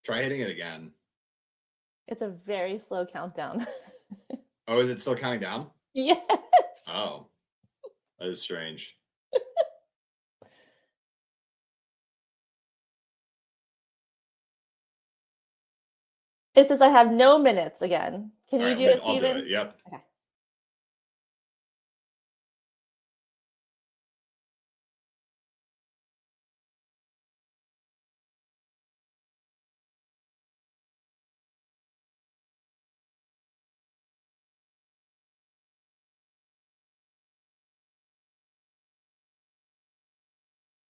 Try hitting it again. It's a very slow countdown. Oh, is it still counting down? Yes. Oh, that is strange. It says I have no minutes again. Can you do it, I'll do Stephen? it. Yep. Okay.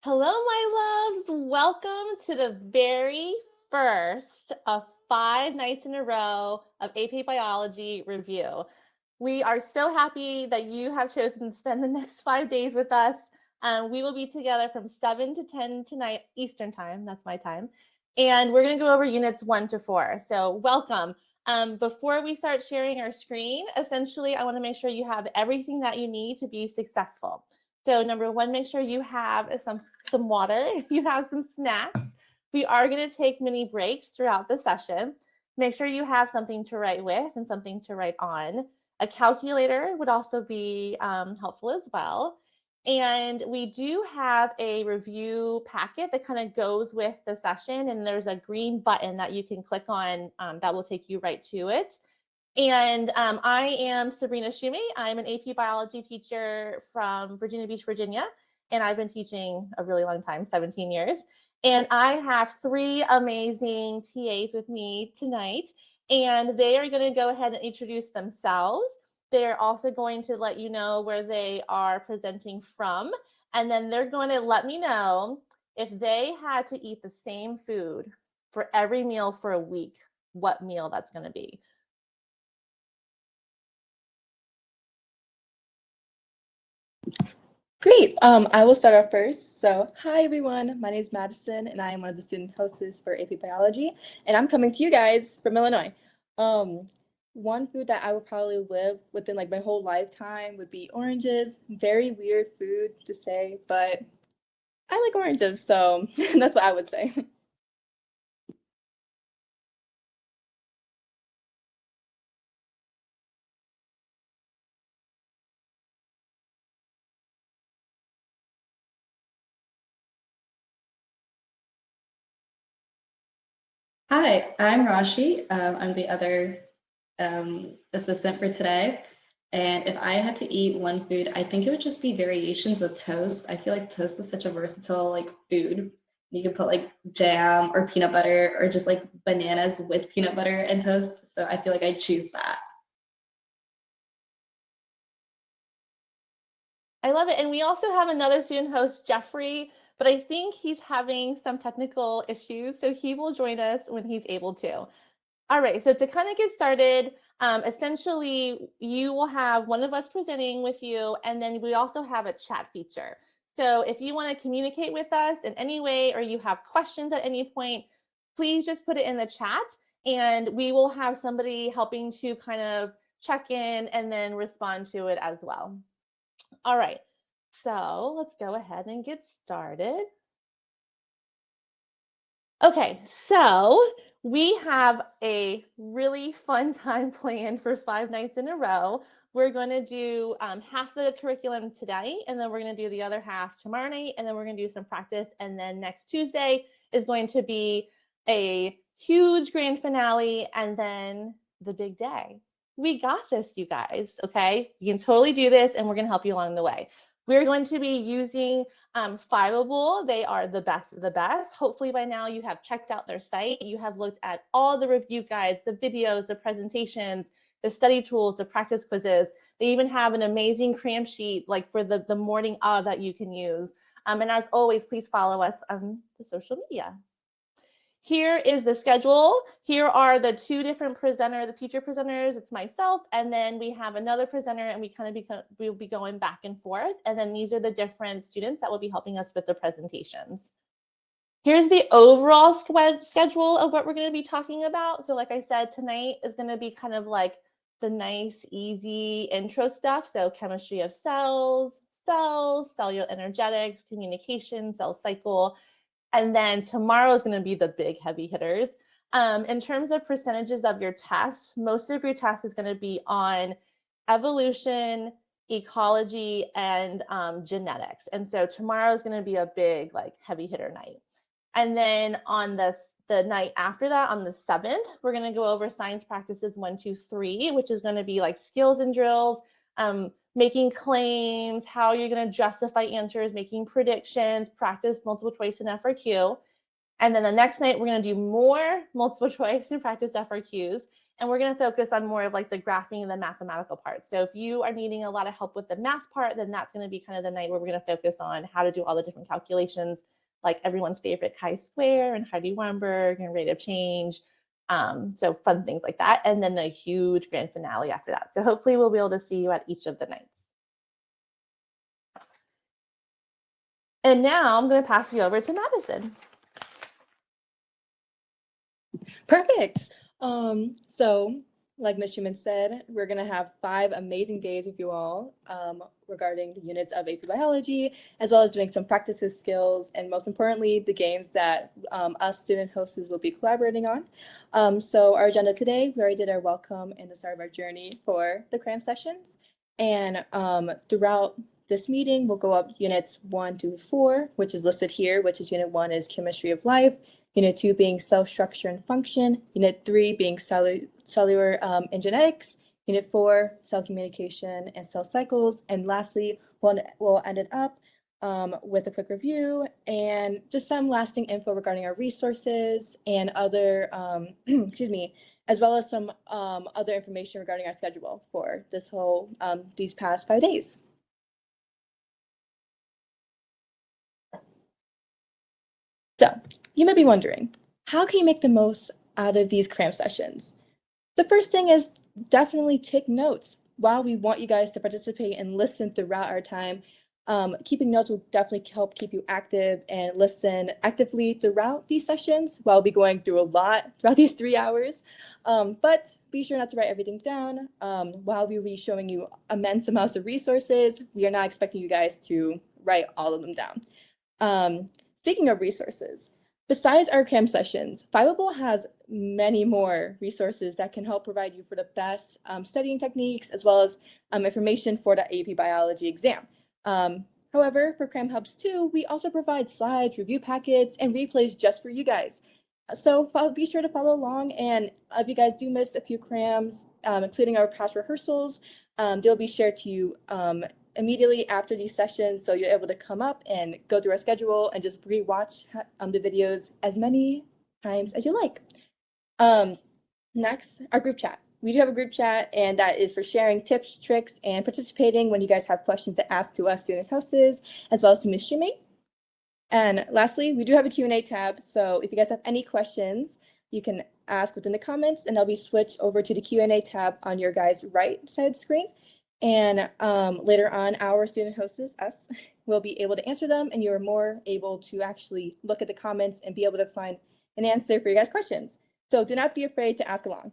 Hello, my loves. Welcome to the very first of 5 nights in a row of AP Biology review. We are so happy that you have chosen to spend the next 5 days with us. We will be together from 7 to 10 tonight Eastern time. That's my time. And we're going to go over units 1 to 4. So welcome. Before we start sharing our screen, essentially, I want to make sure you have everything that you need to be successful. So number 1, make sure you have some water, you have some snacks. We are going to take mini breaks throughout the session. Make sure you have something to write with and something to write on. A calculator would also be helpful as well. And we do have a review packet that kind of goes with the session, and there's a green button that you can click on that will take you right to it. And I am Sabrina Shume. I'm an AP biology teacher from Virginia Beach, Virginia, and I've been teaching a really long time, 17 years. And I have 3 amazing TAs with me tonight, and they are going to go ahead and introduce themselves. They're also going to let you know where they are presenting from, and then they're going to let me know if they had to eat the same food for every meal for a week, what meal that's going to be. Great. I will start off first. So, hi everyone. My name is Madison, and I am one of the student hosts for AP Biology, and I'm coming to you guys from Illinois. One food that I would probably live within like my whole lifetime would be oranges. Very weird food to say, but I like oranges, so that's what I would say. Hi, I'm Rashi. I'm the other assistant for today. And if I had to eat one food, I think it would just be variations of toast. I feel like toast is such a versatile like food. You can put like jam or peanut butter or just like bananas with peanut butter and toast. So I feel like I'd choose that. I love it. And we also have another student host, Jeffrey, but I think he's having some technical issues, so he will join us when he's able to. All right, so to kind of get started, essentially you will have one of us presenting with you, and then we also have a chat feature. So if you want to communicate with us in any way or you have questions at any point, please just put it in the chat and we will have somebody helping to kind of check in and then respond to it as well. All right, so let's go ahead and get started. Okay, so we have a really fun time planned for 5 nights in a row. We're going to do half the curriculum today, and then we're going to do the other half tomorrow night, and then we're going to do some practice, and then next Tuesday is going to be a huge grand finale, and then the big day. We got this, you guys, okay? You can totally do this, and we're going to help you along the way. We're going to be using Fiveable. They are the best of the best. Hopefully by now you have checked out their site. You have looked at all the review guides, the videos, the presentations, the study tools, the practice quizzes. They even have an amazing CRAM sheet like for the morning of that you can use. And as always, please follow us on the social media. Here is the schedule. Here are the 2 different the teacher presenters. It's myself, and then we have another presenter, and we'll be going back and forth. And then these are the different students that will be helping us with the presentations. Here's the overall schedule of what we're going to be talking about. So like I said, tonight is going to be kind of like the nice, easy intro stuff. So chemistry of cells, cellular energetics, communication, cell cycle. And then tomorrow is going to be the big heavy hitters. In terms of percentages of your test, most of your test is going to be on evolution, ecology, and genetics. And so tomorrow is going to be a big, like, heavy hitter night. And then on the night after that, on the 7th, we're going to go over science practices 1, 2, 3, which is going to be like skills and drills, making claims, how you're going to justify answers, making predictions, practice multiple choice and FRQ. And then the next night, we're going to do more multiple choice and practice FRQs. And we're going to focus on more of like the graphing and the mathematical part. So if you are needing a lot of help with the math part, then that's going to be kind of the night where we're going to focus on how to do all the different calculations, like everyone's favorite chi-square and Hardy-Weinberg and rate of change. So fun things like that. And then the huge grand finale after that. So hopefully we'll be able to see you at each of the nights. And now I'm going to pass you over to Madison. Perfect. So like Ms. Schumann said, we're going to have 5 amazing days with you all regarding the units of AP Biology, as well as doing some practices, skills, and most importantly, the games that us student hosts will be collaborating on. So our agenda today, we already did our welcome and the start of our journey for the CRAM sessions. And throughout this meeting, we'll go up units 1 to 4, which is listed here, which is unit 1 is chemistry of life, unit 2 being cell structure and function, unit 3 being cellular and genetics, unit 4 cell communication and cell cycles, and lastly we'll end it up with a quick review and just some lasting info regarding our resources and other excuse me, as well as some other information regarding our schedule for this whole these past 5 days. So you might be wondering, how can you make the most out of these CRAM sessions? The first thing is definitely take notes. While we want you guys to participate and listen throughout our time, keeping notes will definitely help keep you active and listen actively throughout these sessions. While we'll be going through a lot throughout these 3 hours, but be sure not to write everything down. While we'll be showing you immense amounts of resources, we are not expecting you guys to write all of them down. Speaking of resources, besides our CRAM sessions, Fileable has many more resources that can help provide you for the best studying techniques, as well as information for the AP Biology exam. However, for CRAM Hubs 2, we also provide slides, review packets, and replays just for you guys. So be sure to follow along, and if you guys do miss a few CRAMs, including our past rehearsals, they'll be shared to you immediately after these sessions, so you're able to come up and go through our schedule and just re-watch the videos as many times as you like. Next, our group chat. We do have a group chat, and that is for sharing tips, tricks, and participating when you guys have questions to ask to us student hosts, as well as to Ms. Shumei. And lastly, we do have a Q&A tab, so if you guys have any questions, you can ask within the comments, and they'll be switched over to the Q&A tab on your guys' right side screen. And later on, our student hosts, us, will be able to answer them, and you're more able to actually look at the comments and be able to find an answer for your guys' questions. So do not be afraid to ask along.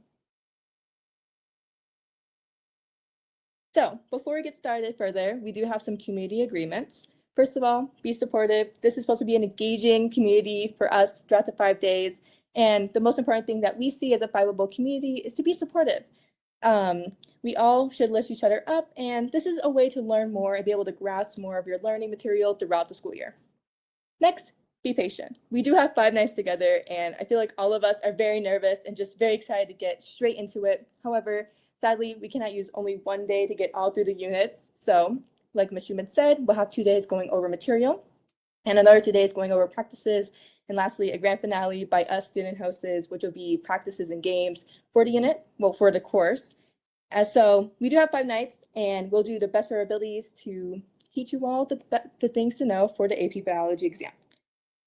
So before we get started further, we do have some community agreements. First of all, be supportive. This is supposed to be an engaging community for us throughout the 5 days. And the most important thing that we see as a Fileable community is to be supportive. We all should lift each other up, and this is a way to learn more and be able to grasp more of your learning material throughout the school year. Next, be patient. We do have 5 nights together, and I feel like all of us are very nervous and just very excited to get straight into it. However, sadly, we cannot use only 1 day to get all through the units. So, like Ms. Schumann said, we'll have 2 days going over material, and another 2 days going over practices, and lastly, a grand finale by us student hosts, which will be practices and games for the unit, well, for the course. And so we do have 5 nights, and we'll do the best of our abilities to teach you all the things to know for the AP Biology exam.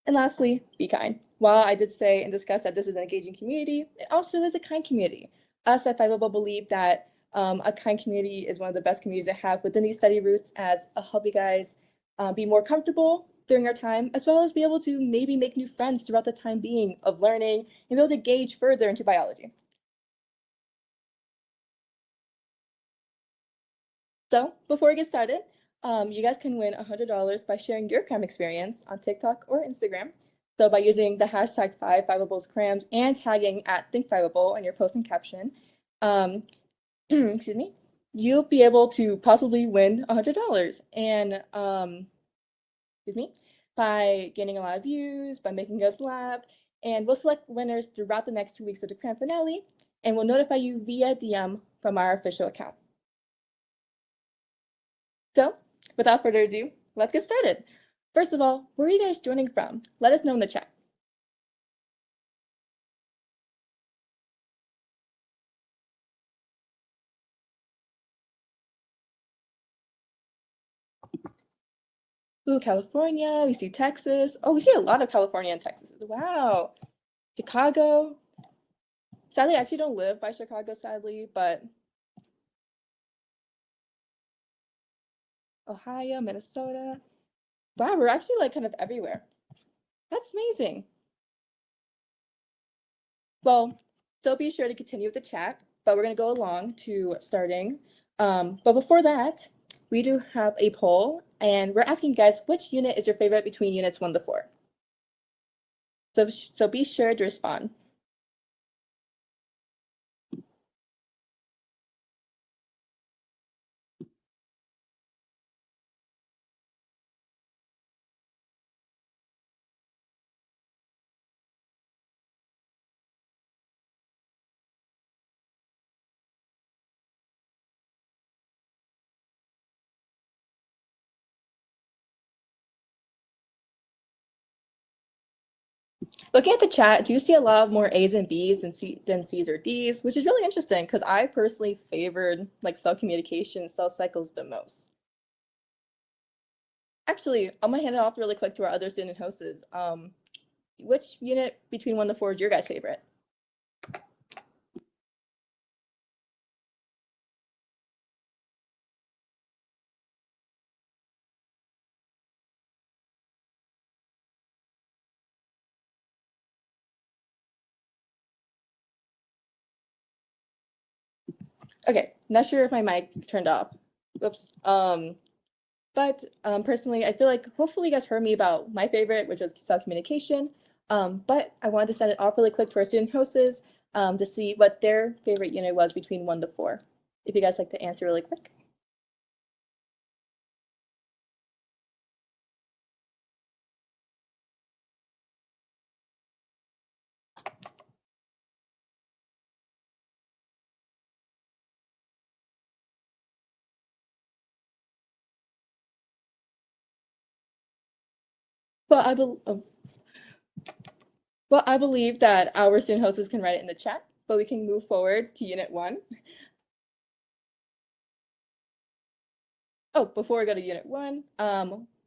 And lastly, be kind. While I did say and discuss that this is an engaging community, it also is a kind community. Us at Fileable believe that a kind community is one of the best communities to have within these study routes, as a help you guys be more comfortable during our time, as well as be able to maybe make new friends throughout the time being of learning and be able to gauge further into biology. So before we get started, you guys can win $100 by sharing your CRAM experience on TikTok or Instagram. So by using the hashtag 5 5ables CRAMs and tagging at think5able in your post and caption, excuse me, you'll be able to possibly win $100. And excuse me, by getting a lot of views, by making us laugh, and we'll select winners throughout the next 2 weeks of the CRAM finale, and we'll notify you via DM from our official account. So, without further ado, let's get started. First of all, where are you guys joining from? Let us know in the chat. Ooh, California, we see Texas. Oh, we see a lot of California and Texas. Wow. Chicago. Sadly, I actually don't live by Chicago, sadly, but Ohio, Minnesota. Wow, we're actually like kind of everywhere. That's amazing. Well, still be sure to continue with the chat, but we're going to go along to starting. But before that, we do have a poll, and we're asking you guys which unit is your favorite between units 1 to 4. So be sure to respond. Looking at the chat, do you see a lot more A's and B's than C's or D's, which is really interesting because I personally favored like cell communication, cell cycles the most. Actually, I'm gonna hand it off really quick to our other student hosts. Which unit between 1 to 4 is your guys' favorite? Okay, not sure if my mic turned off. Whoops. But personally, I feel like hopefully you guys heard me about my favorite, which was cell communication. But I wanted to send it off really quick to our student hosts to see what their favorite unit was between 1 to 4. If you guys like to answer really quick. Well, I believe that our student hosts can write it in the chat, but we can move forward to unit 1. Oh, before we go to unit 1,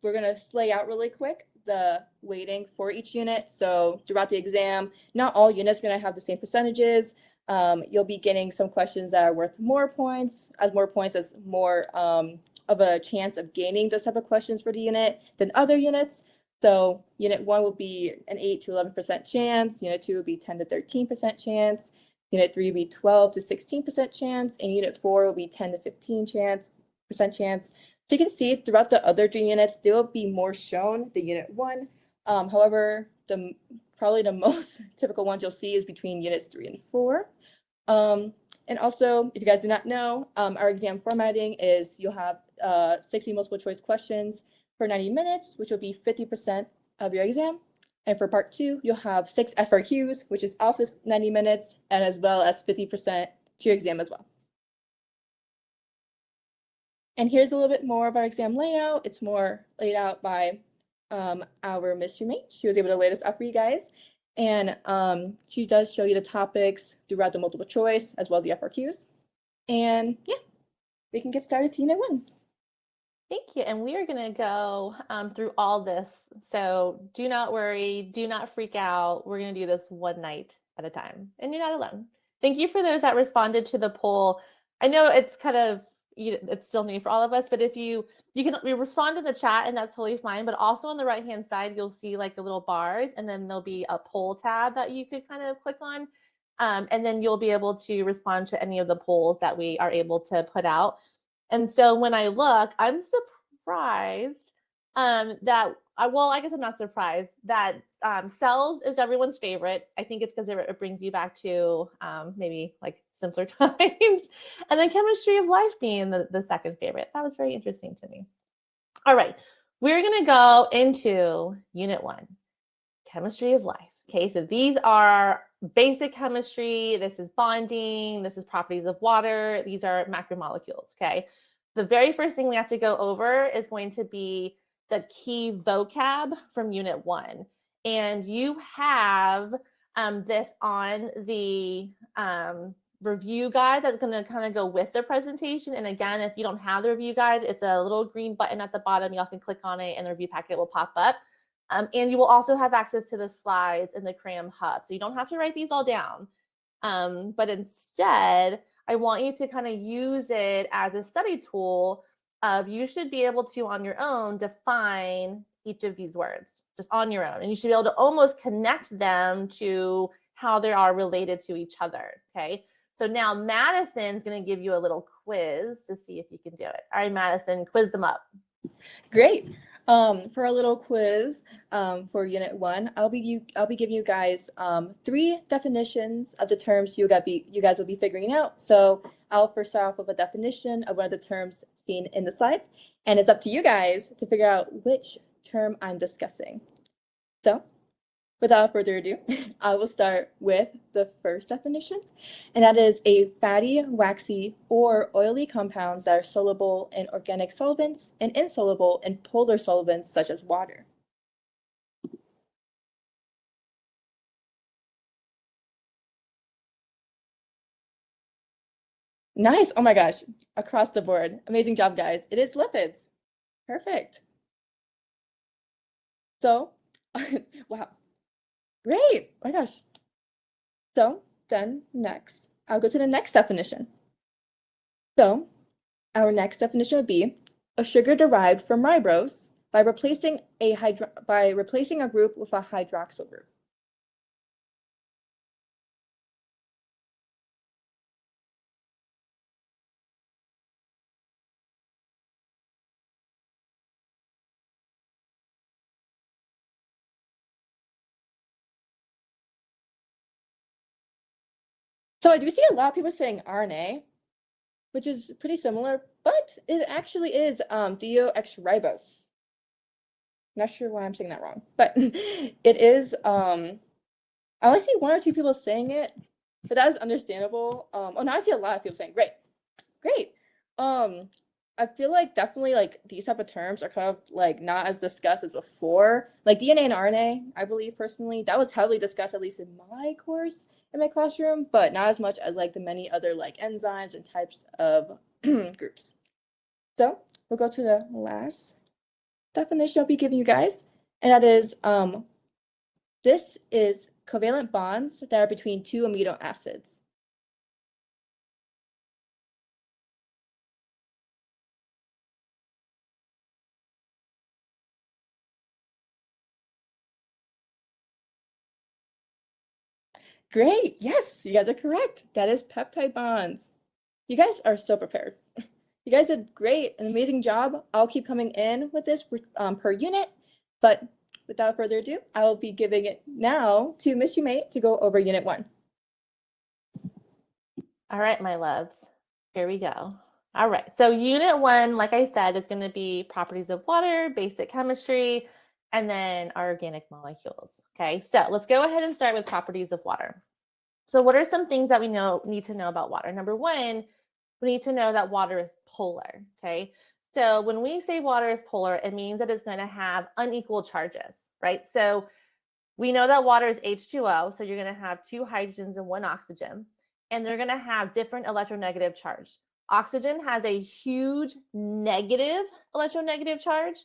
we're going to lay out really quick the weighting for each unit. So throughout the exam, not all units are going to have the same percentages. You'll be getting some questions that are worth more points as more of a chance of gaining those type of questions for the unit than other units. So unit 1 will be an 8 to 11% chance. Unit 2 will be 10 to 13% chance. Unit 3 will be 12 to 16% chance. And unit 4 will be 10 to 15% chance. So you can see throughout the other 3 units, there will be more shown than unit 1. However, probably the most typical ones you'll see is between units 3 and 4. And also, if you guys do not know, our exam formatting is you'll have 60 multiple choice questions for 90 minutes, which will be 50% of your exam. And for part 2, you'll have 6 FRQs, which is also 90 minutes, and as well as 50% to your exam as well. And here's a little bit more of our exam layout. It's more laid out by our Miss Shumate. She was able to lay this out for you guys. And she does show you the topics throughout the multiple choice, as well as the FRQs. And yeah, we can get started to unit 1. Thank you. And we are going to go through all this. So do not worry. Do not freak out. We're going to do this one night at a time. And you're not alone. Thank you for those that responded to the poll. I know it's kind of, it's still new for all of us, but if you can respond in the chat, and that's totally fine. But also on the right-hand side, you'll see like the little bars, and then there'll be a poll tab that you could kind of click on. And then you'll be able to respond to any of the polls that we are able to put out. And so when I look, I'm surprised that, well, I guess I'm not surprised that cells is everyone's favorite. I think it's because it brings you back to maybe like simpler times. And then chemistry of life being the second favorite. That was very interesting to me. All right, we're going to go into Unit 1, chemistry of life. Okay, so these are basic chemistry. This is bonding. This is properties of water. These are macromolecules. Okay, the very first thing we have to go over is going to be the key vocab from Unit 1. And you have this on the review guide that's going to kind of go with the presentation. And again, if you don't have the review guide, it's a little green button at the bottom. Y'all can click on it and the review packet will pop up. And you will also have access to the slides in the CRAM hub. So you don't have to write these all down. But instead, I want you to kind of use it as a study tool of you should be able to, on your own, define each of these words just on your own. And you should be able to almost connect them to how they are related to each other. Okay. So now Madison's going to give you a little quiz to see if you can do it. All right, Madison, quiz them up. Great. For a little quiz for Unit 1, I'll be giving you guys 3 definitions of the terms you guys will be figuring out. So I'll first start off with a definition of one of the terms seen in the slide, and it's up to you guys to figure out which term I'm discussing. So without further ado, I will start with the first definition, and that is a fatty, waxy, or oily compounds that are soluble in organic solvents and insoluble in polar solvents such as water. Nice. Oh my gosh. Across the board. Amazing job, guys. It is lipids. Perfect. So, wow. Great. Oh my gosh. So then next, I'll go to the next definition. So our next definition would be a sugar derived from ribose by replacing a group with a hydroxyl group. So I do see a lot of people saying RNA, which is pretty similar, but it actually is deoxyribose. Not sure why I'm saying that wrong, but it is. I only see 1 or 2 people saying it, but that is understandable. Oh, now I see a lot of people saying great. I feel like definitely like these type of terms are kind of like not as discussed as before. Like DNA and RNA, I believe personally, that was heavily discussed at least in my course in my classroom, but not as much as like the many other like enzymes and types of groups. So we'll go to the last definition I'll be giving you guys, and that is this is covalent bonds that are between 2 amino acids. Great. Yes, you guys are correct. That is peptide bonds. You guys are so prepared. You guys did great, an amazing job. I'll keep coming in with this per unit, but without further ado, I will be giving it now to Miss Umate to go over Unit 1. All right, my loves, here we go. All right, so Unit 1, like I said, is going to be properties of water, basic chemistry, and then our organic molecules. Okay, so let's go ahead and start with properties of water. So what are some things that we need to know about water? Number 1, we need to know that water is polar. Okay, so when we say water is polar, it means that it's going to have unequal charges, right? So we know that water is H2O, so you're going to have 2 hydrogens and 1 oxygen, and they're going to have different electronegative charge. Oxygen has a huge negative electronegative charge,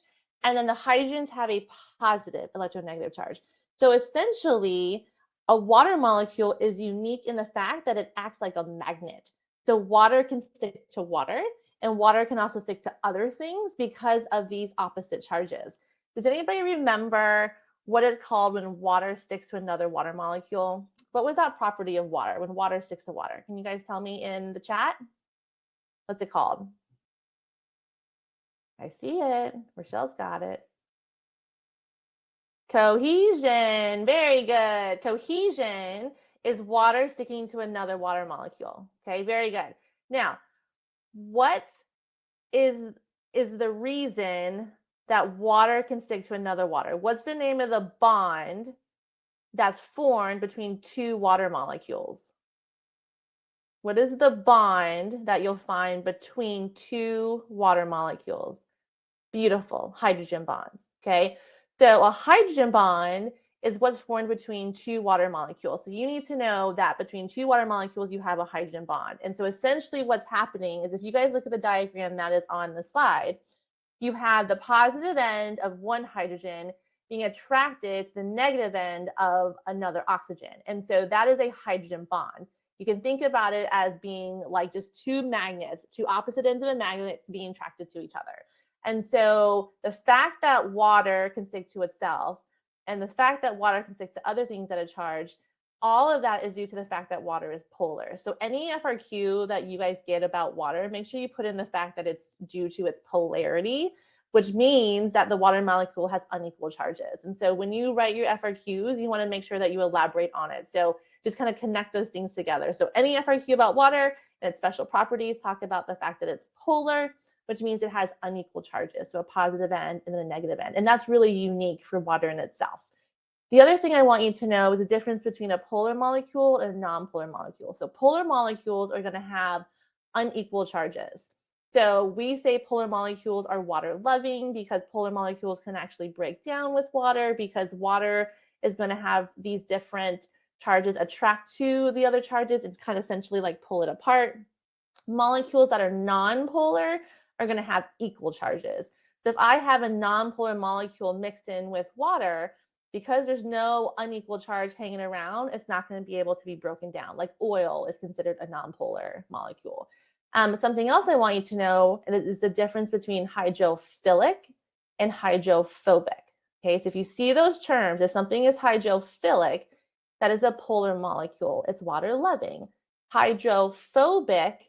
and then the hydrogens have a positive electronegative charge. So essentially, a water molecule is unique in the fact that it acts like a magnet. So water can stick to water, and water can also stick to other things because of these opposite charges. Does anybody remember what it's called when water sticks to another water molecule? What was that property of water when water sticks to water? Can you guys tell me in the chat? What's it called? I see it. Rochelle's got it. Cohesion. Very good. Cohesion is water sticking to another water molecule. Okay, very good. Now, what is the reason that water can stick to another water? What's the name of the bond that's formed between two water molecules? What is the bond that you'll find between two water molecules? Beautiful, hydrogen bonds, okay? So a hydrogen bond is what's formed between two water molecules. So you need to know that between two water molecules, you have a hydrogen bond. And so essentially what's happening is if you guys look at the diagram that is on the slide, you have the positive end of one hydrogen being attracted to the negative end of another oxygen. And so that is a hydrogen bond. You can think about it as being like just two magnets, two opposite ends of a magnet being attracted to each other. And so the fact that water can stick to itself and the fact that water can stick to other things that are charged, all of that is due to the fact that water is polar. So any FRQ that you guys get about water, make sure you put in the fact that it's due to its polarity, which means that the water molecule has unequal charges. And so when you write your FRQs, you want to make sure that you elaborate on it. So just kind of connect those things together. So any FRQ about water and its special properties talk about the fact that it's polar, which means it has unequal charges, so a positive end and then a negative end. And that's really unique for water in itself. The other thing I want you to know is the difference between a polar molecule and a non-polar molecule. So polar molecules are going to have unequal charges. So we say polar molecules are water-loving because polar molecules can actually break down with water because water is going to have these different charges attract to the other charges and kind of essentially like pull it apart. Molecules that are non-polar are going to have equal charges. So if I have a non-polar molecule mixed in with water, because there's no unequal charge hanging around, it's not going to be able to be broken down. Like oil is considered a non-polar molecule. Something else I want you to know is the difference between hydrophilic and hydrophobic. Okay, so if you see those terms, if something is hydrophilic, that is a polar molecule. It's water-loving. Hydrophobic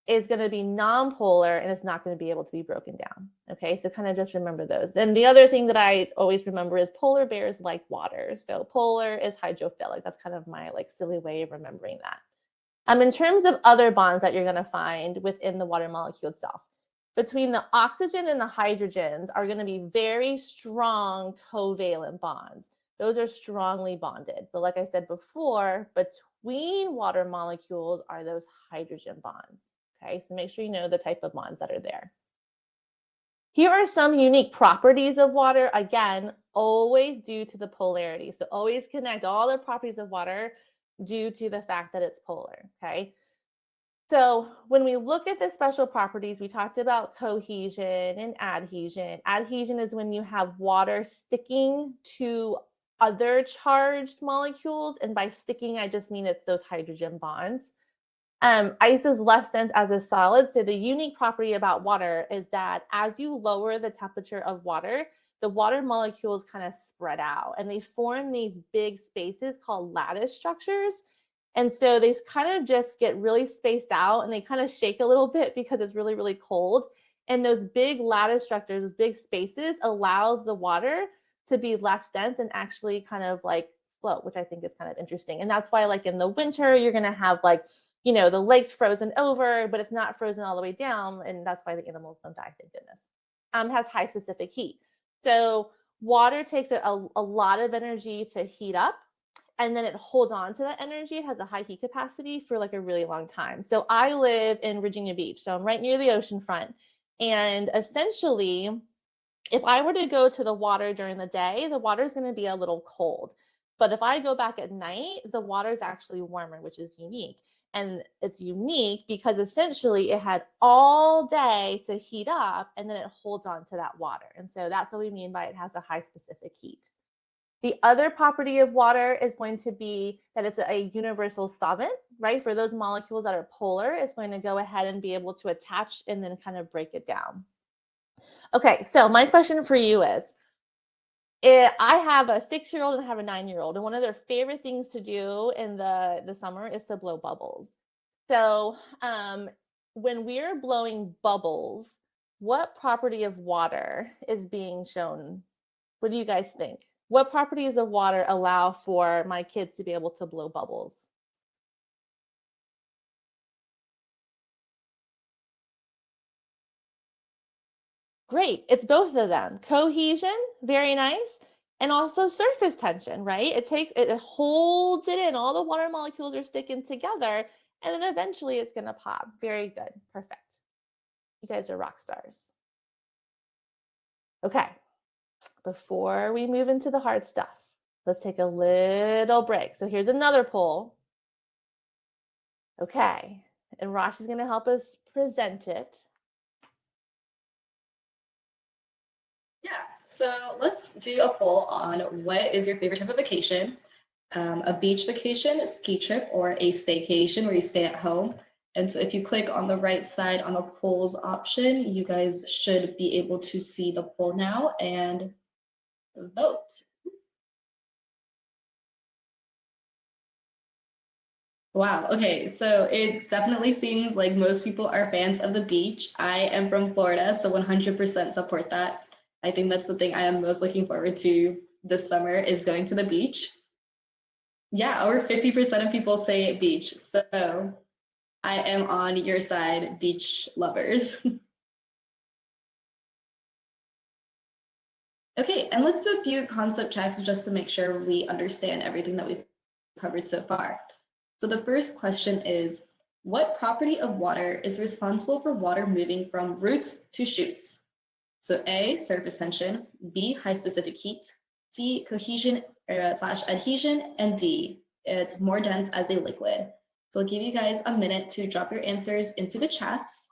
is going to be non-polar and it's not going to be able to be broken down. Okay, so kind of just remember those. Then the other thing that I always remember is polar bears like water. So polar is hydrophilic. That's kind of my like silly way of remembering that. In terms of other bonds that you're going to find within the water molecule itself, between the oxygen and the hydrogens are going to be very strong covalent bonds. Those are strongly bonded. But like I said before, between water molecules are those hydrogen bonds. Okay, so make sure you know the type of bonds that are there. Here are some unique properties of water. Again, always due to the polarity. So always connect all the properties of water due to the fact that it's polar, okay? So when we look at the special properties, we talked about cohesion and adhesion. Adhesion is when you have water sticking to other charged molecules. And by sticking, I just mean it's those hydrogen bonds. Ice is less dense as a solid. So the unique property about water is that as you lower the temperature of water, the water molecules kind of spread out and they form these big spaces called lattice structures. And so they kind of just get really spaced out and they kind of shake a little bit because it's really, really cold. And those big lattice structures, those big spaces allows the water to be less dense and actually kind of like float, which I think is kind of interesting. And that's why like in the winter, you're going to have like, you know, the lake's frozen over, but it's not frozen all the way down. And that's why the animals don't die, thank goodness. Has high specific heat. So water takes a lot of energy to heat up and then it holds on to that energy. It has a high heat capacity for like a really long time. So I live in Virginia Beach, so I'm right near the ocean front. And essentially, if I were to go to the water during the day, the water is going to be a little cold. But if I go back at night, the water is actually warmer, which is unique. And it's unique because essentially it had all day to heat up and then it holds on to that water. And so that's what we mean by it has a high specific heat. The other property of water is going to be that it's a universal solvent, right? For those molecules that are polar, it's going to go ahead and be able to attach and then kind of break it down. Okay, so my question for you is, I have a 6-year-old and I have a 9-year-old, and one of their favorite things to do in the summer is to blow bubbles. So when we're blowing bubbles, what property of water is being shown? What do you guys think? What properties of water allow for my kids to be able to blow bubbles? Great, it's both of them. Cohesion, very nice, and also surface tension, right? It holds it in. All the water molecules are sticking together, and then eventually it's gonna pop. Very good, perfect. You guys are rock stars. Okay, before we move into the hard stuff, let's take a little break. So here's another poll. Okay, and Rosh is gonna help us present it. Yeah, so let's do a poll on what is your favorite type of vacation? A beach vacation, a ski trip, or a staycation where you stay at home. And so if you click on the right side on the polls option, you guys should be able to see the poll now and vote. Wow, okay, so it definitely seems like most people are fans of the beach. I am from Florida, so 100% support that. I think that's the thing I am most looking forward to this summer is going to the beach. Yeah, over 50% of people say beach. So I am on your side, beach lovers. Okay, and let's do a few concept checks just to make sure we understand everything that we've covered so far. So the first question is, what property of water is responsible for water moving from roots to shoots? So A, surface tension, B, high specific heat, C, cohesion slash adhesion, and D, it's more dense as a liquid. So I'll give you guys a minute to drop your answers into the chats.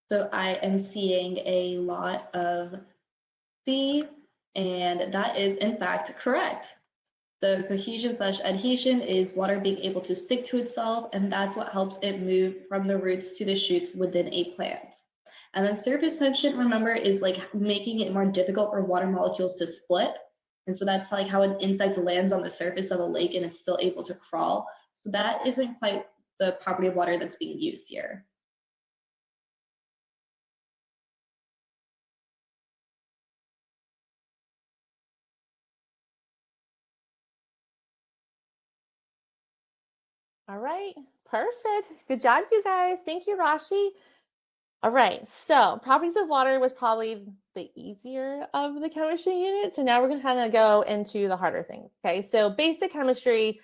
So I am seeing a lot of C, and that is in fact correct. The cohesion slash adhesion is water being able to stick to itself, and that's what helps it move from the roots to the shoots within a plant. And then surface tension, remember, is like making it more difficult for water molecules to split. And so that's like how an insect lands on the surface of a lake and it's still able to crawl. So that isn't quite the property of water that's being used here. All right, perfect. Good job, you guys. Thank you, Rashi. All right, so properties of water was probably the easier of the chemistry unit. So now we're going to kind of go into the harder things. Okay, so basic chemistry,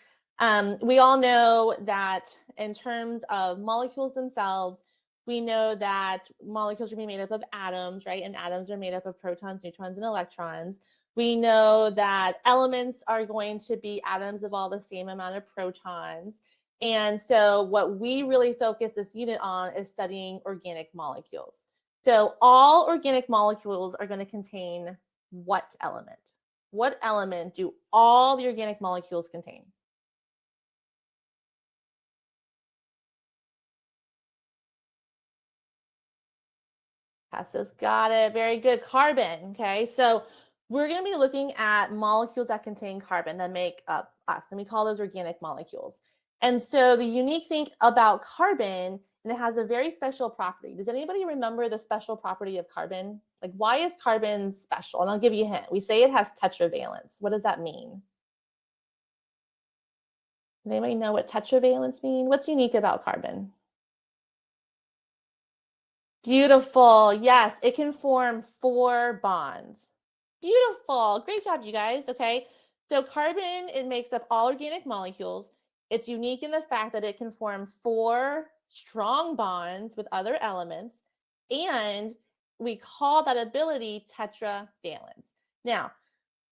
we all know that in terms of molecules themselves, we know that molecules are made up of atoms, right? And atoms are made up of protons, neutrons, and electrons. We know that elements are going to be atoms of all the same amount of protons. And so what we really focus this unit on is studying organic molecules. So all organic molecules are going to contain what element? What element do all the organic molecules contain? Tessa's got it. Very good. Carbon. Okay. So we're going to be looking at molecules that contain carbon that make up us, and we call those organic molecules. And so the unique thing about carbon, and it has a very special property. Does anybody remember the special property of carbon? Like, why is carbon special? And I'll give you a hint. We say it has tetravalence. What does that mean? Does anybody know what tetravalence means? What's unique about carbon? Beautiful. Yes, it can form 4 bonds. Beautiful. Great job, you guys. Okay. So carbon, it makes up all organic molecules. It's unique in the fact that it can form 4 strong bonds with other elements. And we call that ability tetravalence. Now,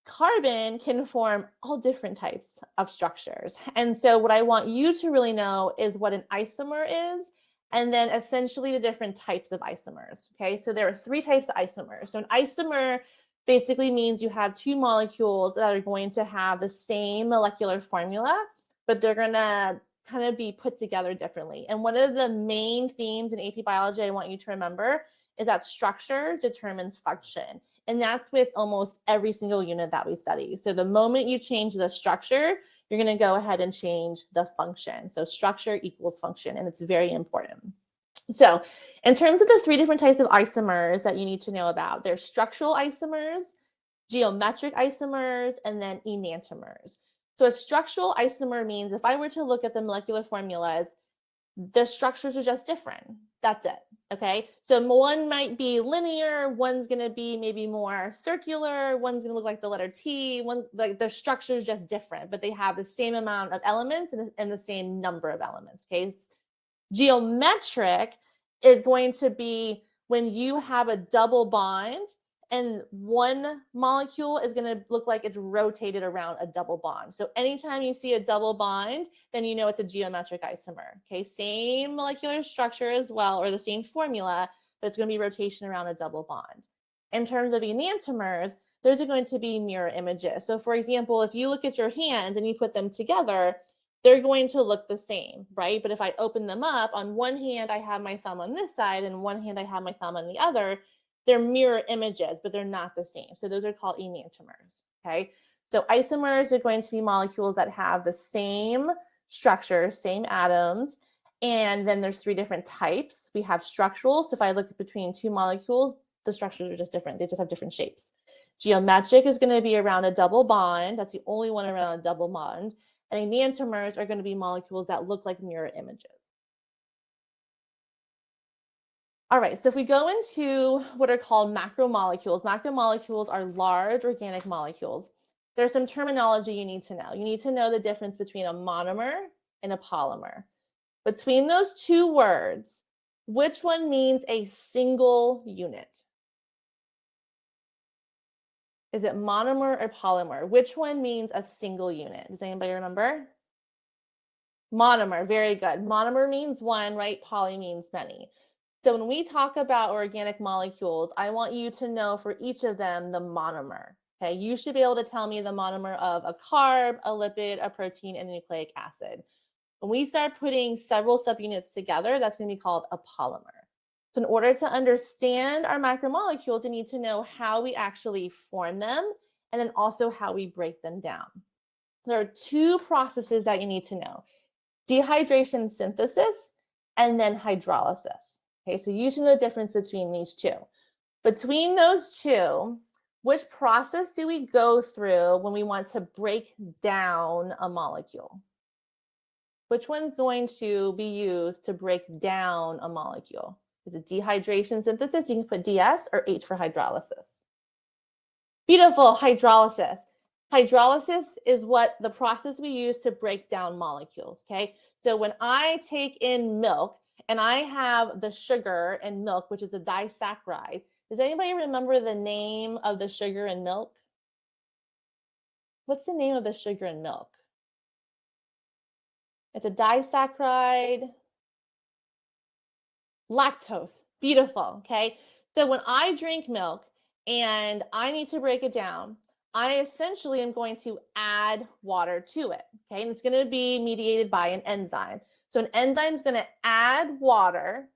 carbon can form all different types of structures. And so what I want you to really know is what an isomer is, and then essentially the different types of isomers. Okay, so there are 3 types of isomers. So an isomer basically means you have 2 molecules that are going to have the same molecular formula, but they're going to kind of be put together differently. And one of the main themes in AP biology I want you to remember is that structure determines function. And that's with almost every single unit that we study. So the moment you change the structure, you're going to go ahead and change the function. So structure equals function, and it's very important. So in terms of the three different types of isomers that you need to know about, there's structural isomers, geometric isomers, and then enantiomers. So a structural isomer means if I were to look at the molecular formulas, the structures are just different. That's it. Okay. So one might be linear, one's going to be maybe more circular, one's going to look like the letter T, one like the structure is just different, but they have the same amount of elements and the same number of elements. Okay. Geometric is going to be when you have a double bond and one molecule is going to look like it's rotated around a double bond. So anytime you see a double bond, then you know it's a geometric isomer. Okay, same molecular structure as well, or the same formula, but it's going to be rotation around a double bond. In terms of enantiomers, those are going to be mirror images. So for example, if you look at your hands and you put them together, they're going to look the same, right? But if I open them up, on one hand, I have my thumb on this side, and one hand, I have my thumb on the other. They're mirror images, but they're not the same. So those are called enantiomers, okay? So isomers are going to be molecules that have the same structure, same atoms, and then there's three different types. We have structural, so if I look between two molecules, the structures are just different. They just have different shapes. Geometric is going to be around a double bond. That's the only one around a double bond. And enantiomers are going to be molecules that look like mirror images. All right, so if we go into what are called macromolecules, macromolecules are large organic molecules. There's some terminology you need to know. You need to know the difference between a monomer and a polymer. Between those two words, which one means a single unit? Is it monomer or polymer? Which one means a single unit? Does anybody remember? Monomer, very good. Monomer means one, right? Poly means many. So when we talk about organic molecules, I want you to know for each of them the monomer. Okay, you should be able to tell me the monomer of a carb, a lipid, a protein, and a nucleic acid. When we start putting several subunits together, that's going to be called a polymer. So in order to understand our macromolecules, you need to know how we actually form them and then also how we break them down. There are two processes that you need to know: dehydration synthesis and then hydrolysis. Okay, so you should know the difference between these two. Between those two, which process do we go through when we want to break down a molecule? Which one's going to be used to break down a molecule? Is it dehydration synthesis? You can put DS or H for hydrolysis. Beautiful, hydrolysis. Hydrolysis is what the process we use to break down molecules, okay? So when I take in milk and I have the sugar in milk, which is a disaccharide, does anybody remember the name of the sugar in milk? What's the name of the sugar in milk? It's a disaccharide. Lactose. Beautiful, okay? So when I drink milk and I need to break it down, I essentially am going to add water to it, okay? And it's going to be mediated by an enzyme. So an enzyme is going to add water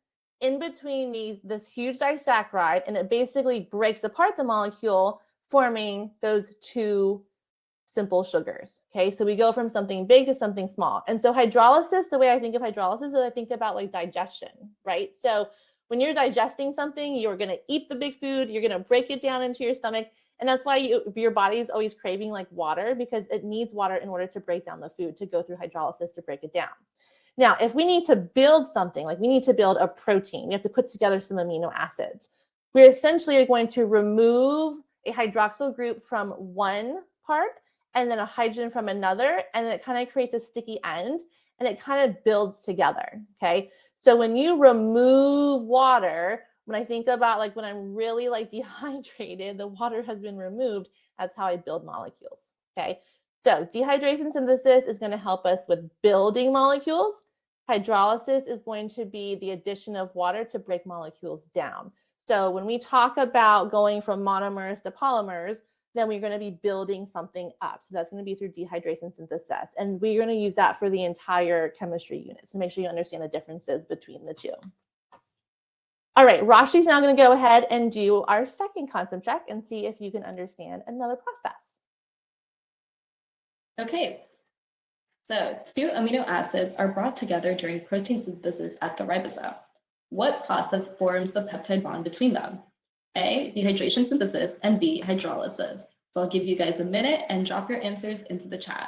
in between this huge disaccharide, and it basically breaks apart the molecule, forming those two simple sugars, okay? So we go from something big to something small. And so hydrolysis, the way I think of hydrolysis is I think about like digestion, right? So when you're digesting something, you're going to eat the big food, you're going to break it down into your stomach. And that's why your body is always craving like water, because it needs water in order to break down the food, to go through hydrolysis to break it down. Now, if we need to build something, like we need to build a protein, we have to put together some amino acids. We essentially are going to remove a hydroxyl group from one part and then a hydrogen from another, and then it kind of creates a sticky end, and it kind of builds together, okay? So when you remove water, when I think about like when I'm really like dehydrated, the water has been removed, that's how I build molecules, okay? So dehydration synthesis is going to help us with building molecules. Hydrolysis is going to be the addition of water to break molecules down. So when we talk about going from monomers to polymers, then we're going to be building something up. So that's going to be through dehydration synthesis. And we're going to use that for the entire chemistry unit. So make sure you understand the differences between the two. All right, Rashi's now going to go ahead and do our second concept check and see if you can understand another process. Okay, So 2 amino acids are brought together during protein synthesis at the ribosome. What process forms the peptide bond between them? A, dehydration synthesis, and B, hydrolysis. So I'll give you guys a minute and drop your answers into the chat.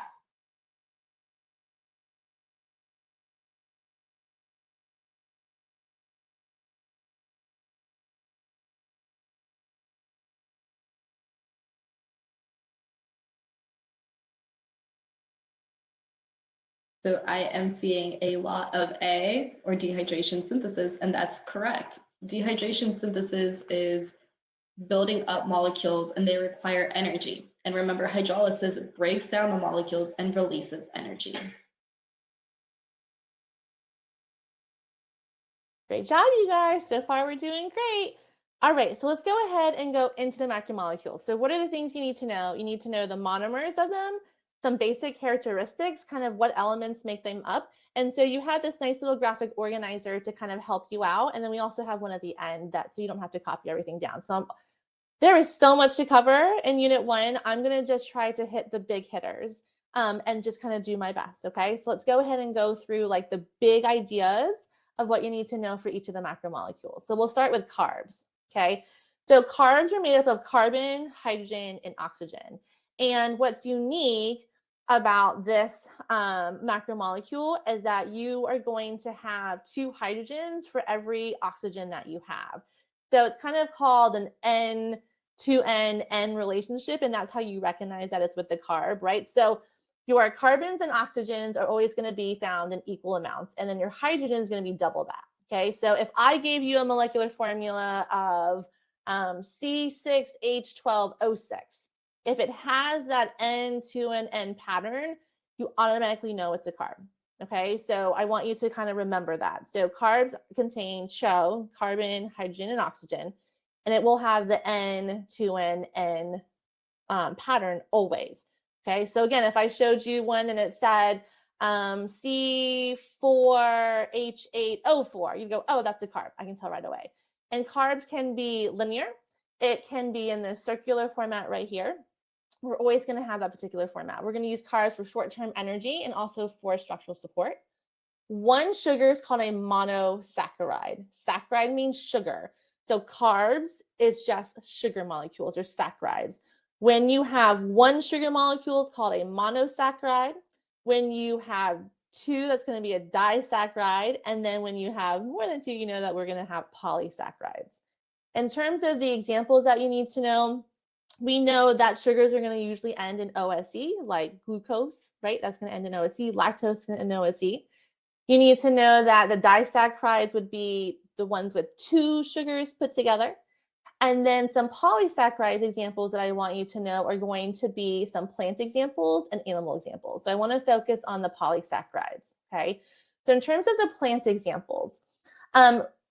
So I am seeing a lot of A, or dehydration synthesis, and that's correct. Dehydration synthesis is building up molecules and they require energy. And remember, hydrolysis breaks down the molecules and releases energy. Great job, you guys. So far, we're doing great. All right, so let's go ahead and go into the macromolecules. So what are the things you need to know? You need to know the monomers of them, some basic characteristics, kind of what elements make them up. And so you have this nice little graphic organizer to kind of help you out. And then we also have one at the end that so you don't have to copy everything down. So there is so much to cover in Unit 1. I'm going to just try to hit the big hitters and just kind of do my best, okay? So let's go ahead and go through like the big ideas of what you need to know for each of the macromolecules. So we'll start with carbs, okay? So carbs are made up of carbon, hydrogen, and oxygen. And what's unique about this macromolecule is that you are going to have 2 hydrogens for every oxygen that you have. So it's kind of called an N-to-N relationship, and that's how you recognize that it's with the carb, right? So your carbons and oxygens are always going to be found in equal amounts, and then your hydrogen is going to be double that, okay? So if I gave you a molecular formula of C6H12O6, if it has that N-to-N pattern, you automatically know it's a carb, okay? So I want you to kind of remember that. So carbs contain carbon, hydrogen, and oxygen, and it will have the N-to-N pattern always. Okay, so again, if I showed you one and it said C4H8O4, you'd go, oh, that's a carb. I can tell right away. And carbs can be linear. It can be in the circular format right here. We're always going to have that particular format. We're going to use carbs for short-term energy and also for structural support. One sugar is called a monosaccharide. Saccharide means sugar. So carbs is just sugar molecules or saccharides. When you have one sugar molecule, it's called a monosaccharide. When you have 2, that's going to be a disaccharide. And then when you have more than 2, you know that we're going to have polysaccharides. In terms of the examples that you need to know, we know that sugars are going to usually end in OSE, like glucose, right? That's going to end in OSE. Lactose is going to end in OSE. You need to know that the disaccharides would be the ones with 2 sugars put together. And then some polysaccharides examples that I want you to know are going to be some plant examples and animal examples. So I want to focus on the polysaccharides, okay? So in terms of the plant examples,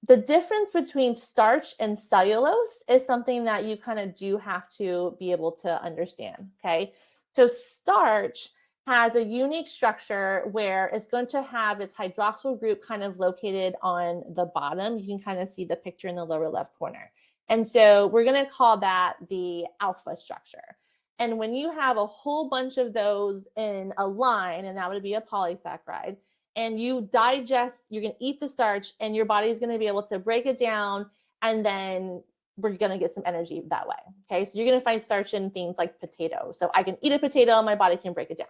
the difference between starch and cellulose is something that you kind of do have to be able to understand, okay? So starch has a unique structure where it's going to have its hydroxyl group kind of located on the bottom. You can kind of see the picture in the lower left corner. And so we're going to call that the alpha structure. And when you have a whole bunch of those in a line, and that would be a polysaccharide, and you digest, you're going to eat the starch, and your body is going to be able to break it down, and then we're going to get some energy that way. Okay, so you're going to find starch in things like potatoes. So I can eat a potato, and my body can break it down.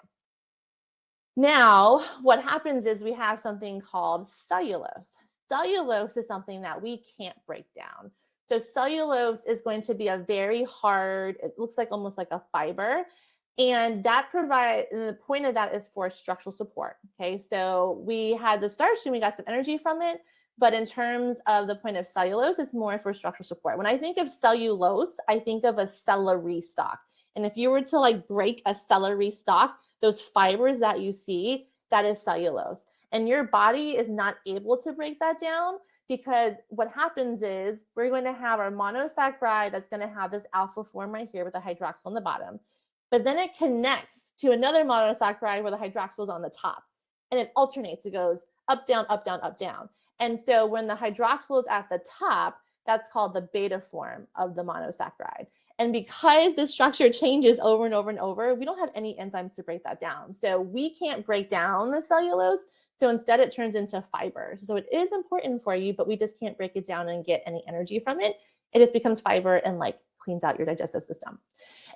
Now, what happens is we have something called cellulose. Cellulose is something that we can't break down. So cellulose is going to be a very hard, it looks like almost like a fiber. And that the point of that is for structural support. Okay, so we had the starch and we got some energy from it. But in terms of the point of cellulose, it's more for structural support. When I think of cellulose, I think of a celery stalk. And if you were to like break a celery stalk, those fibers that you see, that is cellulose. And your body is not able to break that down, because what happens is we're going to have our monosaccharide that's going to have this alpha form right here with the hydroxyl on the bottom. But then it connects to another monosaccharide where the hydroxyl is on the top. And it alternates. It goes up, down, up, down, up, down. And so when the hydroxyl is at the top, that's called the beta form of the monosaccharide. And because the structure changes over and over and over, we don't have any enzymes to break that down. So we can't break down the cellulose. So instead it turns into fiber. So it is important for you, but we just can't break it down and get any energy from it. It just becomes fiber and like cleans out your digestive system.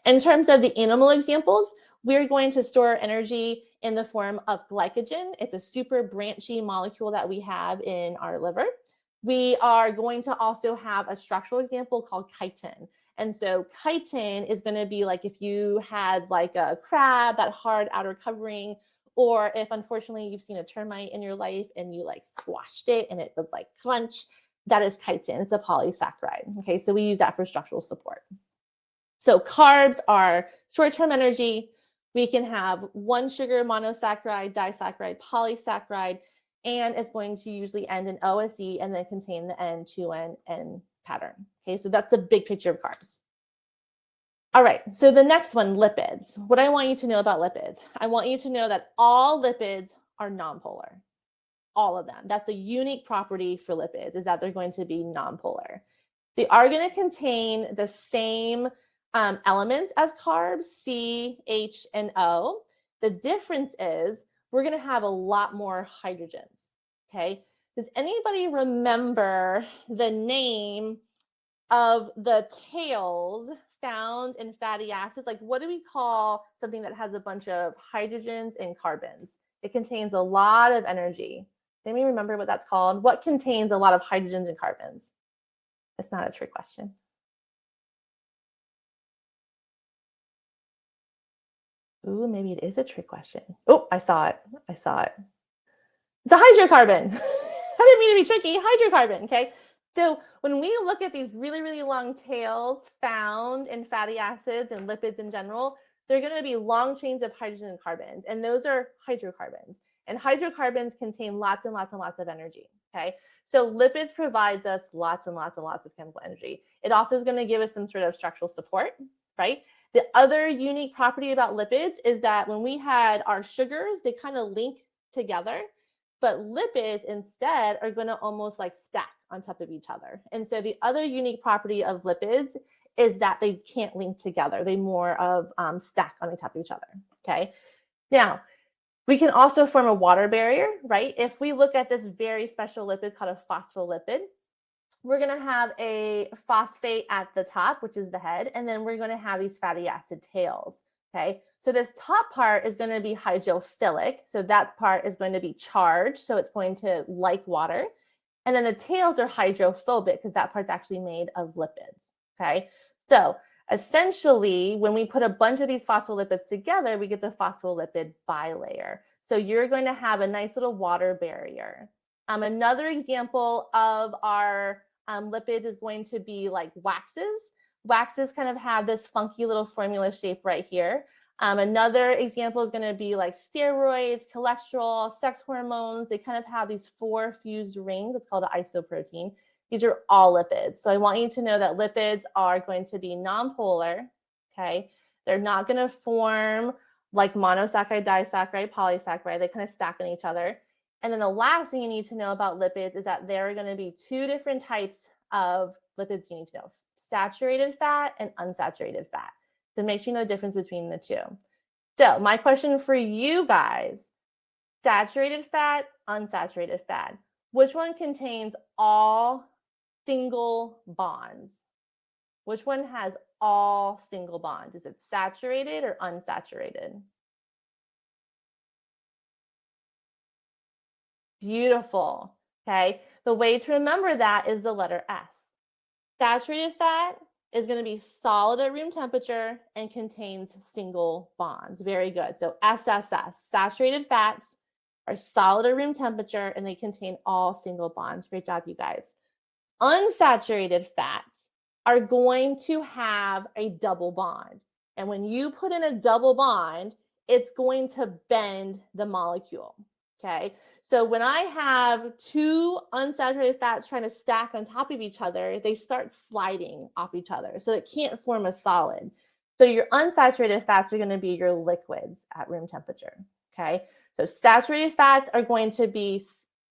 In terms of the animal examples, we're going to store energy in the form of glycogen. It's a super branchy molecule that we have in our liver. We are going to also have a structural example called chitin. And so chitin is going to be like if you had like a crab, that hard outer covering, or if unfortunately you've seen a termite in your life and you like squashed it and it was like crunch, that is chitin. It's a polysaccharide. Okay, so we use that for structural support. So carbs are short-term energy. We can have one sugar monosaccharide, disaccharide, polysaccharide, and it's going to usually end in OSE and then contain the N2N pattern. Okay, so that's the big picture of carbs. All right, so the next one, lipids. What I want you to know about lipids, I want you to know that all lipids are nonpolar. All of them. That's the unique property for lipids, is that they're going to be nonpolar. They are going to contain the same elements as carbs, C, H, and O. The difference is we're going to have a lot more hydrogens. Okay. Does anybody remember the name of the tails found in fatty acids? Like, what do we call something that has a bunch of hydrogens and carbons? It contains a lot of energy. Let me remember what that's called. What contains a lot of hydrogens and carbons? It's not a trick question. Ooh, maybe it is a trick question. Oh, I saw it. I saw it. It's a hydrocarbon. I didn't mean to be tricky. Hydrocarbon, okay? So when we look at these really, really long tails found in fatty acids and lipids in general, they're going to be long chains of hydrogen and carbons, and those are hydrocarbons. And hydrocarbons contain lots and lots and lots of energy, okay? So lipids provides us lots and lots and lots of chemical energy. It also is going to give us some sort of structural support, right? The other unique property about lipids is that when we had our sugars, they kind of link together, but lipids instead are going to almost like stack on top of each other. And so the other unique property of lipids is that they can't link together. They more of stack on top of each other, okay? Now, we can also form a water barrier, right? If we look at this very special lipid called a phospholipid, we're going to have a phosphate at the top, which is the head, and then we're going to have these fatty acid tails, okay? So this top part is going to be hydrophilic, so that part is going to be charged, so it's going to like water. And then the tails are hydrophobic because that part's actually made of lipids, okay? So essentially, when we put a bunch of these phospholipids together, we get the phospholipid bilayer. So you're going to have a nice little water barrier. Another example of our lipids is going to be like waxes. Waxes kind of have this funky little formula shape right here. Another example is going to be like steroids, cholesterol, sex hormones. They kind of have these 4 fused rings. It's called an isoprotein. These are all lipids. So I want you to know that lipids are going to be nonpolar, okay? They're not going to form like monosaccharide, disaccharide, polysaccharide. They kind of stack on each other. And then the last thing you need to know about lipids is that there are going to be 2 different types of lipids you need to know: saturated fat and unsaturated fat. So make sure you know the difference between the 2. So my question for you guys, saturated fat, unsaturated fat, which one contains all single bonds? Which one has all single bonds? Is it saturated or unsaturated? Beautiful. Okay. The way to remember that is the letter S. Saturated fat is going to be solid at room temperature and contains single bonds. Very good. So SSS, saturated fats are solid at room temperature and they contain all single bonds. Great job, you guys. Unsaturated fats are going to have a double bond. And when you put in a double bond, it's going to bend the molecule. Okay. So when I have 2 unsaturated fats trying to stack on top of each other, they start sliding off each other. So it can't form a solid. So your unsaturated fats are going to be your liquids at room temperature. Okay. So saturated fats are going to be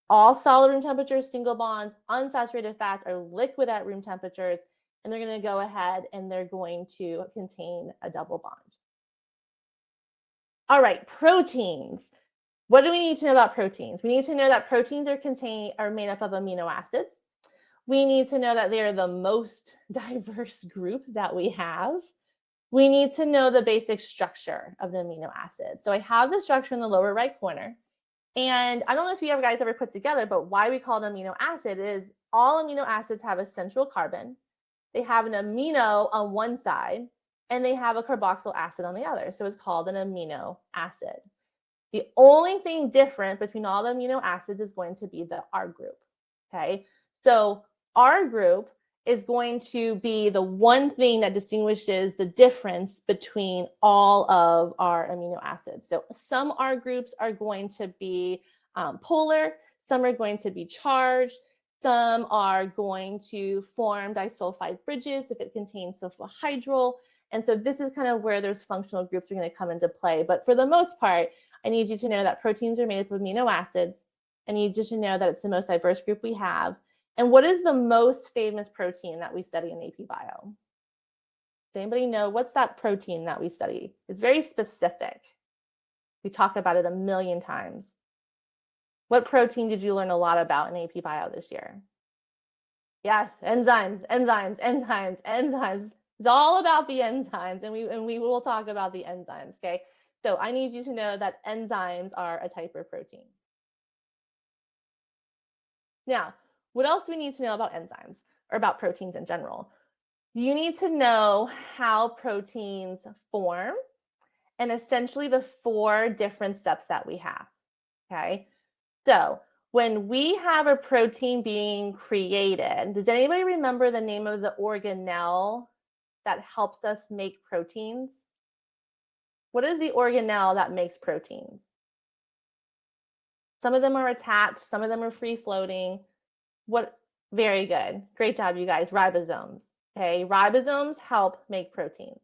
all solid room temperatures, single bonds. Unsaturated fats are liquid at room temperatures and they're going to go ahead and they're going to contain a double bond. All right, proteins. What do we need to know about proteins? We need to know that proteins are made up of amino acids. We need to know that they are the most diverse group that we have. We need to know the basic structure of the amino acid. So I have the structure in the lower right corner. And I don't know if you guys ever put together, but why we call it amino acid is all amino acids have a central carbon. They have an amino on one side, and they have a carboxyl acid on the other. So it's called an amino acid. The only thing different between all the amino acids is going to be the R group. Okay, so R group is going to be the one thing that distinguishes the difference between all of our amino acids. So some R groups are going to be polar, some are going to be charged, some are going to form disulfide bridges if it contains sulfohydryl. And so this is kind of where those functional groups are going to come into play. But for the most part, I need you to know that proteins are made up of amino acids. I need you to know that it's the most diverse group we have. And what is the most famous protein that we study in AP Bio? Does anybody know what's that protein that we study? It's very specific. We talk about it a million times. What protein did you learn a lot about in AP Bio this year? Yes, enzymes, enzymes, enzymes, enzymes. It's all about the enzymes, and we will talk about the enzymes, okay? So I need you to know that enzymes are a type of protein. Now, what else do we need to know about enzymes or about proteins in general? You need to know how proteins form and essentially the 4 different steps that we have, okay? So when we have a protein being created, does anybody remember the name of the organelle that helps us make proteins? What is the organelle that makes proteins? Some of them are attached, some of them are free floating. What? Very good. Great job, you guys. Ribosomes. Okay, ribosomes help make proteins.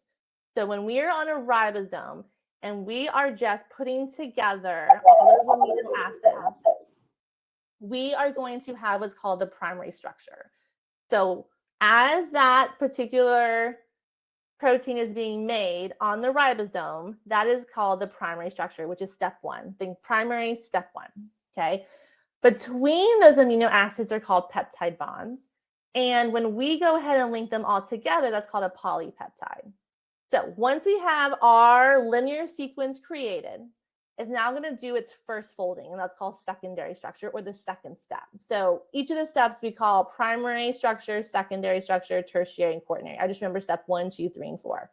So when we are on a ribosome and we are just putting together all those amino acids, we are going to have what's called the primary structure. So as that particular protein is being made on the ribosome, that is called the primary structure, which is step 1. Think primary, step 1. Okay. Between those amino acids are called peptide bonds. And when we go ahead and link them all together, that's called a polypeptide. So once we have our linear sequence created, it's now going to do its first folding, and that's called secondary structure, or the second step. So each of the steps we call primary structure, secondary structure, tertiary, and quaternary. I just remember step 1, 2, 3, and 4.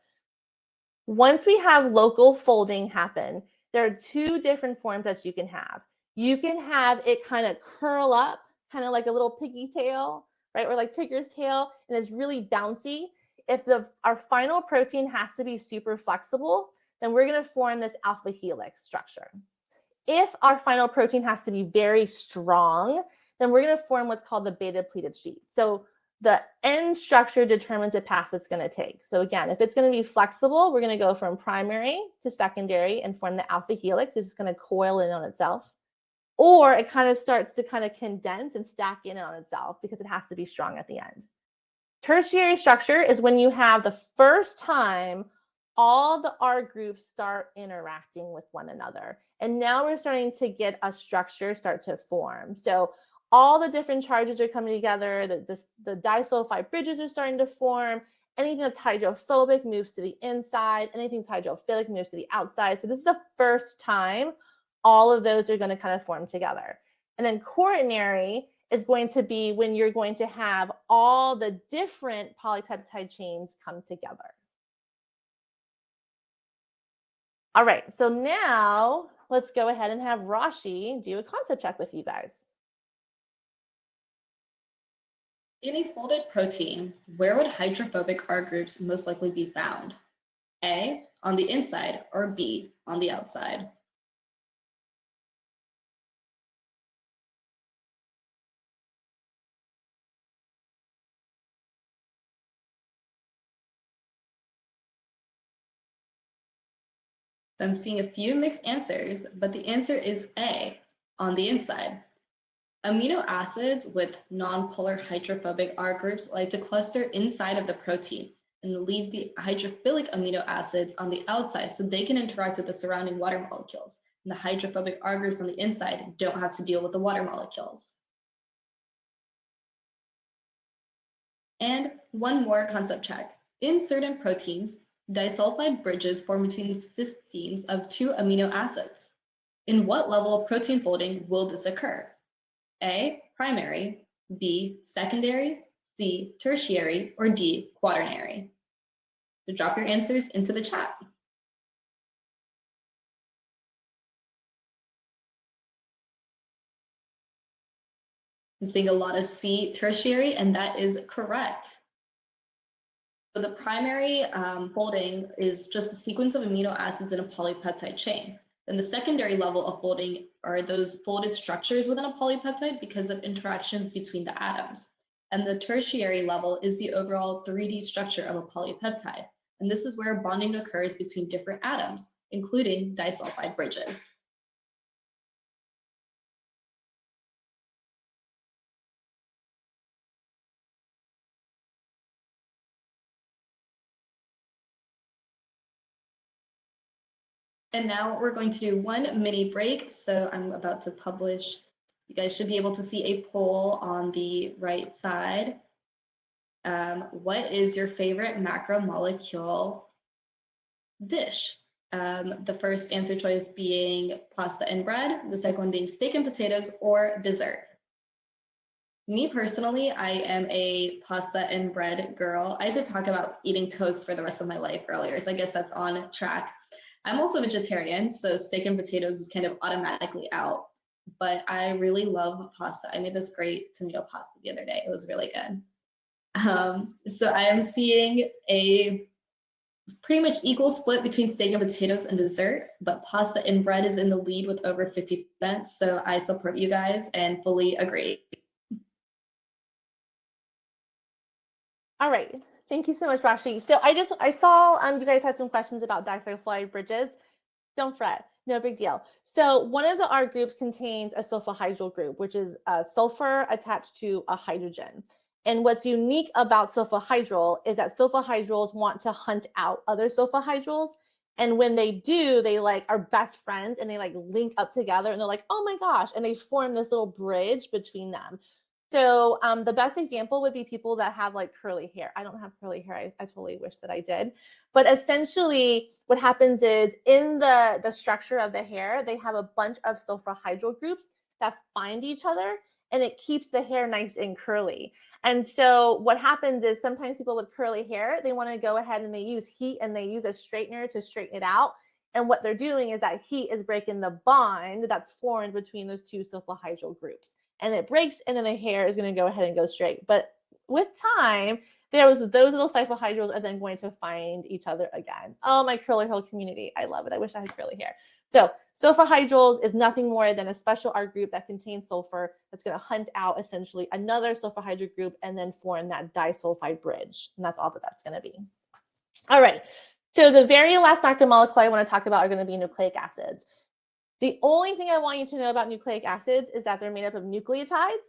Once we have local folding happen, there are 2 different forms that you can have. You can have it kind of curl up, kind of like a little piggy tail, right? Or like Tigger's tail, and it's really bouncy. If our final protein has to be super flexible, then we're going to form this alpha helix structure. If our final protein has to be very strong, then we're going to form what's called the beta pleated sheet. So the end structure determines the path it's going to take. So again, if it's going to be flexible, we're going to go from primary to secondary and form the alpha helix. It's just going to coil in on itself. Or it kind of starts to kind of condense and stack in on itself because it has to be strong at the end. Tertiary structure is when you have the first time all the R groups start interacting with one another. And now we're starting to get a structure start to form. So all the different charges are coming together. The disulfide bridges are starting to form. Anything that's hydrophobic moves to the inside. Anything that's hydrophilic moves to the outside. So this is the first time all of those are going to kind of form together. And then quaternary is going to be when you're going to have all the different polypeptide chains come together. All right, so now let's go ahead and have Rashi do a concept check with you guys. In a folded protein, where would hydrophobic R groups most likely be found? A, on the inside, or B, on the outside? So I'm seeing a few mixed answers, but the answer is A, on the inside. Amino acids with nonpolar hydrophobic R groups like to cluster inside of the protein and leave the hydrophilic amino acids on the outside so they can interact with the surrounding water molecules. And the hydrophobic R groups on the inside don't have to deal with the water molecules. And one more concept check. In certain proteins, disulfide bridges form between cysteines of two amino acids. In what level of protein folding will this occur? A, primary, B, secondary, C, tertiary, or D, quaternary? So drop your answers into the chat. I'm seeing a lot of C, tertiary, and that is correct. So the primary folding is just a sequence of amino acids in a polypeptide chain. Then the secondary level of folding are those folded structures within a polypeptide because of interactions between the atoms. And the tertiary level is the overall 3D structure of a polypeptide. And this is where bonding occurs between different atoms, including disulfide bridges. And now we're going to do one mini break. So I'm about to publish. You guys should be able to see a poll on the right side. What is your favorite macromolecule dish? The first answer choice being pasta and bread, the second one being steak and potatoes, or dessert. Me personally, I am a pasta and bread girl. I did talk about eating toast for the rest of my life earlier, so I guess that's on track. I'm also vegetarian, so steak and potatoes is kind of automatically out, but I really love pasta. I made this great tomato pasta the other day. It was really good. So I am seeing a pretty much equal split between steak and potatoes and dessert, but pasta and bread is in the lead with over 50%. So I support you guys and fully agree. All right. Thank you so much, Rashi. So I saw you guys had some questions about disulfide bridges. Don't fret, no big deal. So one of the R groups contains a sulfohydryl group, which is a sulfur attached to a hydrogen. And what's unique about sulfohydryl is that sulfohydryls want to hunt out other sulfohydryls. And when they do, they like are best friends and they like link up together and they're like, oh my gosh, and they form this little bridge between them. So the best example would be people that have like curly hair. I don't have curly hair. I totally wish that I did. But essentially what happens is in the structure of the hair, they have a bunch of sulfohydryl groups that find each other and it keeps the hair nice and curly. And so what happens is sometimes people with curly hair, they want to go ahead and they use heat and they use a straightener to straighten it out. And what they're doing is that heat is breaking the bond that's formed between those two sulfohydryl groups. And it breaks, and then the hair is going to go ahead and go straight. But with time, those little sulfohydryls are then going to find each other again. Oh, my curly hair community. I love it. I wish I had curly hair. So sulfohydryls is nothing more than a special R group that contains sulfur that's going to hunt out essentially another sulfohydryl group and then form that disulfide bridge. And that's all that that's going to be. All right. So the very last macromolecule I want to talk about are going to be nucleic acids. The only thing I want you to know about nucleic acids is that they're made up of nucleotides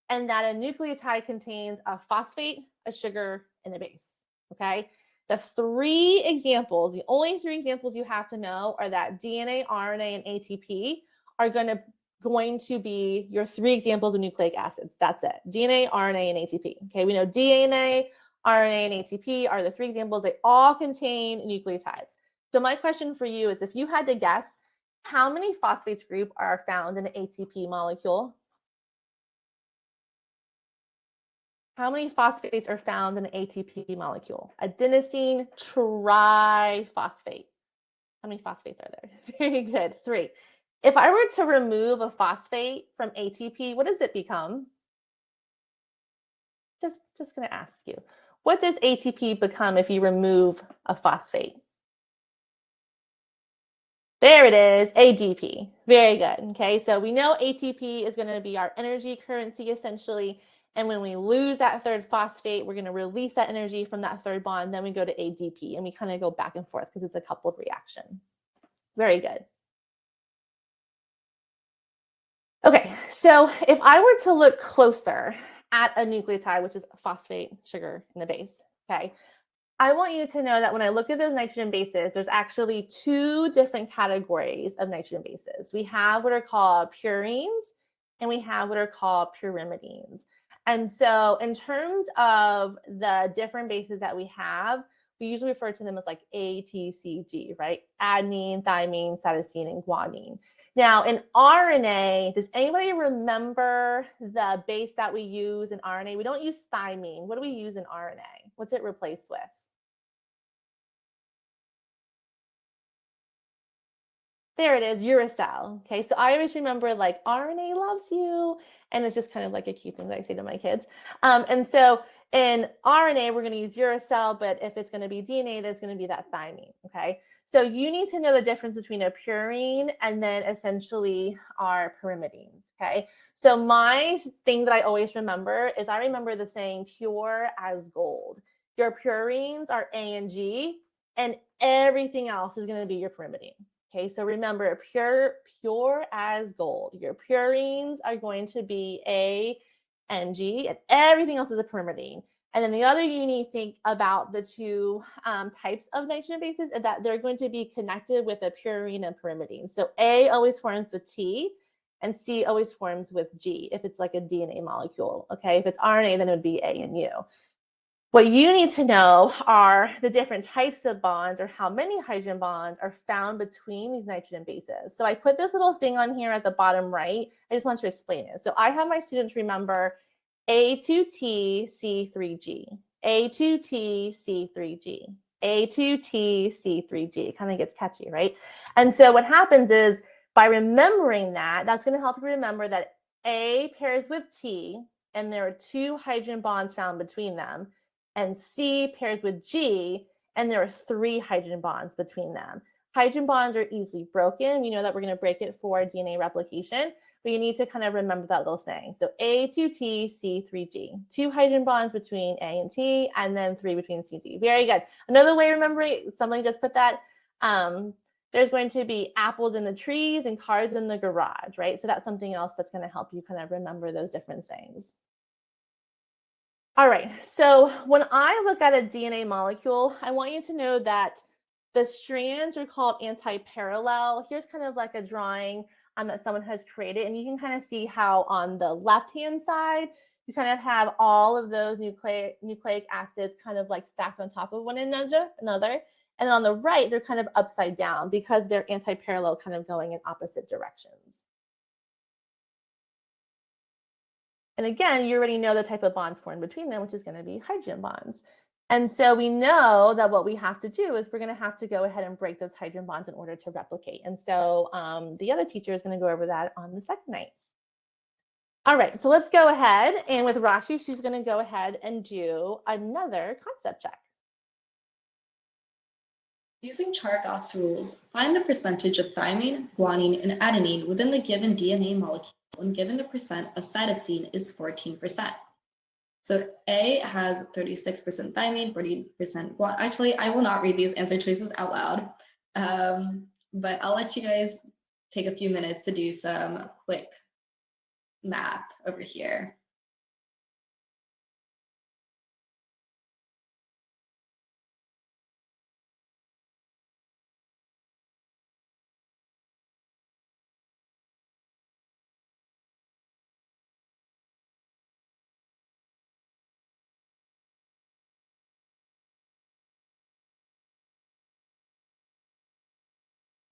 and that a nucleotide contains a phosphate, a sugar, and a base, okay? The only three examples you have to know are that DNA, RNA, and ATP are going to be your three examples of nucleic acids. That's it. DNA, RNA, and ATP. Okay, we know DNA, RNA, and ATP are the three examples. They all contain nucleotides. So my question for you is if you had to guess, how many phosphates group are found in an ATP molecule? How many phosphates are found in an ATP molecule? Adenosine triphosphate. How many phosphates are there? Very good. 3. If I were to remove a phosphate from ATP, what does it become? Just going to ask you. What does ATP become if you remove a phosphate? There it is, ADP. Very good. Okay, so we know ATP is going to be our energy currency essentially. And when we lose that third phosphate, we're going to release that energy from that third bond. Then we go to ADP and we kind of go back and forth because it's a coupled reaction. Very good. Okay, so if I were to look closer at a nucleotide, which is a phosphate sugar in a base, okay, I want you to know that when I look at those nitrogen bases, there's actually two different categories of nitrogen bases. We have what are called purines and we have what are called pyrimidines. And so in terms of the different bases that we have, we usually refer to them as like A, T, C, G, right? Adenine, thymine, cytosine, and guanine. Now in RNA, does anybody remember the base that we use in RNA? We don't use thymine. What do we use in RNA? What's it replaced with? There it is, uracil. Okay, so I always remember like RNA loves you, and it's just kind of like a cute thing that I say to my kids. And so in RNA, we're going to use uracil, but if it's going to be DNA, there's going to be that thymine. Okay, so you need to know the difference between a purine and then essentially our pyrimidines. Okay, so my thing that I always remember is I remember the saying pure as gold. Your purines are A and G, and everything else is going to be your pyrimidine. Okay, so remember, pure as gold. Your purines are going to be A and G, and everything else is a pyrimidine. And then the other unique thing about the two types of nitrogen bases is that they're going to be connected with a purine and pyrimidine. So A always forms with T, and C always forms with G if it's like a DNA molecule. Okay, if it's RNA, then it would be A and U. What you need to know are the different types of bonds or how many hydrogen bonds are found between these nitrogen bases. So I put this little thing on here at the bottom right. I just want to explain it. So I have my students remember A2T C3G, A2T C3G, A2T C3G. It kind of gets catchy, right? And so what happens is by remembering that, that's going to help you remember that A pairs with T, and there are two hydrogen bonds found between them. And C pairs with G, and there are three hydrogen bonds between them. Hydrogen bonds are easily broken. We know that we're going to break it for DNA replication, but you need to kind of remember that little saying. So A2T, C3G. Two hydrogen bonds between A and T, and then three between C and G. Very good. Another way of remembering, somebody just put that, there's going to be apples in the trees and cars in the garage, right? So that's something else that's going to help you kind of remember those different sayings. All right, so when I look at a DNA molecule, I want you to know that the strands are called anti-parallel. Here's kind of like a drawing that someone has created, and you can kind of see how on the left-hand side, you kind of have all of those nucleic acids kind of like stacked on top of one another. And on the right, they're kind of upside down because they're anti-parallel, kind of going in opposite directions. And again, you already know the type of bonds formed between them, which is going to be hydrogen bonds. And so we know that what we have to do is we're going to have to go ahead and break those hydrogen bonds in order to replicate. And so the other teacher is going to go over that on the second night. All right, so let's go ahead. And with Rashi, she's going to go ahead and do another concept check. Using Chargaff's rules, find the percentage of thymine, guanine, and adenine within the given DNA molecule when given the percent of cytosine is 14%. So A has 36% thymine, 40% guanine. Actually, I will not read these answer choices out loud, but I'll let you guys take a few minutes to do some quick math over here.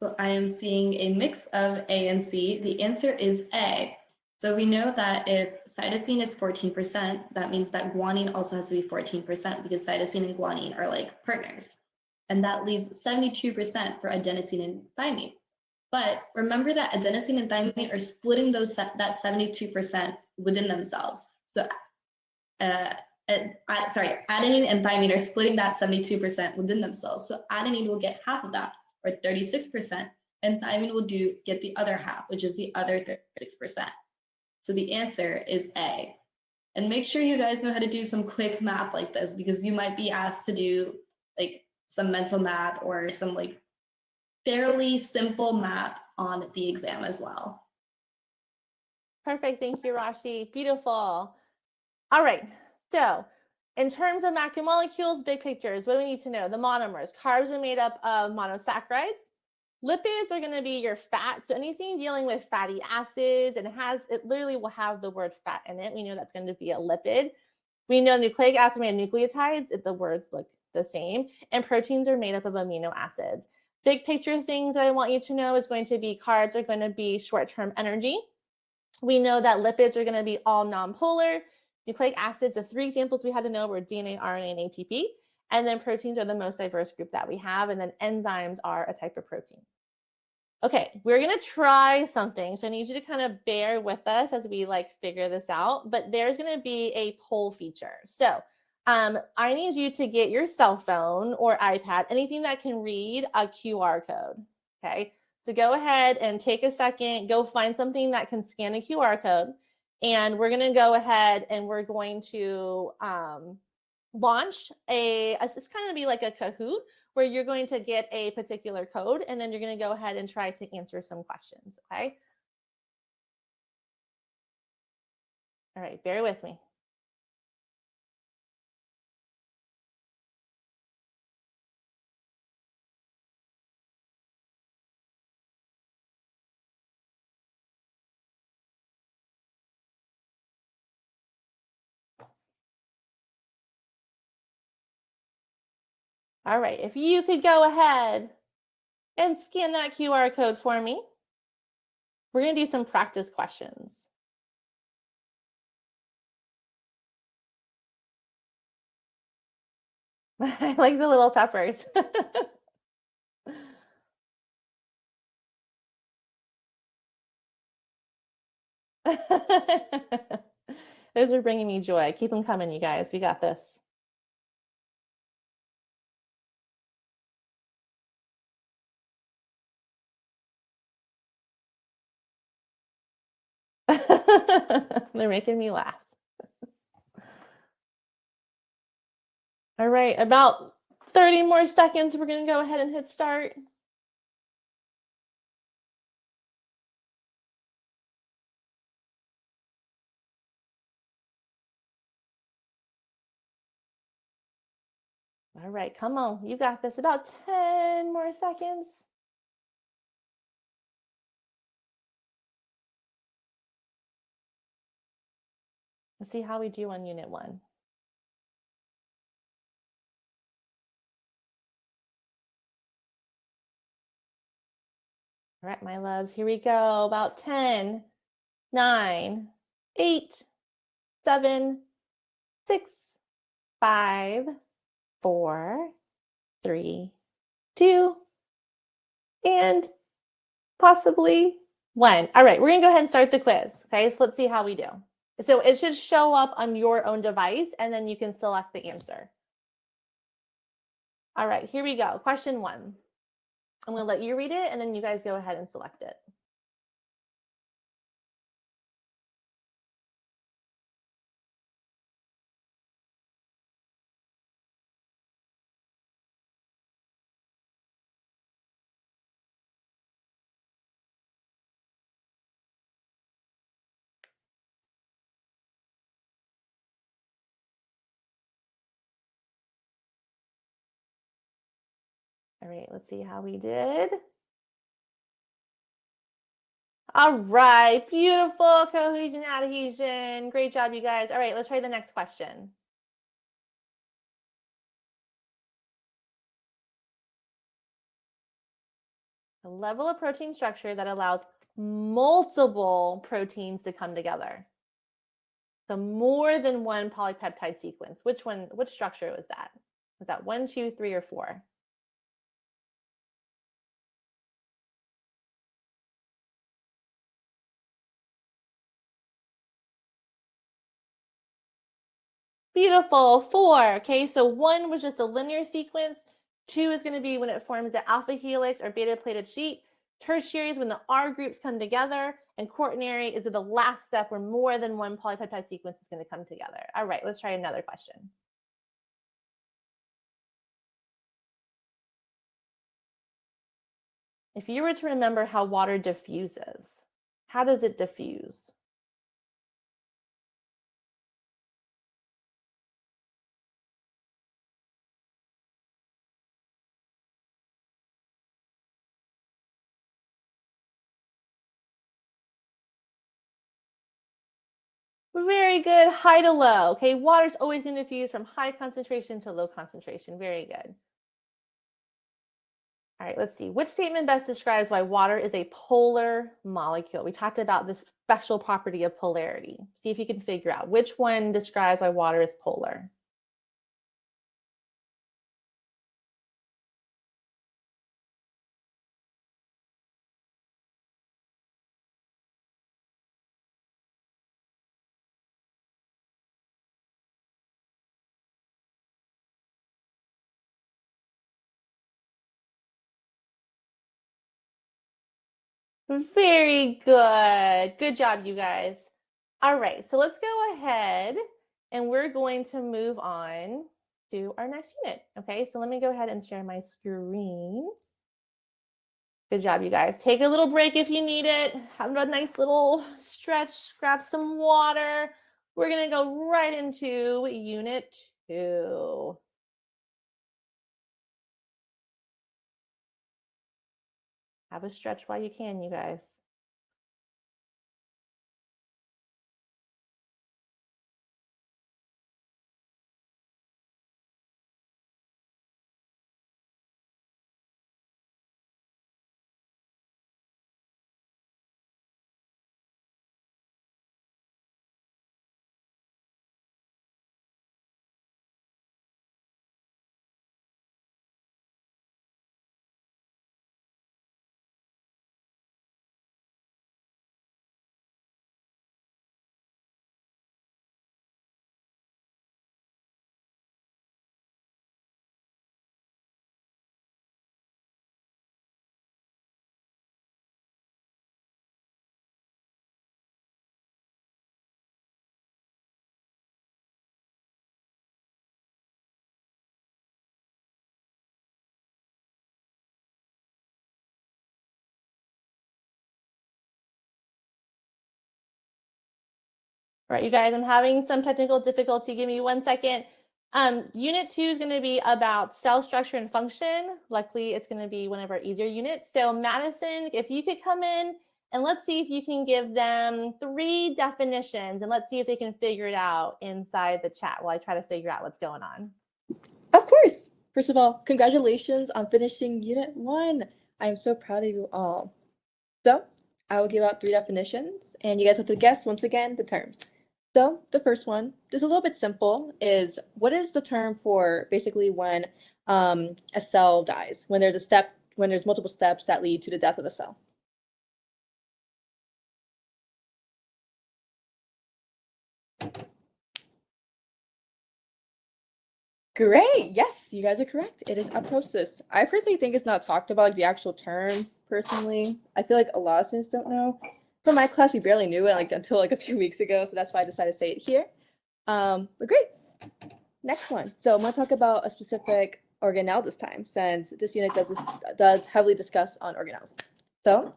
So I am seeing a mix of A and C. The answer is A. So we know that if cytosine is 14%, that means that guanine also has to be 14% because cytosine and guanine are like partners. And that leaves 72% for adenosine and thymine. But remember that adenosine and thymine are splitting that 72% within themselves. So adenine and thymine are splitting that 72% within themselves. So adenine will get half of that, or 36%, and thymine will get the other half, which is the other 36%. So the answer is A. And make sure you guys know how to do some quick math like this, because you might be asked to do like some mental math or some like fairly simple math on the exam as well. Perfect. Thank you, Rashi. Beautiful. All right. So in terms of macromolecules, big pictures, what do we need to know? The monomers. Carbs are made up of monosaccharides. Lipids are going to be your fat. So anything dealing with fatty acids, and it literally will have the word fat in it. We know that's going to be a lipid. We know nucleic acids are made of nucleotides. The words look the same. And proteins are made up of amino acids. Big picture things that I want you to know is going to be carbs are going to be short-term energy. We know that lipids are going to be all nonpolar. Nucleic acids, the 3 examples we had to know were DNA, RNA, and ATP. And then proteins are the most diverse group that we have. And then enzymes are a type of protein. Okay, we're going to try something. So I need you to kind of bear with us as we figure this out. But there's going to be a poll feature. So I need you to get your cell phone or iPad, anything that can read a QR code. Okay, so go ahead and take a second, go find something that can scan a QR code. And we're going to go ahead and we're going to launch it's kind of be like a Kahoot where you're going to get a particular code and then you're going to go ahead and try to answer some questions. Okay. All right. Bear with me. All right. If you could go ahead and scan that QR code for me, we're going to do some practice questions. I like the little peppers. Those are bringing me joy. Keep them coming, you guys. We got this. They're making me laugh. All right, about 30 more seconds. We're going to go ahead and hit start. All right, come on. You got this. About 10 more seconds. Let's see how we do on Unit 1. All right, my loves, here we go. About 10, 9, 8, 7, 6, 5, 4, 3, 2, and possibly 1. All right, we're going to go ahead and start the quiz. Okay, so let's see how we do. So it should show up on your own device, and then you can select the answer. All right, here we go. Question 1. I'm going to let you read it, and then you guys go ahead and select it. All right, let's see how we did. All right, beautiful cohesion, adhesion. Great job, you guys. All right, let's try the next question. A level of protein structure that allows multiple proteins to come together. So more than one polypeptide sequence. Which structure was that? Was that 1, 2, 3, or 4? Beautiful. 4. Okay, so 1 was just a linear sequence. 2 is going to be when it forms the alpha helix or beta plated sheet. Tertiary is when the R groups come together. And quaternary is the last step where more than one polypeptide sequence is going to come together. All right, let's try another question. If you were to remember how water diffuses, how does it diffuse? Very good. High to low. Okay, water's always going to diffuse from high concentration to low concentration. Very good. All right, let's see. Which statement best describes why water is a polar molecule? We talked about this special property of polarity. See if you can figure out which one describes why water is polar. Very good. Good job, you guys. All right, so let's go ahead and we're going to move on to our next unit. Okay, so let me go ahead and share my screen. Good job, you guys. Take a little break if you need it. Have a nice little stretch, grab some water. We're going to go right into Unit 2. Have a stretch while you can, you guys. All right, you guys, I'm having some technical difficulty. Give me 1 second. Unit 2 is going to be about cell structure and function. Luckily, it's going to be one of our easier units. So Madison, if you could come in and let's see if you can give them 3 definitions and let's see if they can figure it out inside the chat while I try to figure out what's going on. Of course. First of all, congratulations on finishing Unit 1. I am so proud of you all. So I will give out 3 definitions, and you guys have to guess, once again, the terms. So the first one, just a little bit simple, is what is the term for basically when a cell dies, when there's multiple steps that lead to the death of a cell? Great. Yes, you guys are correct. It is apoptosis. I personally think it's not talked about, like the actual term, personally. I feel like a lot of students don't know. For my class, we barely knew it until a few weeks ago, so that's why I decided to say it here. But great. Next one. So I'm going to talk about a specific organelle this time, since this unit does heavily discuss on organelles. So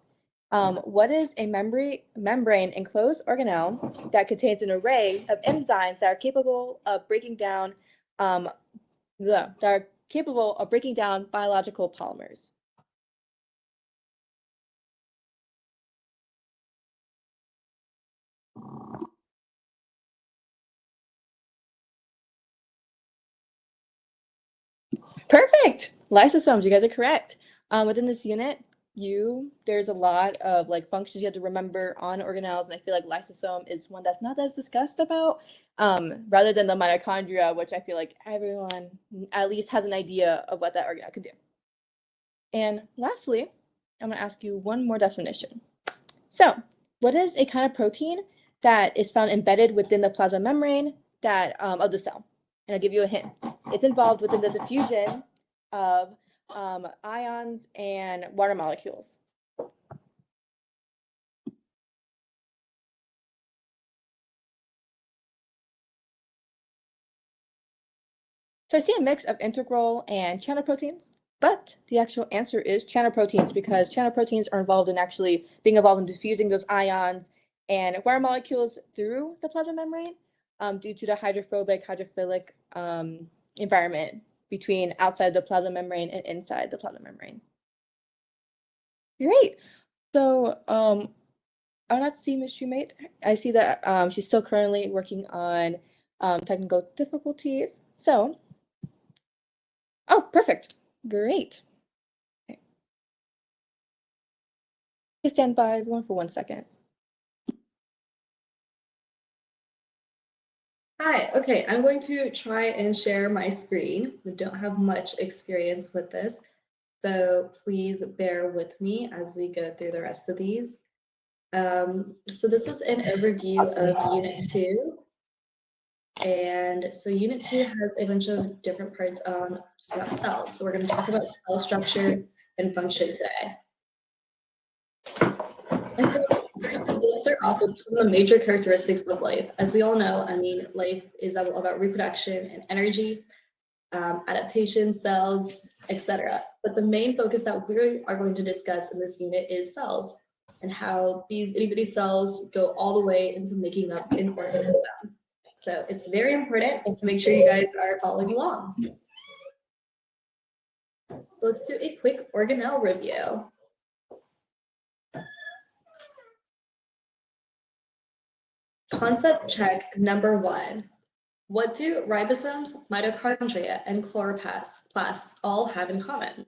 what is a membrane enclosed organelle that contains an array of enzymes that are capable of breaking down biological polymers? Perfect. Lysosomes, you guys are correct. Within this unit, there's a lot of functions you have to remember on organelles, and I feel like lysosome is one that's not as discussed about, rather than the mitochondria, which I feel like everyone at least has an idea of what that organelle could do. And lastly, I'm going to ask you one more definition. So, what is a kind of protein that is found embedded within the plasma membrane of the cell? And I'll give you a hint. It's involved within the diffusion of ions and water molecules. So I see a mix of integral and channel proteins, but the actual answer is channel proteins, because channel proteins are involved in actually being involved in diffusing those ions and water molecules through the plasma membrane due to the hydrophilic environment between outside the plasma membrane and inside the plasma membrane. Great. So I not see Miss Shoemate. I see that she's still currently working on technical difficulties. So, oh, perfect. Great. Okay. Please stand by, everyone, for 1 second. Hi, okay, I'm going to try and share my screen. I don't have much experience with this, so please bear with me as we go through the rest of these. So this is an overview of Unit 2. And so Unit 2 has a bunch of different parts on just about cells. So we're going to talk about cell structure and function today. And so first, let's start off with some of the major characteristics of life. As we all know, I mean, life is all about reproduction and energy, adaptation, cells, etc. But the main focus that we are going to discuss in this unit is cells and how these itty bitty cells go all the way into making up an organism. So it's very important to make sure you guys are following along. So let's do a quick organelle review. Concept check number 1. What do ribosomes, mitochondria, and chloroplasts all have in common?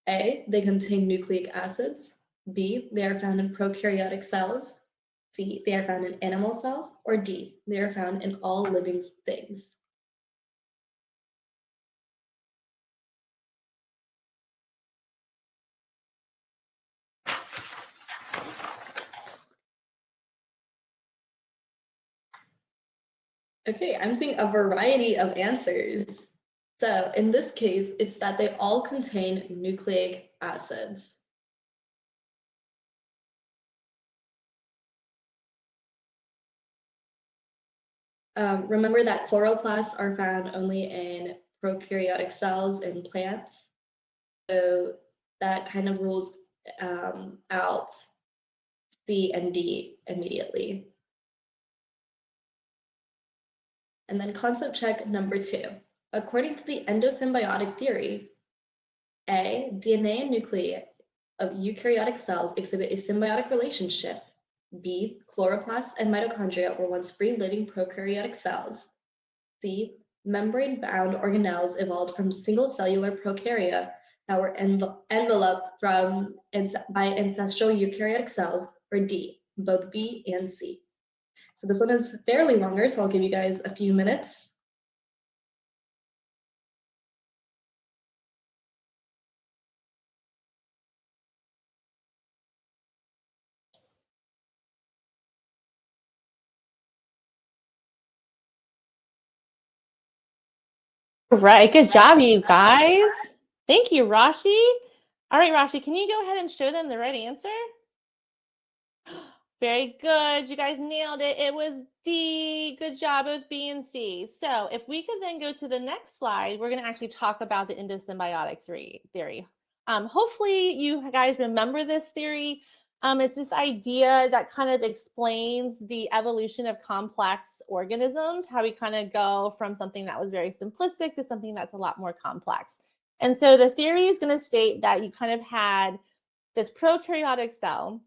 A, they contain nucleic acids. B, they are found in prokaryotic cells. C, they are found in animal cells. Or D, they are found in all living things. Okay, I'm seeing a variety of answers. So in this case, it's that they all contain nucleic acids. Remember that chloroplasts are found only in prokaryotic cells in plants. So that kind of rules out C and D immediately. And then concept check number 2. According to the endosymbiotic theory, A, DNA and nuclei of eukaryotic cells exhibit a symbiotic relationship. B, chloroplasts and mitochondria were once free living prokaryotic cells. C, membrane-bound organelles evolved from single cellular prokarya that were enveloped by ancestral eukaryotic cells. Or D, both B and C. So this one is fairly longer, so I'll give you guys a few minutes. Right, good job, you guys. Thank you, Rashi. All right, Rashi, can you go ahead and show them the right answer? Very good. You guys nailed it. It was D. Good job of B and C. So if we could then go to the next slide, we're going to actually talk about the endosymbiotic theory. Hopefully you guys remember this theory. It's this idea that kind of explains the evolution of complex organisms, how we kind of go from something that was very simplistic to something that's a lot more complex. And so the theory is going to state that you kind of had this prokaryotic cell,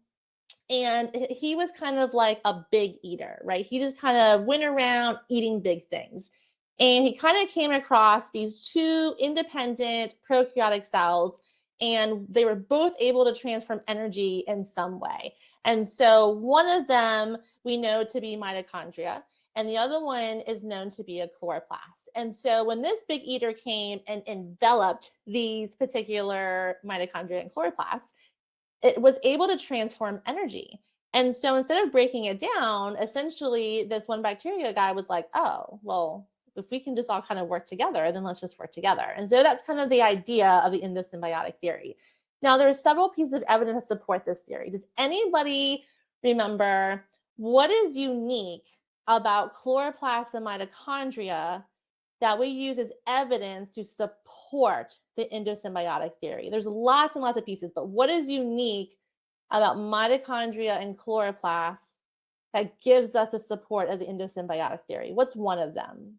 and he was kind of like a big eater, right? He just kind of went around eating big things. And he kind of came across these two independent prokaryotic cells, and they were both able to transform energy in some way. And so one of them we know to be mitochondria, and the other one is known to be a chloroplast. And so when this big eater came and enveloped these particular mitochondria and chloroplasts, it was able to transform energy. And so instead of breaking it down, essentially this one bacteria guy was like, oh, well, if we can just all kind of work together, then let's just work together. And so that's kind of the idea of the endosymbiotic theory. Now, there are several pieces of evidence that support this theory. Does anybody remember what is unique about chloroplasts and mitochondria that we use as evidence to support the endosymbiotic theory? There's lots and lots of pieces, but what is unique about mitochondria and chloroplasts that gives us the support of the endosymbiotic theory? What's one of them?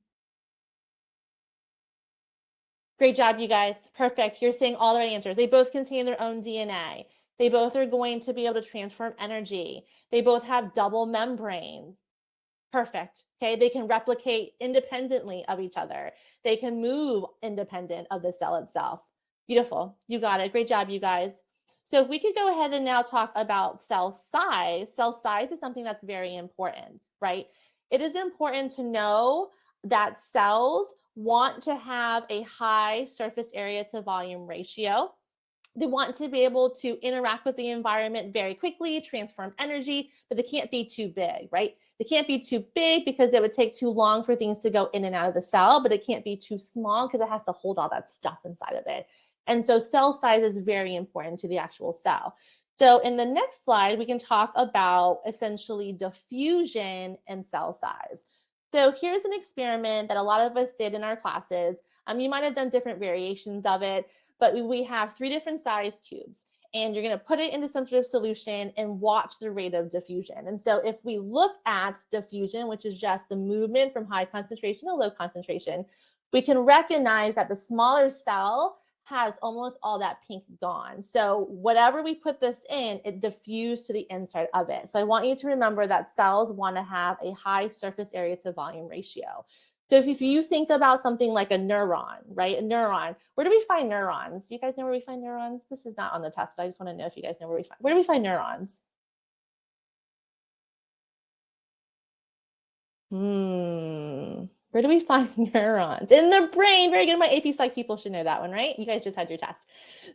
Great job, you guys. Perfect. You're saying all the right answers. They both contain their own DNA. They both are going to be able to transform energy. They both have double membranes. Perfect. Okay, they can replicate independently of each other. They can move independent of the cell itself. Beautiful. You got it. Great job, you guys. So if we could go ahead and now talk about cell size. Cell size is something that's very important, right? It is important to know that cells want to have a high surface area to volume ratio. They want to be able to interact with the environment very quickly, transform energy, but they can't be too big, right? They can't be too big because it would take too long for things to go in and out of the cell, but it can't be too small because it has to hold all that stuff inside of it. And so cell size is very important to the actual cell. So in the next slide, we can talk about essentially diffusion and cell size. So here's an experiment that a lot of us did in our classes. You might have done different variations of it, but we have 3 different size cubes, and you're going to put it into some sort of solution and watch the rate of diffusion. And so if we look at diffusion, which is just the movement from high concentration to low concentration, we can recognize that the smaller cell has almost all that pink gone. So whatever we put this in, it diffused to the inside of it. So I want you to remember that cells want to have a high surface area to volume ratio. So if you think about something like a neuron, right? A neuron, where do we find neurons? Do you guys know where we find neurons? This is not on the test, but I just want to know if you guys know where do we find neurons? Where do we find neurons? In the brain. Very good. My AP Psych people should know that one, right? You guys just had your test.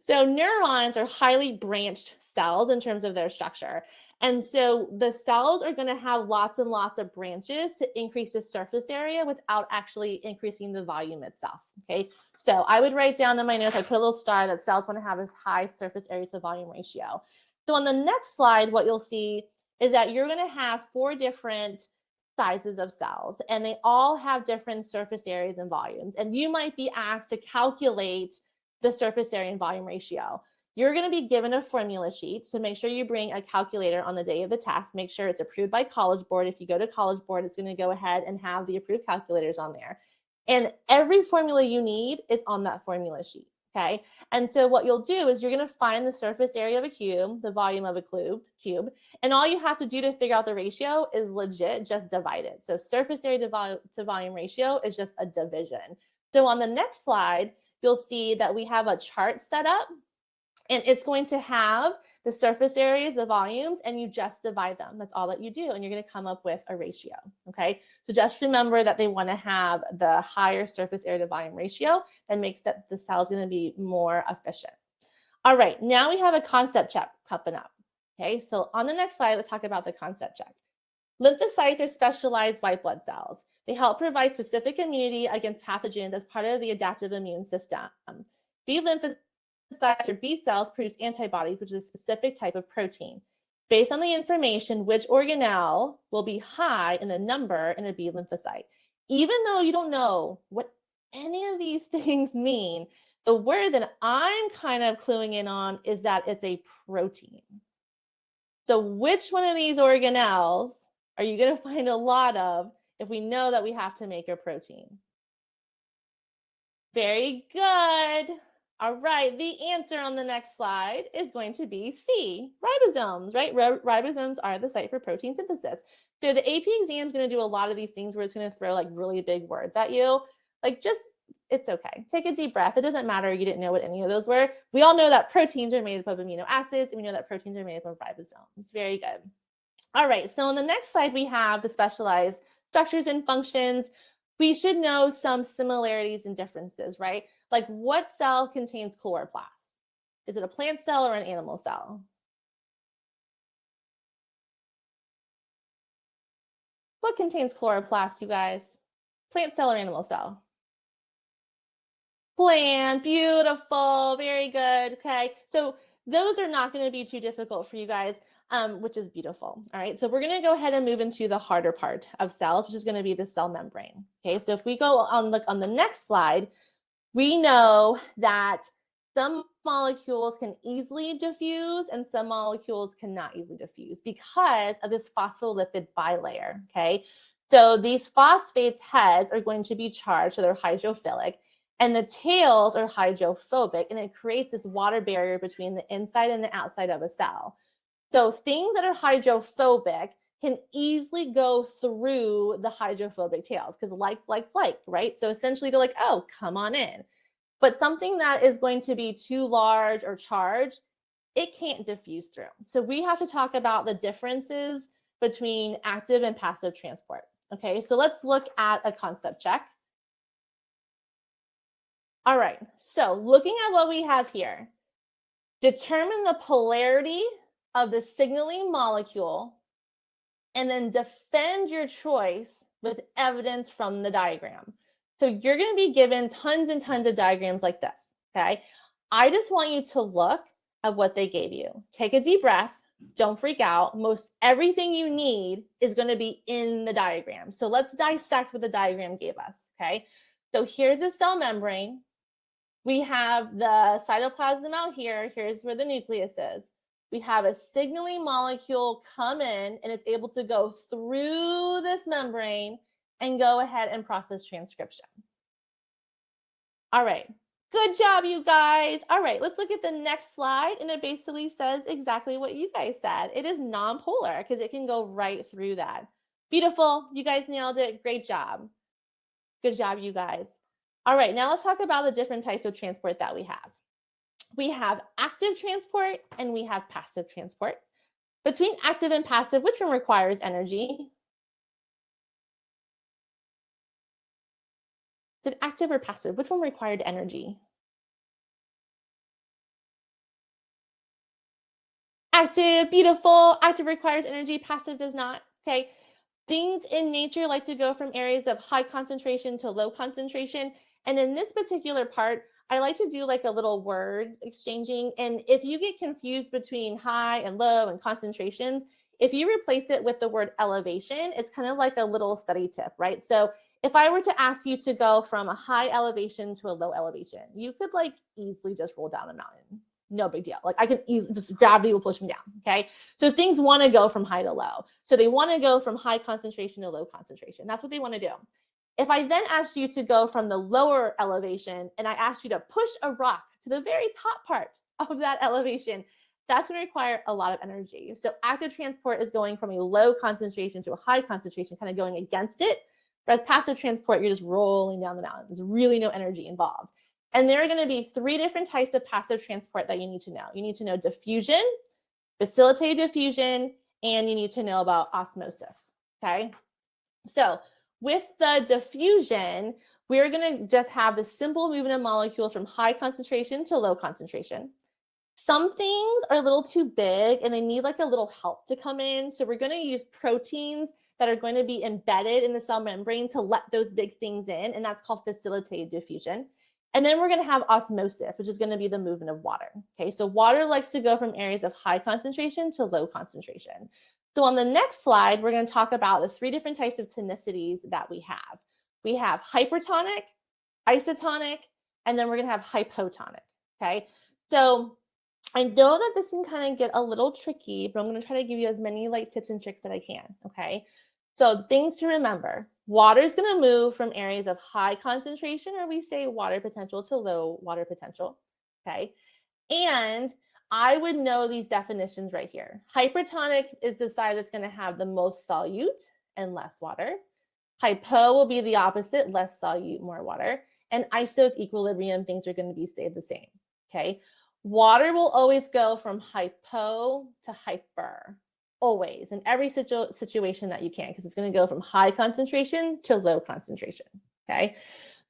So neurons are highly branched cells in terms of their structure. And so the cells are going to have lots and lots of branches to increase the surface area without actually increasing the volume itself. Okay. So I would write down in my notes, I put a little star that cells want to have this high surface area to volume ratio. So on the next slide, what you'll see is that you're going to have 4 different sizes of cells, and they all have different surface areas and volumes. And you might be asked to calculate the surface area and volume ratio. You're going to be given a formula sheet, so make sure you bring a calculator on the day of the test. Make sure it's approved by College Board. If you go to College Board, it's going to go ahead and have the approved calculators on there. And every formula you need is on that formula sheet, okay? And so what you'll do is you're going to find the surface area of a cube, the volume of a cube, and all you have to do to figure out the ratio is legit just divide it. So surface area to volume ratio is just a division. So on the next slide, you'll see that we have a chart set up, and it's going to have the surface areas, the volumes, and you just divide them. That's all that you do, and you're going to come up with a ratio, okay? So just remember that they want to have the higher surface area to volume ratio. That makes that the cell is going to be more efficient. All right, now we have a concept check coming up. Okay, so on the next slide, let's talk about the concept check. Lymphocytes are specialized white blood cells. They help provide specific immunity against pathogens as part of the adaptive immune system. B lymphocytes or B cells produce antibodies, which is a specific type of protein. Based on the information, which organelle will be high in the number in a B lymphocyte. Even though you don't know what any of these things mean, the word that I'm kind of cluing in on is that it's a protein. So which one of these organelles are you going to find a lot of if we know that we have to make a protein? Very good. All right, the answer on the next slide is going to be C, ribosomes, right? Ribosomes are the site for protein synthesis. So the AP exam is going to do a lot of these things where it's going to throw like really big words at you. Like just, it's okay. Take a deep breath. It doesn't matter. You didn't know what any of those were. We all know that proteins are made up of amino acids, and we know that proteins are made up of ribosomes. Very good. All right, so on the next slide, we have the specialized structures and functions. We should know some similarities and differences, right? Like what cell contains chloroplast? Is it a plant cell or an animal cell? What contains chloroplast, you guys? Plant cell or animal cell? Plant, beautiful, very good, okay? So those are not gonna be too difficult for you guys, which is beautiful, all right? So we're gonna go ahead and move into the harder part of cells, which is gonna be the cell membrane, okay? So if we go on, look on the next slide, we know that some molecules can easily diffuse and some molecules cannot easily diffuse because of this phospholipid bilayer, okay? So these phosphates heads are going to be charged, so they're hydrophilic, And the tails are hydrophobic, and it creates this water barrier between the inside and the outside of a cell. So things that are hydrophobic can easily go through the hydrophobic tails because like, right? So essentially they're like, oh, come on in. But something that is going to be too large or charged, it can't diffuse through. So we have to talk about the differences between active and passive transport. Okay, so let's look at a concept check. All right, so looking at what we have here, determine the polarity of the signaling molecule and then defend your choice with evidence from the diagram. So you're going to be given tons and tons of diagrams like this, okay? I just want you to look at what they gave you. Take a deep breath. Don't freak out. Most everything you need is going to be in the diagram. So let's dissect what the diagram gave us, okay? So here's the cell membrane. We have the cytoplasm out here. Here's where the nucleus is. We have a signaling molecule come in, and it's able to go through this membrane and go ahead and process transcription. All right. Good job, you guys. All right, let's look at the next slide, and it basically says exactly what you guys said. It is nonpolar because it can go right through that. Beautiful. You guys nailed it. Great job. Good job, you guys. All right, now let's talk about the different types of transport that we have. We have active transport and we have passive transport. Between active and passive, which one requires energy? Is it active or passive? Which one required energy? Active, beautiful. Active requires energy, passive does not, okay? Things in nature like to go from areas of high concentration to low concentration. And in this particular part, I like to do like a little word exchanging. And if you get confused between high and low and concentrations, if you replace it with the word elevation, it's kind of like a little study tip, right? So if I were to ask you to go from a high elevation to a low elevation, you could like easily just roll down a mountain. No big deal. Like I can easily, just gravity will push me down, okay? So things want to go from high to low. So they want to go from high concentration to low concentration. That's what they want to do. If I then asked you to go from the lower elevation and I asked you to push a rock to the very top part of that elevation, that's going to require a lot of energy. So active transport is going from a low concentration to a high concentration, kind of going against it. Whereas passive transport, you're just rolling down the mountain. There's really no energy involved. And there are going to be 3 different types of passive transport that you need to know. You need to know diffusion, facilitated diffusion, and you need to know about osmosis, okay? So with the diffusion, we're going to just have the simple movement of molecules from high concentration to low concentration. Some things are a little too big and they need like a little help to come in. So we're going to use proteins that are going to be embedded in the cell membrane to let those big things in, and that's called facilitated diffusion. And then we're going to have osmosis, which is going to be the movement of water. Okay, so water likes to go from areas of high concentration to low concentration. So on the next slide, we're going to talk about the 3 different types of tonicities that we have. We have hypertonic, isotonic, and then we're going to have hypotonic. Okay, so I know that this can kind of get a little tricky, but I'm going to try to give you as many like tips and tricks that I can. Okay, so things to remember. Water is going to move from areas of high concentration, or we say water potential, to low water potential. Okay, and I would know these definitions right here. Hypertonic is the side that's going to have the most solute and less water. Hypo will be the opposite, less solute, more water. And iso is equilibrium. Things are going to be stayed the same. Okay, water will always go from hypo to hyper. Always, in every situation that you can, because it's going to go from high concentration to low concentration, okay?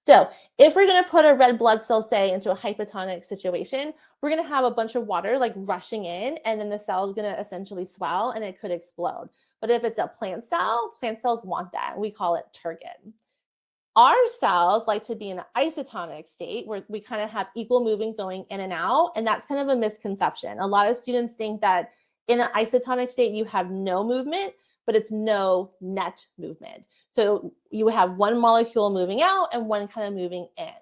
So if we're going to put a red blood cell, say, into a hypotonic situation, we're going to have a bunch of water like rushing in, and then the cell is going to essentially swell and it could explode. But if it's a plant cells want that. We call it turgid. Our cells like to be in an isotonic state where we kind of have equal movement going in and out, and that's kind of a misconception. A lot of students think that in an isotonic state, you have no movement, but it's no net movement. So you have one molecule moving out and one kind of moving in.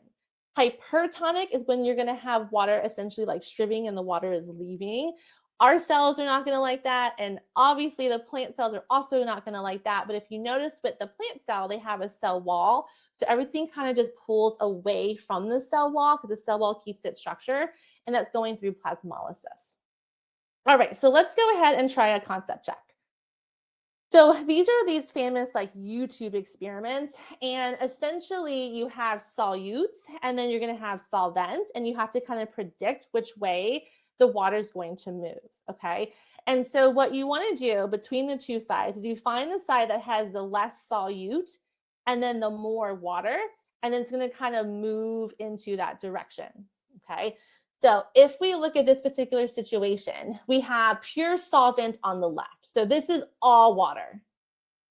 Hypertonic is when you're going to have water essentially like stripping and the water is leaving. Our cells are not going to like that. And obviously the plant cells are also not going to like that. But if you notice with the plant cell, they have a cell wall. So everything kind of just pulls away from the cell wall because the cell wall keeps its structure. And that's going through plasmolysis. All right, so let's go ahead and try a concept check. So these are these famous like YouTube experiments, and essentially you have solutes and then you're going to have solvents, and you have to kind of predict which way the water is going to move, okay? And so what you want to do between the two sides is you find the side that has the less solute and then the more water, and then it's going to kind of move into that direction, okay? So if we look at this particular situation, we have pure solvent on the left. So this is all water,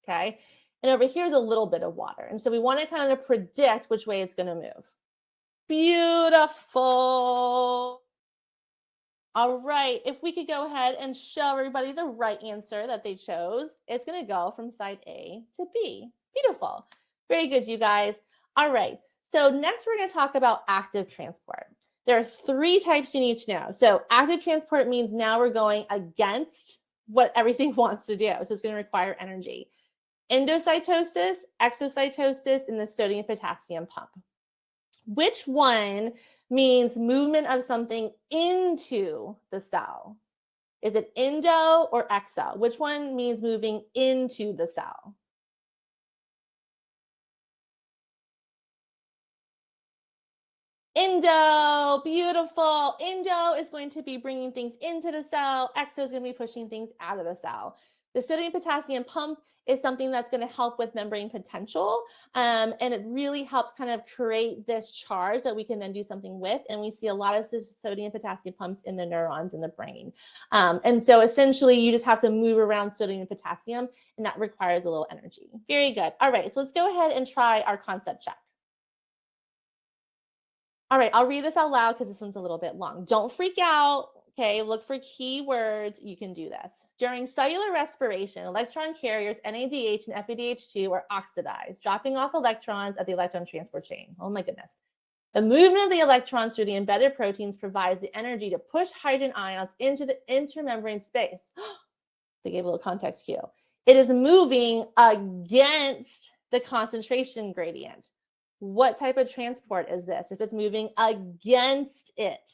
okay? And over here is a little bit of water. And so we want to kind of predict which way it's going to move. Beautiful. All right, if we could go ahead and show everybody the right answer that they chose, it's going to go from side A to B. Beautiful. Very good, you guys. All right, so next we're going to talk about active transport. There are 3 types you need to know. So active transport means now we're going against what everything wants to do. So it's going to require energy. Endocytosis, exocytosis, and the sodium potassium pump. Which one means movement of something into the cell? Is it endo or exo? Which one means moving into the cell? Endo, beautiful. Endo is going to be bringing things into the cell. Exo is going to be pushing things out of the cell. The sodium potassium pump is something that's going to help with membrane potential. And it really helps kind of create this charge that we can then do something with. And we see a lot of sodium potassium pumps in the neurons in the brain. And so essentially you just have to move around sodium and potassium, and that requires a little energy. Very good. All right, so let's go ahead and try our concept check. All right, I'll read this out loud because this one's a little bit long. Don't freak out, okay? Look for key words. You can do this. During cellular respiration, electron carriers NADH and FADH2 are oxidized, dropping off electrons at the electron transport chain. Oh my goodness. The movement of the electrons through the embedded proteins provides the energy to push hydrogen ions into the intermembrane space. They gave a little context cue. It is moving against the concentration gradient. What type of transport is this if it's moving against it?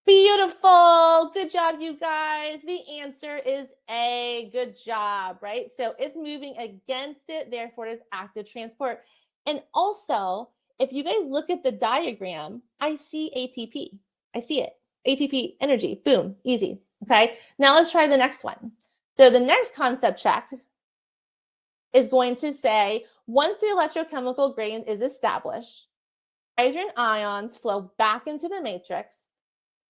Beautiful. Good job, you guys. The answer is A. Good job, right? So it's moving against it, therefore it is active transport. And also, if you guys look at the diagram, I see ATP. I see it. ATP energy. Boom. Easy. Okay. Now let's try the next one. So the next concept check is going to say, once the electrochemical gradient is established, hydrogen ions flow back into the matrix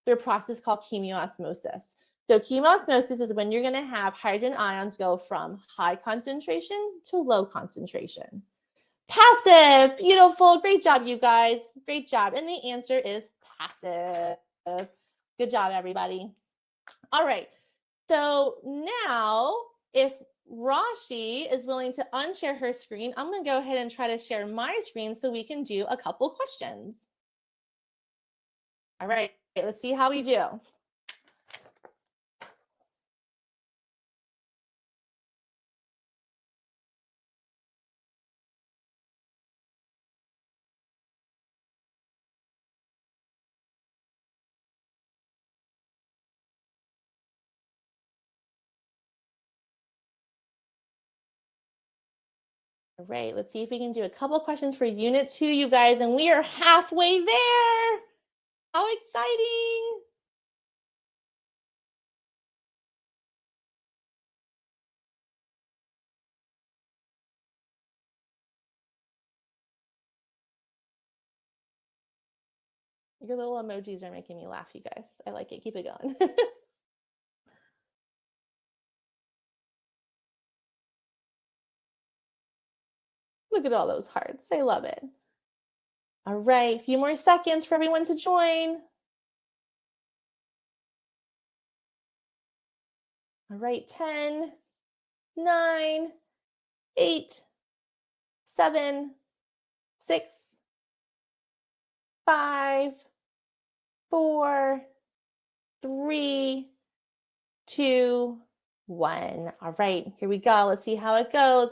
through a process called chemiosmosis. So chemiosmosis is when you're going to have hydrogen ions go from high concentration to low concentration. Passive. Beautiful. Great job, you guys. Great job. And the answer is passive. Good job, everybody. All right. So now, if Rashi is willing to unshare her screen, I'm going to go ahead and try to share my screen so we can do a couple questions. All right, let's see how we do. All right, let's see if we can do a couple of questions for Unit 2, you guys, and we are halfway there. How exciting! Your little emojis are making me laugh, you guys. I like it. Keep it going. Look at all those hearts. I love it. All right, a few more seconds for everyone to join. All right, 10, 9, 8, 7, 6, 5, 4, 3, 2, 1. All right, here we go. Let's see how it goes.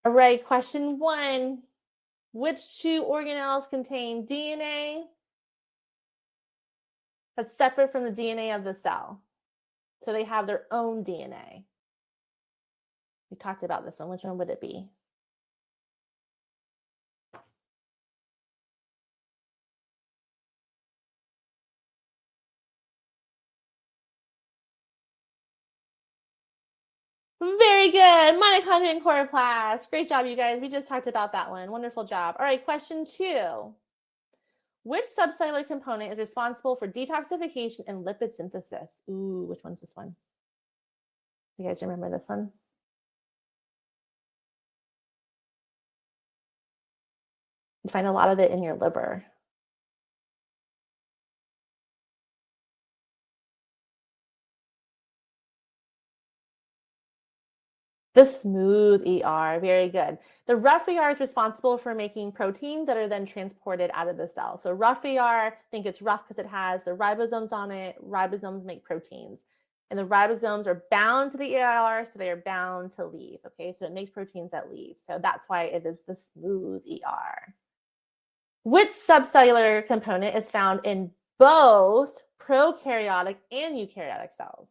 All right, question 1. Which 2 organelles contain DNA that's separate from the DNA of the cell? So they have their own DNA. We talked about this one. Which one would it be? Very good. Mitochondria and chloroplast. Great job, you guys. We just talked about that one. Wonderful job. All right, question 2. Which subcellular component is responsible for detoxification and lipid synthesis? Ooh, which one's this one? You guys remember this one? You find a lot of it in your liver. The smooth ER, very good. The rough ER is responsible for making proteins that are then transported out of the cell. So rough ER, think it's rough because it has the ribosomes on it. Ribosomes make proteins. And the ribosomes are bound to the ER, so they are bound to leave. Okay, so it makes proteins that leave. So that's why it is the smooth ER. Which subcellular component is found in both prokaryotic and eukaryotic cells?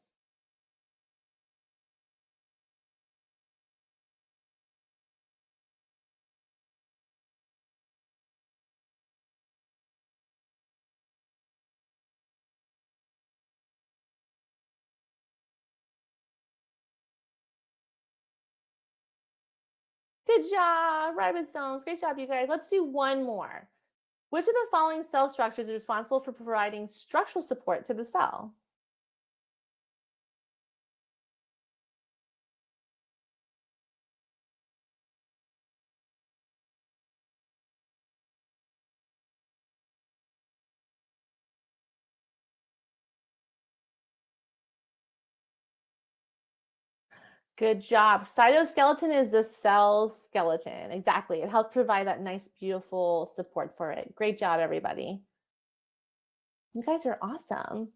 Good job, ribosomes. Great job, you guys. Let's do one more. Which of the following cell structures is responsible for providing structural support to the cell? Good job. Cytoskeleton is the cell's skeleton. Exactly. It helps provide that nice, beautiful support for it. Great job, everybody. You guys are awesome.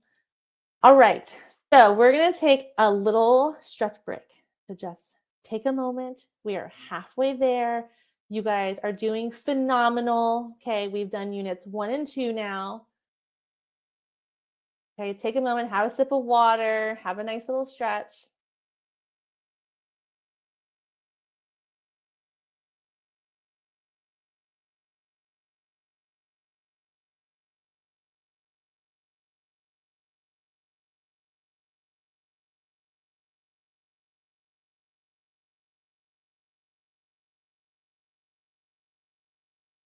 All right. So we're going to take a little stretch break. So just take a moment. We are halfway there. You guys are doing phenomenal. Okay. We've done units 1 and 2 now. Okay. Take a moment, have a sip of water, have a nice little stretch.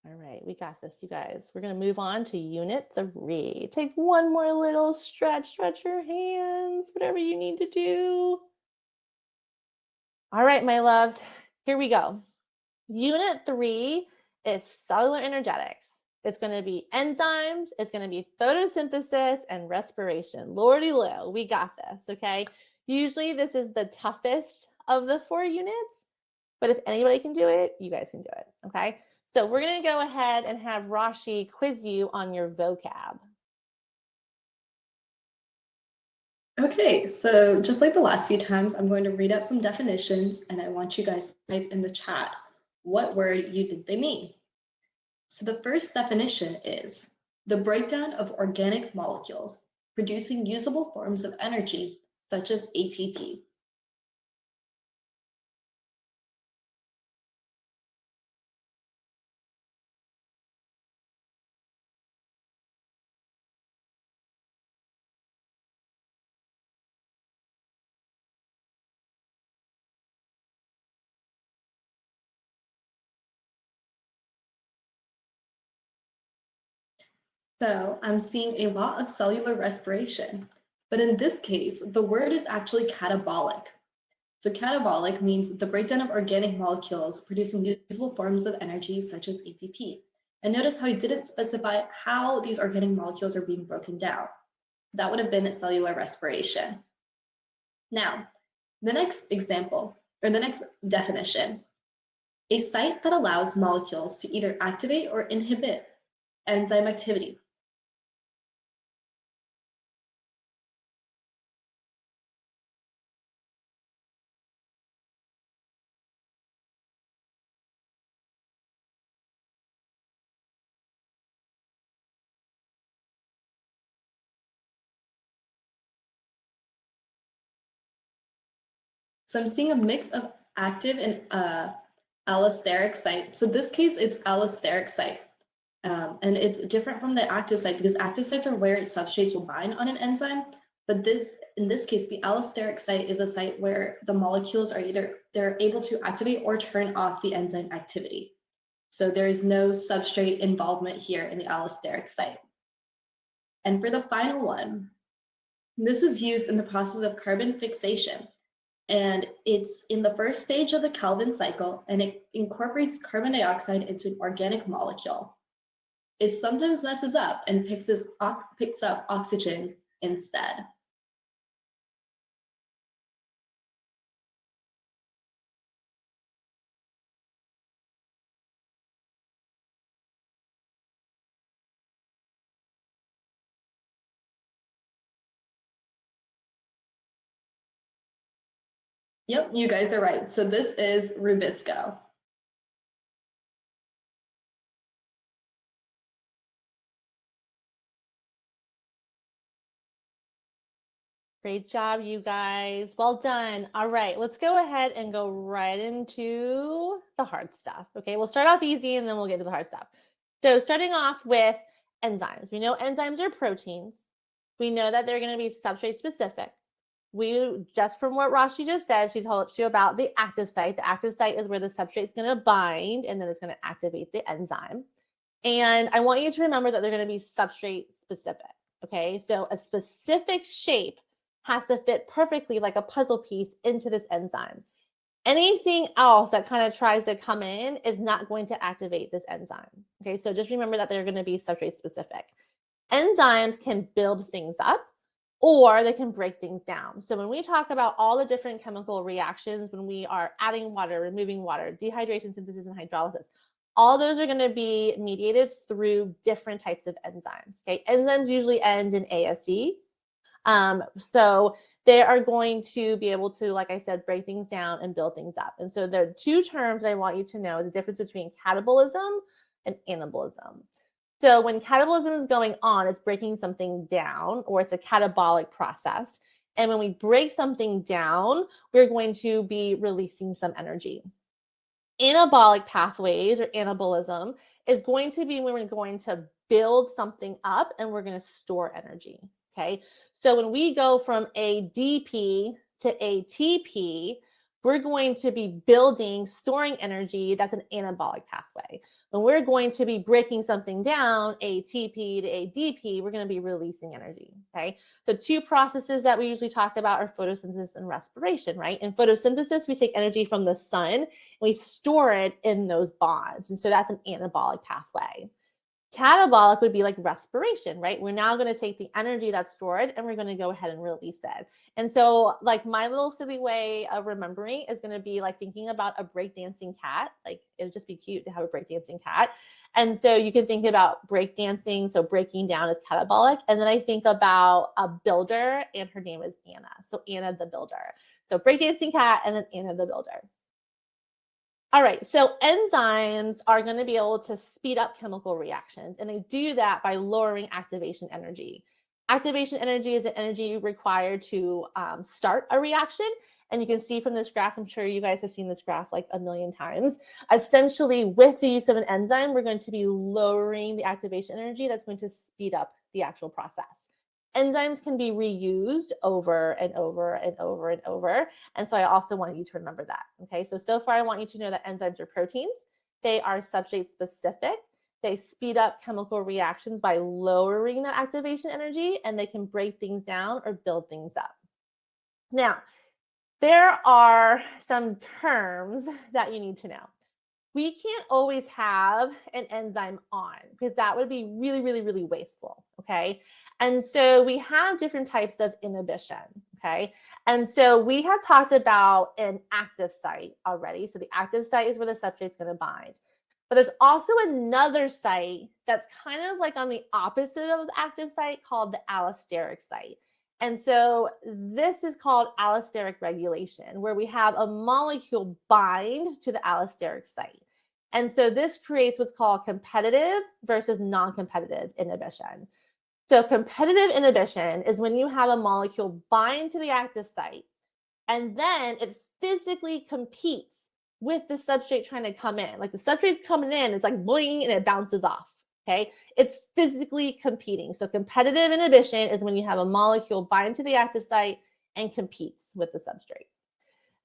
All right, we got this, you guys. We're going to move on to unit 3. Take one more little stretch, stretch your hands, whatever you need to do. All right, my loves, here we go. Unit 3 is cellular energetics. It's going to be enzymes, it's going to be photosynthesis and respiration. Lordy Lou, we got this, okay? Usually this is the toughest of the 4 units, but if anybody can do it, you guys can do it, okay? So we're going to go ahead and have Rashi quiz you on your vocab. Okay, so just like the last few times, I'm going to read out some definitions and I want you guys to type in the chat what word you think they mean. So the first definition is the breakdown of organic molecules producing usable forms of energy, such as ATP. So I'm seeing a lot of cellular respiration, but in this case, the word is actually catabolic. So catabolic means the breakdown of organic molecules producing usable forms of energy such as ATP. And notice how he didn't specify how these organic molecules are being broken down. That would have been cellular respiration. Now, the next example, or the next definition, a site that allows molecules to either activate or inhibit enzyme activity. So I'm seeing a mix of active and allosteric site. So in this case, it's allosteric site. And it's different from the active site because active sites are where substrates will bind on an enzyme. But in this case, the allosteric site is a site where the molecules are they're able to activate or turn off the enzyme activity. So there is no substrate involvement here in the allosteric site. And for the final one, this is used in the process of carbon fixation. And it's in the first stage of the Calvin cycle, and it incorporates carbon dioxide into an organic molecule. It sometimes messes up and picks up oxygen instead. Yep, you guys are right. So this is Rubisco. Great job, you guys. Well done. All right, let's go ahead and go right into the hard stuff. Okay, we'll start off easy and then we'll get to the hard stuff. So starting off with enzymes. We know enzymes are proteins. We know that they're going to be substrate specific. We just from what Rashi just said, she told you about the active site. The active site is where the substrate is going to bind and then it's going to activate the enzyme. And I want you to remember that they're going to be substrate specific. Okay, so a specific shape has to fit perfectly like a puzzle piece into this enzyme. Anything else that kind of tries to come in is not going to activate this enzyme. Okay, so just remember that they're going to be substrate specific. Enzymes can build things up or they can break things down. So when we talk about all the different chemical reactions, when we are adding water, removing water, dehydration, synthesis, and hydrolysis, all those are going to be mediated through different types of enzymes. Okay, enzymes usually end in ASE. So they are going to be able to, like I said, break things down and build things up. And so there are two terms I want you to know: the difference between catabolism and anabolism. So when catabolism is going on, it's breaking something down, or it's a catabolic process. And when we break something down, we're going to be releasing some energy. Anabolic pathways or anabolism is going to be when we're going to build something up and we're going to store energy. Okay, so when we go from ADP to ATP, we're going to be building, storing energy. That's an anabolic pathway. When we're going to be breaking something down, ATP to ADP, we're going to be releasing energy. Okay, so two processes that we usually talk about are photosynthesis and respiration, right? In photosynthesis, we take energy from the sun and we store it in those bonds. And so that's an anabolic pathway. Catabolic would be like respiration, right? We're now going to take the energy that's stored and we're going to go ahead and release it. And so like my little silly way of remembering is going to be like thinking about a breakdancing cat. Like it would just be cute to have a breakdancing cat. And so you can think about breakdancing. So breaking down is catabolic. And then I think about a builder and her name is Anna. So Anna the builder. So breakdancing cat and then Anna the builder. All right, so enzymes are going to be able to speed up chemical reactions, and they do that by lowering activation energy. Activation energy is the energy required to start a reaction, and you can see from this graph, I'm sure you guys have seen this graph like a million times. Essentially, with the use of an enzyme, we're going to be lowering the activation energy that's going to speed up the actual process. Enzymes can be reused over and over and over and over. And so I also want you to remember that. Okay, so far I want you to know that enzymes are proteins. They are substrate specific. They speed up chemical reactions by lowering that activation energy, and they can break things down or build things up. Now, there are some terms that you need to know. We can't always have an enzyme on because that would be really, really, really wasteful, okay? And so we have different types of inhibition, okay? And so we have talked about an active site already. So the active site is where the substrate's going to bind. But there's also another site that's kind of like on the opposite of the active site called the allosteric site. And so this is called allosteric regulation, where we have a molecule bind to the allosteric site. And so this creates what's called competitive versus non-competitive inhibition. So competitive inhibition is when you have a molecule bind to the active site, and then it physically competes with the substrate trying to come in. Like the substrate's coming in, it's like bling and it bounces off. Okay, it's physically competing. So competitive inhibition is when you have a molecule bind to the active site and competes with the substrate.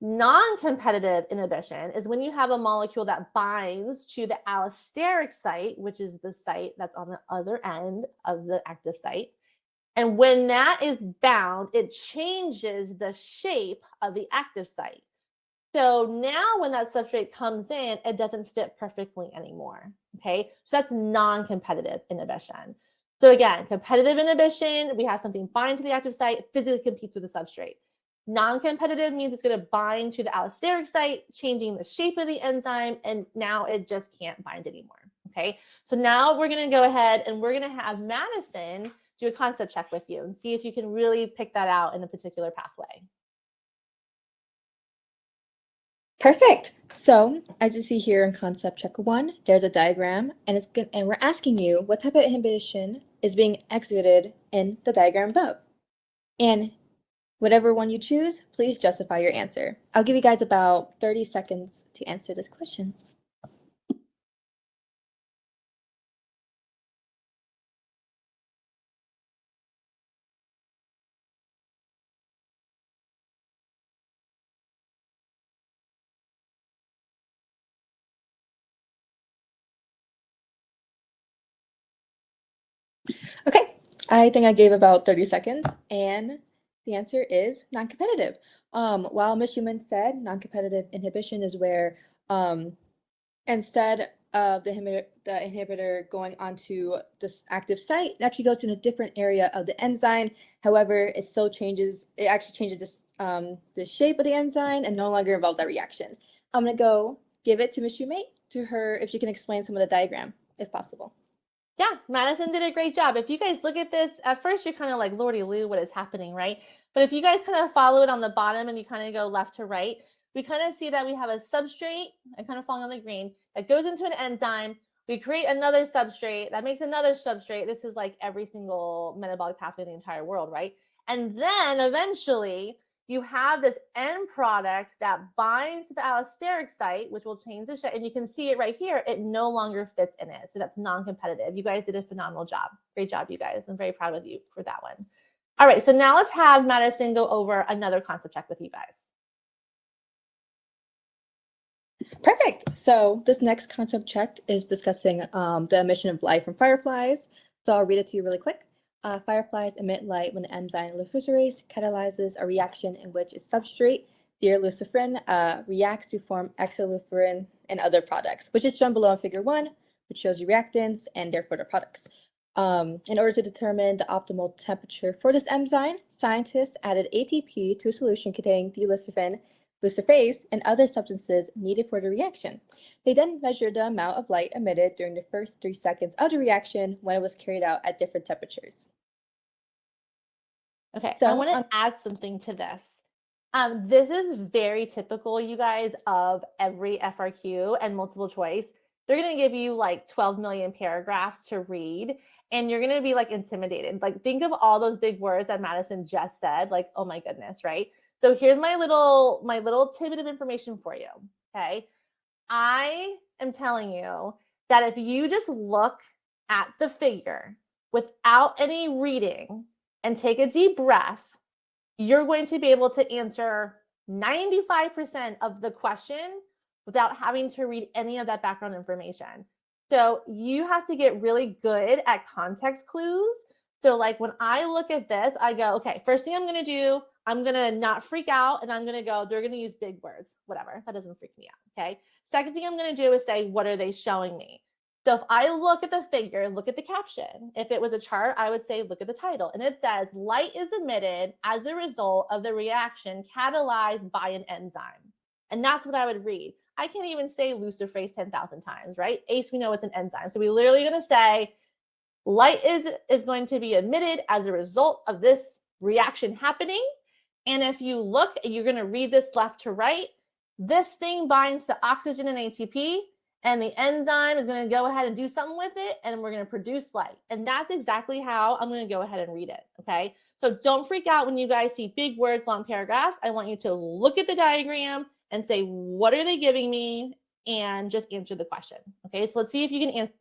Non-competitive inhibition is when you have a molecule that binds to the allosteric site, which is the site that's on the other end of the active site. And when that is bound, it changes the shape of the active site. So now when that substrate comes in, it doesn't fit perfectly anymore. Okay, so that's non-competitive inhibition. So again, competitive inhibition, we have something bind to the active site, physically competes with the substrate. Non-competitive means it's going to bind to the allosteric site, changing the shape of the enzyme, and now it just can't bind anymore. Okay, so now we're going to go ahead and we're going to have Madison do a concept check with you and see if you can really pick that out in a particular pathway. Perfect. So as you see here in concept check 1, there's a diagram, and we're asking you what type of inhibition is being exhibited in the diagram above. And whatever one you choose, please justify your answer. I'll give you guys about 30 seconds to answer this question. Okay, I think I gave about 30 seconds, and the answer is non-competitive. While Ms. Schumann said non-competitive inhibition is where instead of the inhibitor going onto this active site, it actually goes to a different area of the enzyme. However, it actually changes the shape of the enzyme and no longer involves that reaction. I'm gonna go give it to Ms. Schumann if she can explain some of the diagram, if possible. Yeah, Madison did a great job. If you guys look at this, at first you're kind of like, Lordy Lou, what is happening, right? But if you guys kind of follow it on the bottom and you kind of go left to right, we kind of see that we have a substrate, and kind of falling on the green, that goes into an enzyme. We create another substrate that makes another substrate. This is like every single metabolic pathway in the entire world, right? And then eventually you have this end product that binds to the allosteric site, which will change the shape. And you can see it right here. It no longer fits in it. So that's non-competitive. You guys did a phenomenal job. Great job, you guys. I'm very proud of you for that one. All right, so now let's have Madison go over another concept check with you guys. Perfect. So this next concept check is discussing the emission of light from fireflies. So I'll read it to you really quick. Fireflies emit light when the enzyme luciferase catalyzes a reaction in which a substrate, the luciferin, reacts to form exoluciferin and other products, which is shown below in figure 1, which shows you reactants and therefore the products. In order to determine the optimal temperature for this enzyme, scientists added ATP to a solution containing the luciferase, and other substances needed for the reaction. They then measured the amount of light emitted during the first 3 seconds of the reaction when it was carried out at different temperatures. Okay, So, I want to add something to this. This is very typical, you guys, of every FRQ and multiple choice. They're going to give you like 12 million paragraphs to read, and you're going to be like intimidated. Like think of all those big words that Madison just said, like, oh my goodness, right? So here's my little tidbit of information for you, okay? I am telling you that if you just look at the figure without any reading and take a deep breath, you're going to be able to answer 95% of the question without having to read any of that background information. So you have to get really good at context clues. So like when I look at this, I go, okay, first thing I'm going to do, I'm going to not freak out, and I'm going to go, they're going to use big words, whatever. That doesn't freak me out, okay? Second thing I'm going to do is say, what are they showing me? So if I look at the figure, look at the caption. If it was a chart, I would say, look at the title. And it says, light is emitted as a result of the reaction catalyzed by an enzyme. And that's what I would read. I can't even say luciferase 10,000 times, right? ACE, we know it's an enzyme. So we literally going to say, light is going to be emitted as a result of this reaction happening. And if you look, you're going to read this left to right. This thing binds to oxygen and ATP, and the enzyme is going to go ahead and do something with it, and we're going to produce light. And that's exactly how I'm going to go ahead and read it, okay? So don't freak out when you guys see big words, long paragraphs. I want you to look at the diagram and say, what are they giving me? And just answer the question, okay? So let's see if you can answer.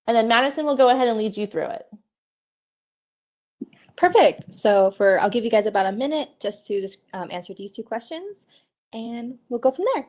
And then Madison will go ahead and lead you through it. Perfect. So I'll give you guys about a minute just to answer these two questions, and we'll go from there.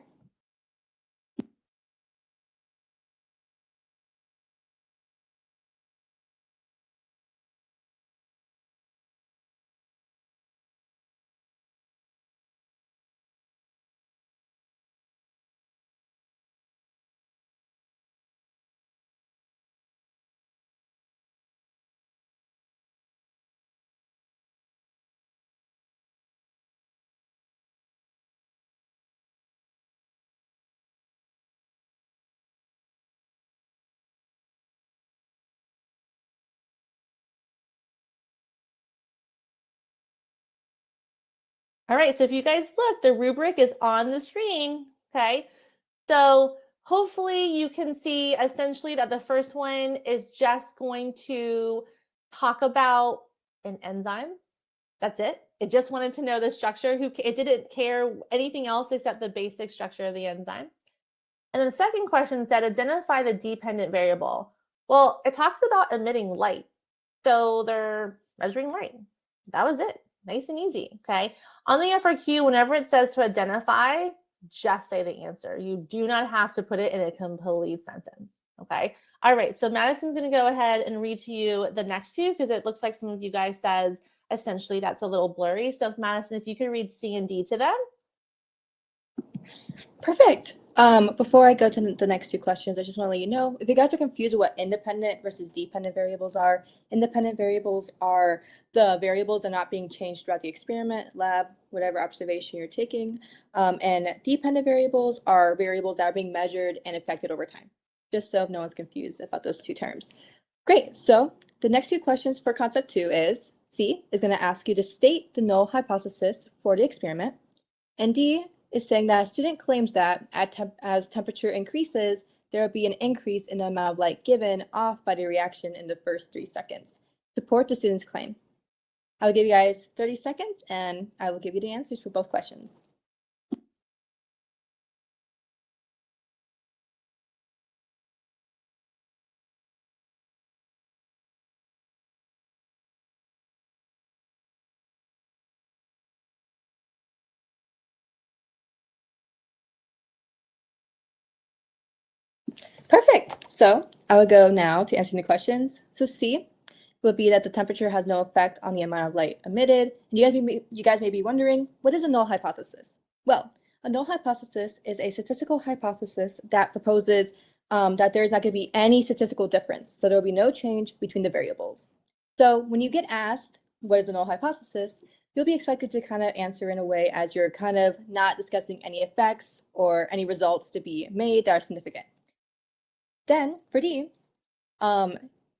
All right, so if you guys look, the rubric is on the screen, okay? So hopefully you can see essentially that the first one is just going to talk about an enzyme. That's it. It just wanted to know the structure. It didn't care anything else except the basic structure of the enzyme. And then the second question said, identify the dependent variable. Well, it talks about emitting light. So they're measuring light. That was it. Nice and easy, okay? On the FRQ, whenever it says to identify, just say the answer. You do not have to put it in a complete sentence, okay? All right, so Madison's gonna go ahead and read to you the next two because it looks like some of you guys says essentially that's a little blurry. So if Madison, if you could read C and D to them. Perfect. Before I go to the next two questions, I just want to let you know, if you guys are confused with what independent versus dependent variables are, independent variables are the variables that are not being changed throughout the experiment, lab, whatever observation you're taking. And dependent variables are variables that are being measured and affected over time, just so no one's confused about those two terms. Great. So the next two questions for concept 2 is C is going to ask you to state the null hypothesis for the experiment, and D is saying that a student claims that as temperature increases, there will be an increase in the amount of light given off by the reaction in the first 3 seconds. Support the student's claim. I will give you guys 30 seconds and I will give you the answers for both questions. Perfect. So I will go now to answering the questions. So C would be that the temperature has no effect on the amount of light emitted. And you guys may be wondering, what is a null hypothesis? Well, a null hypothesis is a statistical hypothesis that proposes that there is not going to be any statistical difference. So there will be no change between the variables. So when you get asked, what is a null hypothesis, you'll be expected to kind of answer in a way as you're kind of not discussing any effects or any results to be made that are significant. Then for D,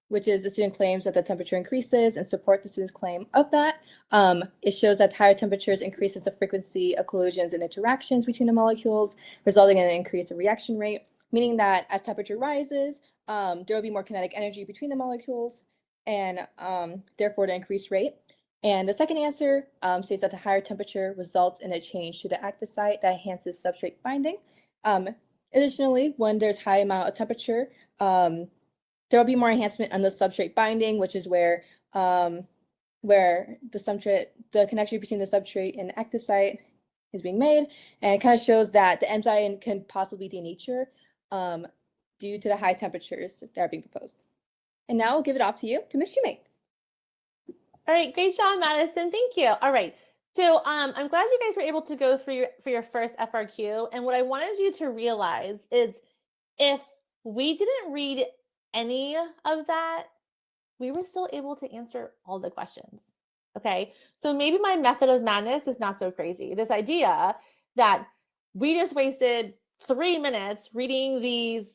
which is the student claims that the temperature increases and support the student's claim of that. It shows that higher temperatures increases the frequency of collisions and interactions between the molecules, resulting in an increase in reaction rate, meaning that as temperature rises, there will be more kinetic energy between the molecules and therefore the increased rate. And the second answer states that the higher temperature results in a change to the active site that enhances substrate binding. Additionally, when there's high amount of temperature, there will be more enhancement on the substrate binding, which is where the connection between the substrate and the active site is being made, and it kind of shows that the enzyme can possibly denature due to the high temperatures that are being proposed. And now I'll give it off to you, to Ms. Shoemake. All right, great job, Madison. Thank you. All right. So I'm glad you guys were able to go through for your first FRQ. And what I wanted you to realize is if we didn't read any of that, we were still able to answer all the questions. Okay. So maybe my method of madness is not so crazy. This idea that we just wasted 3 minutes reading these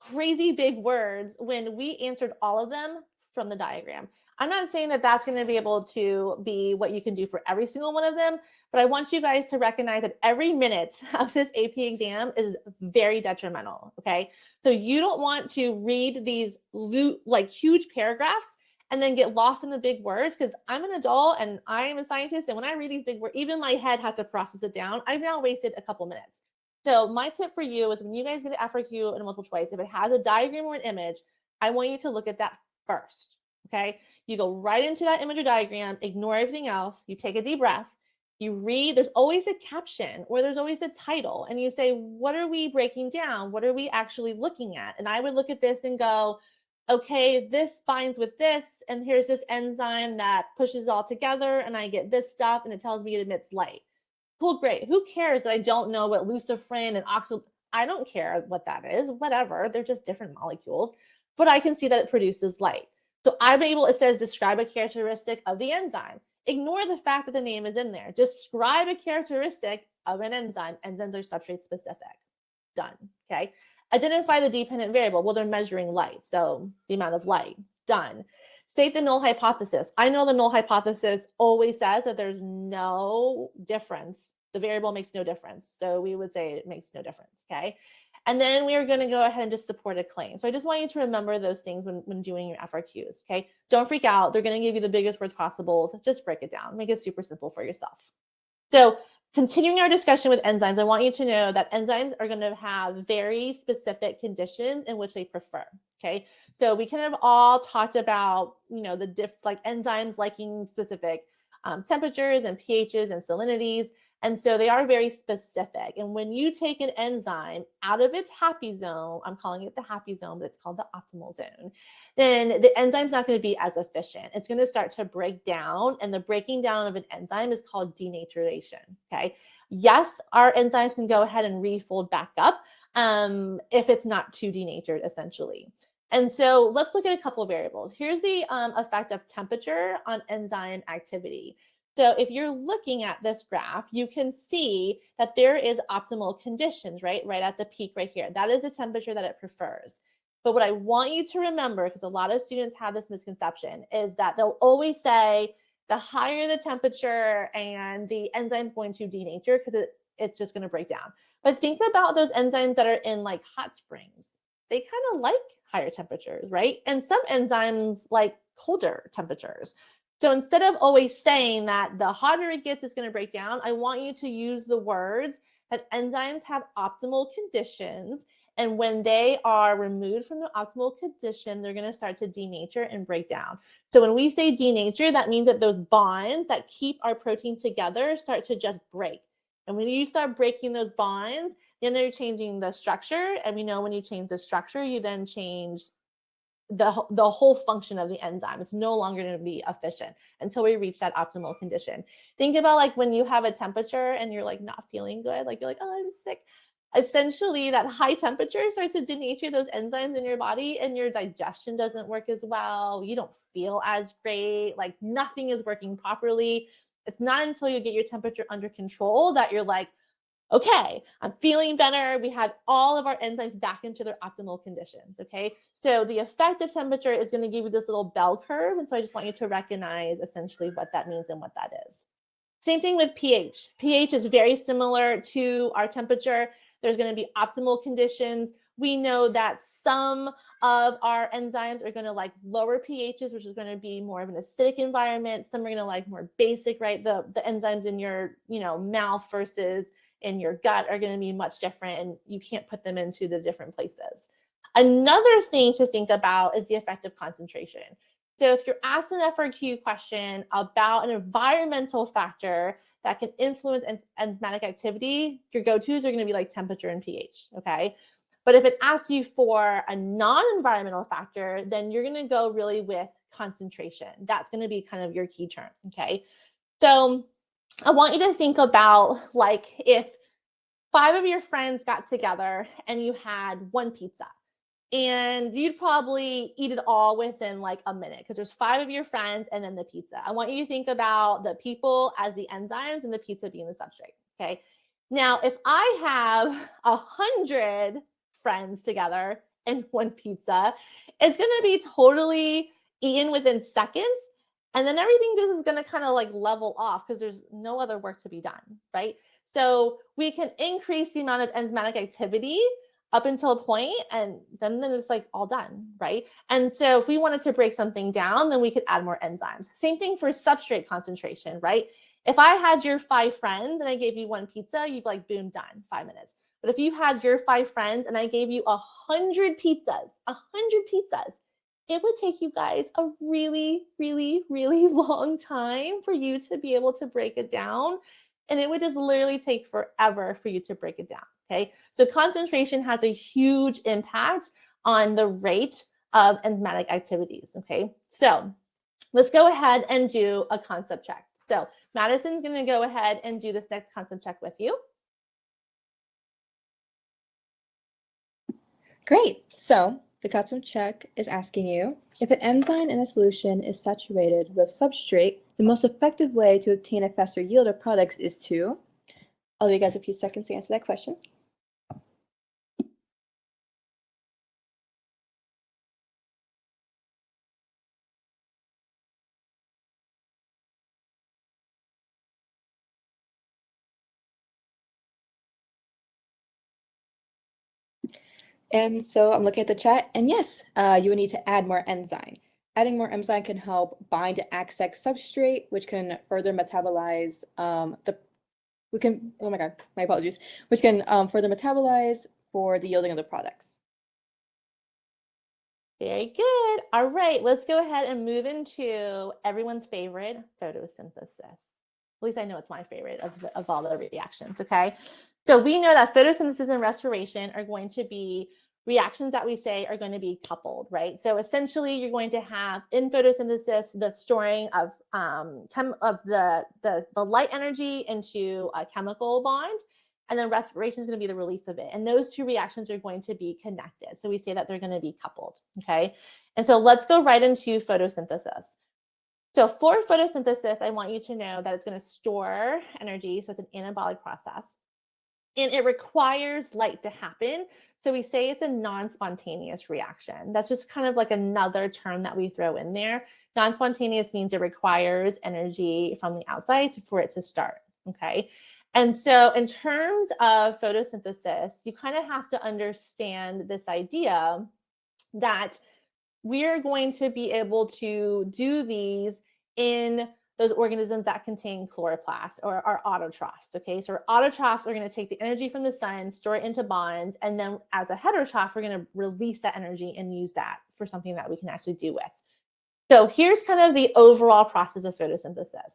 crazy big words when we answered all of them from the diagram. I'm not saying that that's going to be able to be what you can do for every single one of them, but I want you guys to recognize that every minute of this AP exam is very detrimental, okay? So you don't want to read these like huge paragraphs and then get lost in the big words, because I'm an adult and I am a scientist, and when I read these big words, even my head has to process it down. I've now wasted a couple minutes. So my tip for you is when you guys get an FRQ and a multiple choice, if it has a diagram or an image, I want you to look at that first, okay? You go right into that image or diagram, ignore everything else, you take a deep breath, you read, there's always a caption or there's always a title, and you say, what are we breaking down? What are we actually looking at? And I would look at this and go, okay, this binds with this, and here's this enzyme that pushes it all together, and I get this stuff, and it tells me it emits light. Cool, great. Who cares that I don't know what luciferin and oxo? I don't care what that is, whatever. They're just different molecules, but I can see that it produces light. So I'm able, it says describe a characteristic of the enzyme. Ignore the fact that the name is in there. Describe a characteristic of an enzyme. Enzymes are substrate specific. Done, okay? Identify the dependent variable. Well, they're measuring light, so the amount of light. Done. State the null hypothesis. I know the null hypothesis always says that there's no difference. The variable makes no difference. So we would say it makes no difference, okay? And then we are going to go ahead and just support a claim. So I just want you to remember those things when doing your FRQs, okay? Don't freak out. They're going to give you the biggest words possible. So just break it down. Make it super simple for yourself. So continuing our discussion with enzymes, I want you to know that enzymes are going to have very specific conditions in which they prefer, okay? So we kind of all talked about, you know, like enzymes liking specific temperatures and pHs and salinities. And so they are very specific. And when you take an enzyme out of its happy zone, I'm calling it the happy zone, but it's called the optimal zone, then the enzyme's not going to be as efficient. It's going to start to break down, and the breaking down of an enzyme is called denaturation, okay? Yes, our enzymes can go ahead and refold back up if it's not too denatured, essentially. And so let's look at a couple of variables. Here's the effect of temperature on enzyme activity. So if you're looking at this graph, you can see that there is optimal conditions, right at the peak right here. That is the temperature that it prefers. But what I want you to remember, because a lot of students have this misconception, is that they'll always say the higher the temperature and the enzyme's going to denature because it's just going to break down. But think about those enzymes that are in like hot springs. They kind of like higher temperatures, right? And some enzymes like colder temperatures. So instead of always saying that the hotter it gets, it's going to break down, I want you to use the words that enzymes have optimal conditions. And when they are removed from the optimal condition, they're going to start to denature and break down. So when we say denature, that means that those bonds that keep our protein together start to just break. And when you start breaking those bonds, then they're changing the structure. And we know when you change the structure, you then change the whole function of the enzyme. It's no longer going to be efficient until we reach that optimal condition. Think about like when you have a temperature and you're like not feeling good, like you're like, oh, I'm sick. Essentially, that high temperature starts to denature those enzymes in your body, and your digestion doesn't work as well. You don't feel as great, like nothing is working properly. It's not until you get your temperature under control that you're like, okay, I'm feeling better. We have all of our enzymes back into their optimal conditions, okay? So the effect of temperature is going to give you this little bell curve, and so I just want you to recognize essentially what that means and what that is. Same thing with pH. pH is very similar to our temperature. There's going to be optimal conditions. We know that some of our enzymes are going to like lower pHs, which is going to be more of an acidic environment. Some are going to like more basic, right? The enzymes in your, mouth versus in your gut are going to be much different, and you can't put them into the different places. Another thing to think about is the effect of concentration. So if you're asked an FRQ question about an environmental factor that can influence enzymatic activity, your go-tos are going to be like temperature and pH, okay? But if it asks you for a non-environmental factor, then you're going to go really with concentration. That's going to be kind of your key term, okay? So I want you to think about like if 5 of your friends got together and you had one pizza, and you'd probably eat it all within like a minute because there's 5 of your friends and then the pizza. I want you to think about the people as the enzymes and the pizza being the substrate, okay? Now, if I have 100 friends together and one pizza, it's going to be totally eaten within seconds And then everything just is going to kind of like level off because there's no other work to be done, right? So we can increase the amount of enzymatic activity up until a point, and then it's like all done, right? And so if we wanted to break something down, then we could add more enzymes. Same thing for substrate concentration, right? If I had your 5 friends and I gave you 1 pizza, you'd be like, boom, done, 5 minutes. But if you had your 5 friends and I gave you 100 pizzas, it would take you guys a really, really, really long time for you to be able to break it down. And it would just literally take forever for you to break it down. Okay. So concentration has a huge impact on the rate of enzymatic activities. Okay. So let's go ahead and do a concept check. So Madison's going to go ahead and do this next concept check with you. Great. So the concept check is asking you, if an enzyme in a solution is saturated with substrate, the most effective way to obtain a faster yield of products is to... I'll give you guys a few seconds to answer that question. And so I'm looking at the chat, and yes, you would need to add more enzyme. Adding more enzyme can help bind to access substrate, which can further metabolize which can further metabolize for the yielding of the products. Very good. All right, let's go ahead and move into everyone's favorite, photosynthesis. At least I know it's my favorite of all the reactions, okay? So we know that photosynthesis and respiration are going to be reactions that we say are going to be coupled, right? So essentially, you're going to have in photosynthesis the storing of the light energy into a chemical bond, and then respiration is going to be the release of it. And those two reactions are going to be connected. So we say that they're going to be coupled, okay? And so let's go right into photosynthesis. So for photosynthesis, I want you to know that it's going to store energy. So it's an anabolic process. And it requires light to happen. So we say it's a non-spontaneous reaction. That's just kind of like another term that we throw in there. Non-spontaneous means it requires energy from the outside for it to start, okay? And so in terms of photosynthesis, you kind of have to understand this idea that we're going to be able to do these in those organisms that contain chloroplasts or are autotrophs, okay? So our autotrophs are going to take the energy from the sun, store it into bonds, and then as a heterotroph, we're going to release that energy and use that for something that we can actually do with. So here's kind of the overall process of photosynthesis.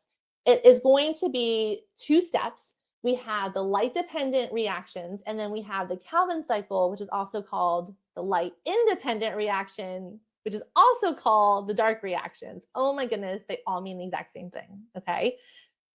It is going to be 2 steps. We have the light-dependent reactions, and then we have the Calvin cycle, which is also called the light-independent reaction, which is also called the dark reactions. Oh my goodness, they all mean the exact same thing, okay?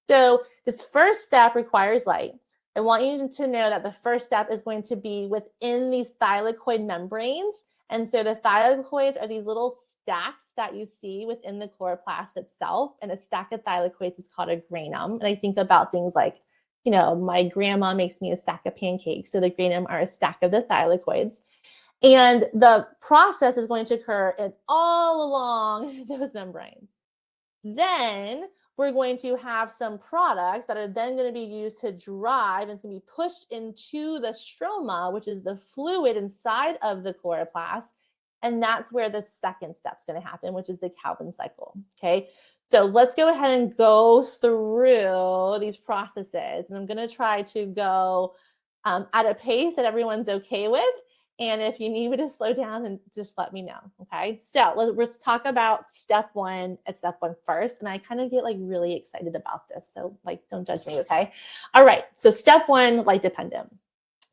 So this first step requires light. I want you to know that the first step is going to be within these thylakoid membranes. And so the thylakoids are these little stacks that you see within the chloroplast itself. And a stack of thylakoids is called a granum. And I think about things like, you know, my grandma makes me a stack of pancakes. So the granum are a stack of the thylakoids. And the process is going to occur all along those membranes. Then we're going to have some products that are then going to be used to drive and it's going to be pushed into the stroma, which is the fluid inside of the chloroplast. And that's where the second step is going to happen, which is the Calvin cycle. Okay. So let's go ahead and go through these processes. And I'm going to try to go at a pace that everyone's okay with. And if you need me to slow down, then just let me know, okay? So let's talk about step 1 at step 1 first. And I kind of get like really excited about this. So like, don't judge me, okay? All right, so step 1, light dependent.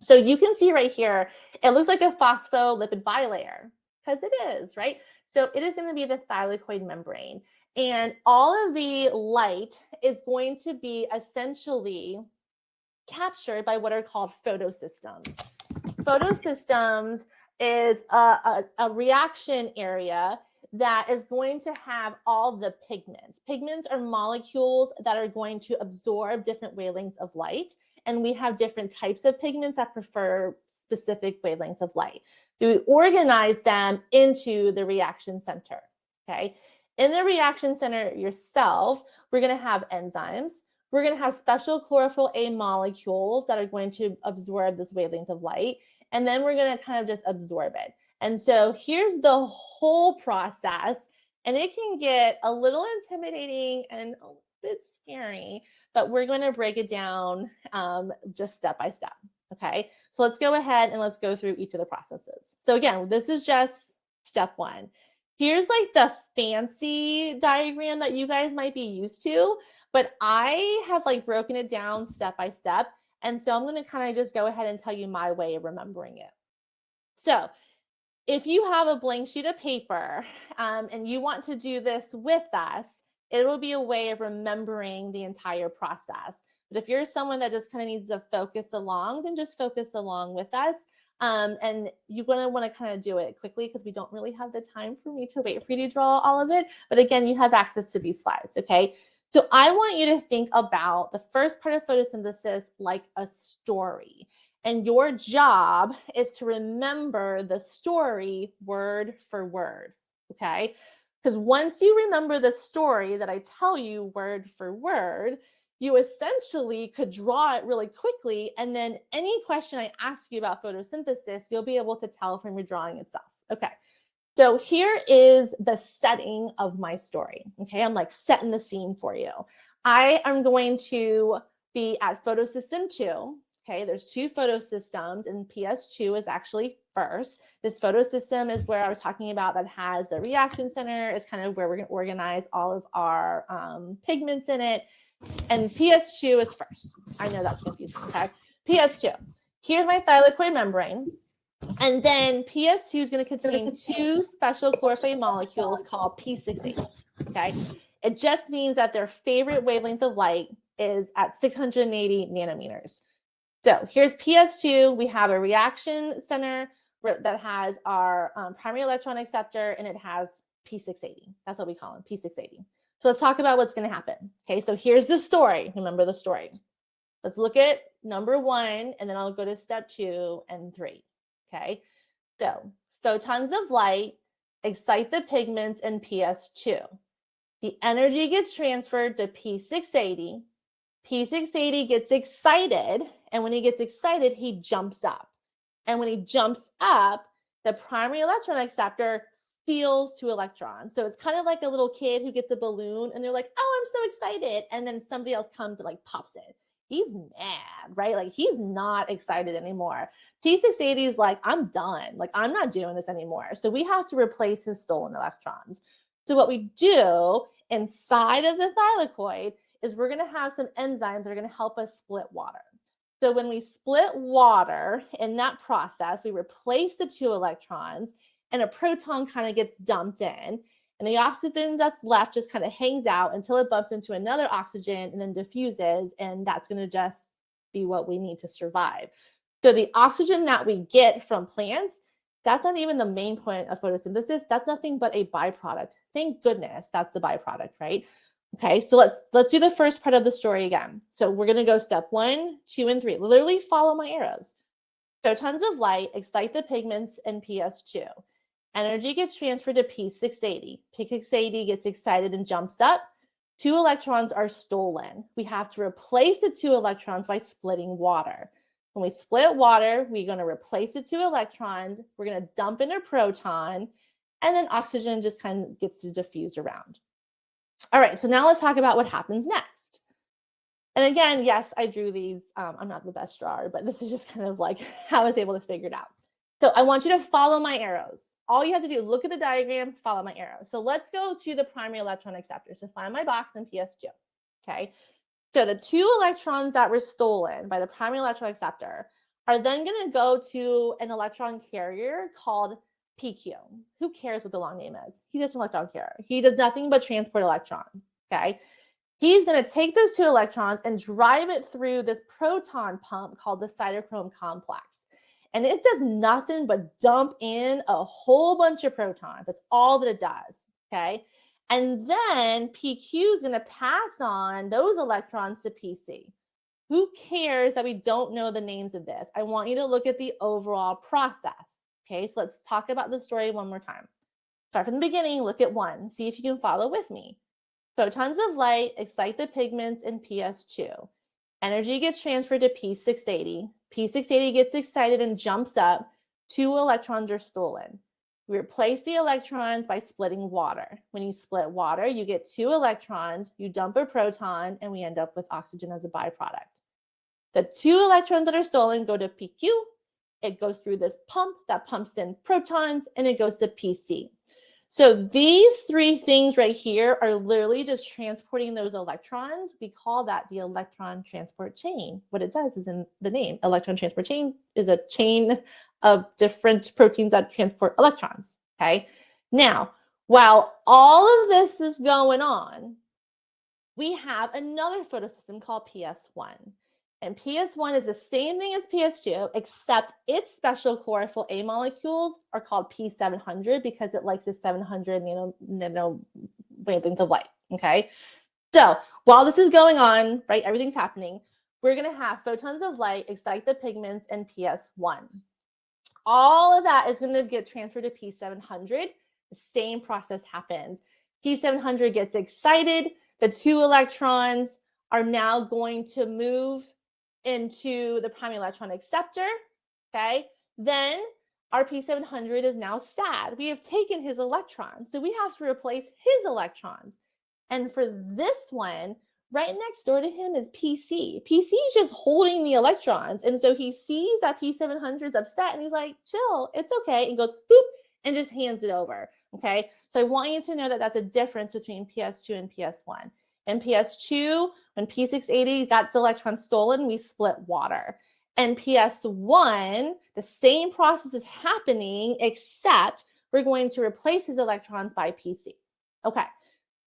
So you can see right here, it looks like a phospholipid bilayer because it is, right? So it is going to be the thylakoid membrane. And all of the light is going to be essentially captured by what are called photosystems. Photosystems is a reaction area that is going to have all the pigments. Pigments are molecules that are going to absorb different wavelengths of light. And we have different types of pigments that prefer specific wavelengths of light. We organize them into the reaction center, okay? In the reaction center yourself, we're going to have enzymes. We're going to have special chlorophyll A molecules that are going to absorb this wavelength of light. And then we're going to kind of just absorb it. And so here's the whole process. And it can get a little intimidating and a bit scary, but we're going to break it down just step by step. Okay, so let's go ahead and let's go through each of the processes. So again, this is just step one. Here's like the fancy diagram that you guys might be used to, but I have like broken it down step by step. And so I'm going to kind of just go ahead and tell you my way of remembering it. So if you have a blank sheet of paper and you want to do this with us, it will be a way of remembering the entire process. But if you're someone that just kind of needs to focus along, then just focus along with us. And you're going to want to kind of do it quickly because we don't really have the time for me to wait for you to draw all of it. But again, you have access to these slides, okay? So I want you to think about the first part of photosynthesis like a story. And your job is to remember the story word for word, okay? Because once you remember the story that I tell you word for word, you essentially could draw it really quickly. And then any question I ask you about photosynthesis, you'll be able to tell from your drawing itself. Okay, so here is the setting of my story. Okay, I'm like setting the scene for you. I am going to be at photosystem 2. Okay, there's 2 photosystems, and PS2 is actually first. This photosystem is where I was talking about that has the reaction center. It's kind of where we're going to organize all of our pigments in it. And PS2 is first. I know that's confusing, okay? PS2. Here's my thylakoid membrane. And then PS2 is going to contain 2 special chlorophyll molecules called P68, okay? It just means that their favorite wavelength of light is at 680 nanometers. So here's PS2. We have a reaction center that has our primary electron acceptor, and it has P680. That's what we call them, P680. So let's talk about what's going to happen. Okay, so here's the story. Remember the story. Let's look at number 1, and then I'll go to step 2 and 3. Okay, so photons of light excite the pigments in PS2. The energy gets transferred to P680. P680 gets excited, and when he gets excited, he jumps up. And when he jumps up, the primary electron acceptor steals 2 electrons. So it's kind of like a little kid who gets a balloon and they're like, oh, I'm so excited. And then somebody else comes and like pops it. He's mad, right? Like he's not excited anymore. P680 is like, I'm done. Like I'm not doing this anymore. So we have to replace his stolen electrons. So what we do inside of the thylakoid is we're going to have some enzymes that are going to help us split water. So when we split water in that process, we replace the 2 electrons and a proton kind of gets dumped in, and the oxygen that's left just kind of hangs out until it bumps into another oxygen and then diffuses, and that's going to just be what we need to survive. So the oxygen that we get from plants, that's not even the main point of photosynthesis. That's nothing but a byproduct. Thank goodness that's the byproduct, right? Okay, so let's do the first part of the story again. So we're going to go step 1, 2, and 3. Literally follow my arrows. Photons of light excite the pigments in PS2. Energy gets transferred to P680. P680 gets excited and jumps up. 2 electrons are stolen. We have to replace the 2 electrons by splitting water. When we split water, we're going to replace the 2 electrons. We're going to dump in a proton, and then oxygen just kind of gets to diffuse around. All right, so now let's talk about what happens next. And again, yes, I drew these. I'm not the best drawer, but this is just kind of like how I was able to figure it out. So I want you to follow my arrows. All you have to do, look at the diagram, follow my arrows. So let's go to the primary electron acceptor. So find my box in PS2, okay? So the 2 electrons that were stolen by the primary electron acceptor are then going to go to an electron carrier called PQ. Who cares what the long name is? He's just an electron carrier. He does nothing but transport electrons, okay? He's going to take those 2 electrons and drive it through this proton pump called the cytochrome complex. And it does nothing but dump in a whole bunch of protons. That's all that it does, okay? And then PQ is going to pass on those electrons to PC. Who cares that we don't know the names of this? I want you to look at the overall process, okay? So let's talk about the story one more time. Start from the beginning, look at 1. See if you can follow with me. Photons of light excite the pigments in PS2. Energy gets transferred to P680. P680 gets excited and jumps up. 2 electrons are stolen. We replace the electrons by splitting water. When you split water, you get 2 electrons, you dump a proton, and we end up with oxygen as a byproduct. The 2 electrons that are stolen go to PQ. It goes through this pump that pumps in protons, and it goes to PC. So these 3 things right here are literally just transporting those electrons. We call that the electron transport chain. What it does is in the name. Electron transport chain is a chain of different proteins that transport electrons, okay? Now, while all of this is going on, we have another photosystem called PS1. And PS1 is the same thing as PS2, except its special chlorophyll A molecules are called P700 because it likes the 700 nano wavelengths of light, okay? So while this is going on, right, everything's happening, we're going to have photons of light excite the pigments in PS1. All of that is going to get transferred to P700. The same process happens. P700 gets excited. The 2 electrons are now going to move into the prime electron acceptor, okay? Then our P700 is now sad. We have taken his electrons, so we have to replace his electrons. And for this one, right next door to him is PC. PC is just holding the electrons, and so he sees that P700 is upset, and he's like, chill, it's okay, and goes boop, and just hands it over, okay? So I want you to know that that's a difference between PS2 and PS1. In PS2, when P680 got the electrons stolen, we split water. And PS1, the same process is happening, except we're going to replace his electrons by PC. Okay,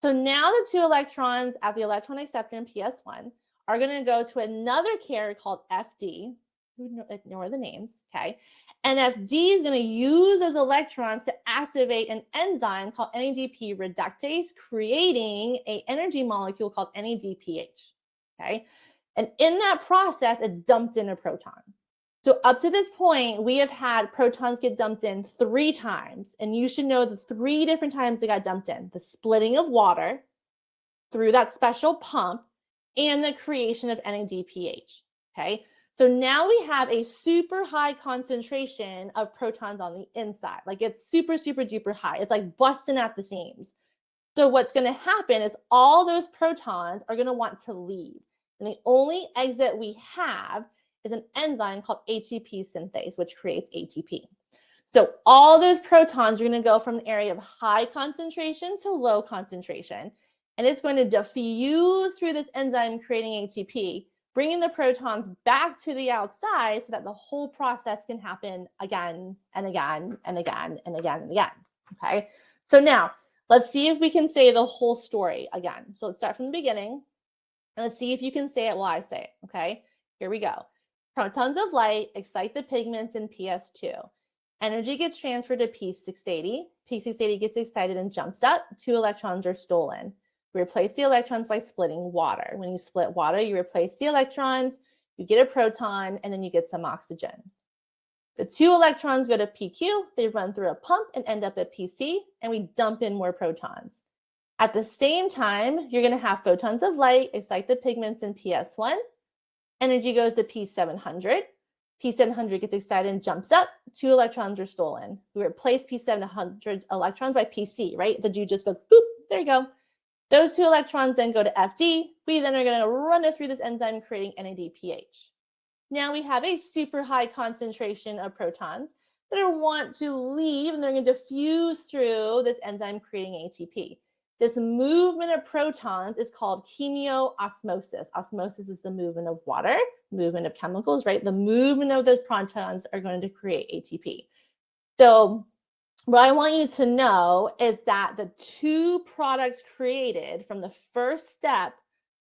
so now the 2 electrons at the electron acceptor in PS1 are going to go to another carrier called FD. Ignore the names, okay? And FD is going to use those electrons to activate an enzyme called NADP reductase, creating an energy molecule called NADPH, okay? And in that process, it dumped in a proton. So up to this point, we have had protons get dumped in 3 times. And you should know the 3 different times they got dumped in. The splitting of water through that special pump and the creation of NADPH, okay? So now we have a super high concentration of protons on the inside. Like it's super, super duper high. It's like busting at the seams. So what's going to happen is all those protons are going to want to leave. And the only exit we have is an enzyme called ATP synthase, which creates ATP. So all those protons are going to go from an area of high concentration to low concentration. And it's going to diffuse through this enzyme creating ATP, bringing the protons back to the outside so that the whole process can happen again and again and again and again and again, okay? So now, let's see if we can say the whole story again. So let's start from the beginning, and let's see if you can say it while I say it, okay? Here we go. Protons of light excite the pigments in PS2. Energy gets transferred to P680. P680 gets excited and jumps up. 2 electrons are stolen. We replace the electrons by splitting water. When you split water, you replace the electrons, you get a proton, and then you get some oxygen. The 2 electrons go to PQ, they run through a pump and end up at PC, and we dump in more protons. At the same time, you're going to have photons of light excite the pigments in PS1. Energy goes to P700. P700 gets excited and jumps up. 2 electrons are stolen. We replace P700 electrons by PC, right? The dude just goes, boop, there you go. Those 2 electrons then go to FD. We then are going to run it through this enzyme creating NADPH. Now we have a super high concentration of protons that want to leave, and they're going to diffuse through this enzyme creating ATP. This movement of protons is called chemiosmosis. Osmosis is the movement of water, movement of chemicals, right? The movement of those protons are going to create ATP. So what I want you to know is that the 2 products created from the first step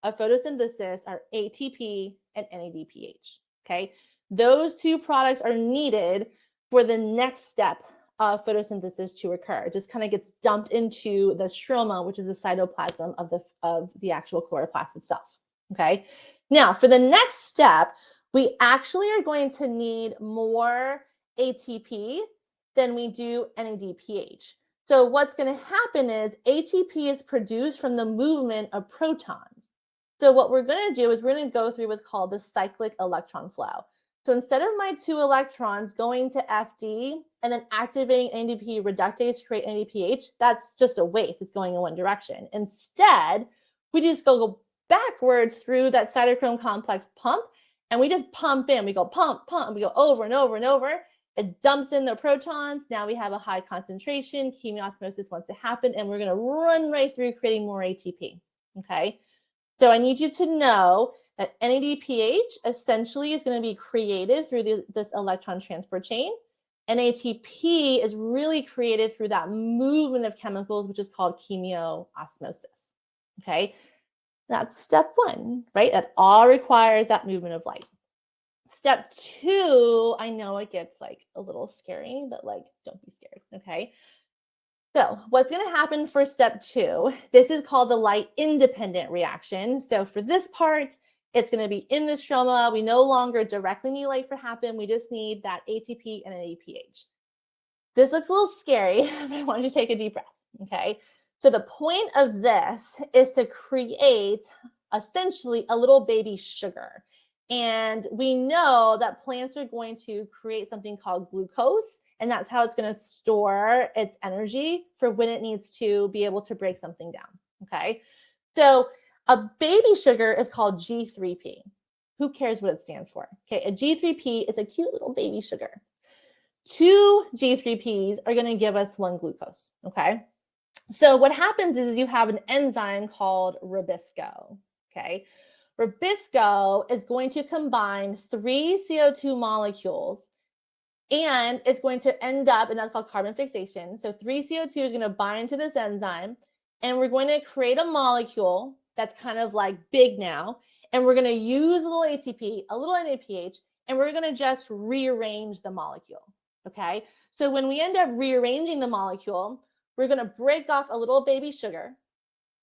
of photosynthesis are ATP and NADPH, okay? Those 2 products are needed for the next step of photosynthesis to occur. It just kind of gets dumped into the stroma, which is the cytoplasm of the actual chloroplast itself, okay? Now, for the next step, we actually are going to need more ATP than we do NADPH. So what's going to happen is ATP is produced from the movement of protons. So what we're going to do is we're going to go through what's called the cyclic electron flow. So instead of my 2 electrons going to FD and then activating NADP reductase to create NADPH, that's just a waste. It's going in one direction. Instead, we just go backwards through that cytochrome complex pump, and we just pump in. We go pump, pump, we go over and over and over. It dumps in the protons. Now we have a high concentration. Chemiosmosis wants to happen, and we're going to run right through creating more ATP. Okay, so I need you to know that NADPH essentially is going to be created through this electron transport chain. And ATP is really created through that movement of chemicals, which is called chemiosmosis. Okay, that's step 1, right? That all requires that movement of light. Step 2, I know it gets like a little scary, but like, don't be scared, okay? So what's going to happen for step 2, this is called the light independent reaction. So for this part, it's going to be in the stroma. We no longer directly need light for happen. We just need that ATP and NADPH. This looks a little scary, but I want you to take a deep breath, okay? So the point of this is to create essentially a little baby sugar. And we know that plants are going to create something called glucose, and that's how it's going to store its energy for when it needs to be able to break something down, okay? So a baby sugar is called G3P. Who cares what it stands for? Okay, a G3P is a cute little baby sugar. 2 G3Ps are going to give us 1 glucose, okay? So what happens is you have an enzyme called Ribisco, okay? Ribisco is going to combine 3 CO2 molecules, and it's going to end up, and that's called carbon fixation. So 3 CO2 is going to bind to this enzyme, and we're going to create a molecule that's kind of like big now, and we're going to use a little ATP, a little NADPH, and we're going to just rearrange the molecule, okay? So when we end up rearranging the molecule, we're going to break off a little baby sugar,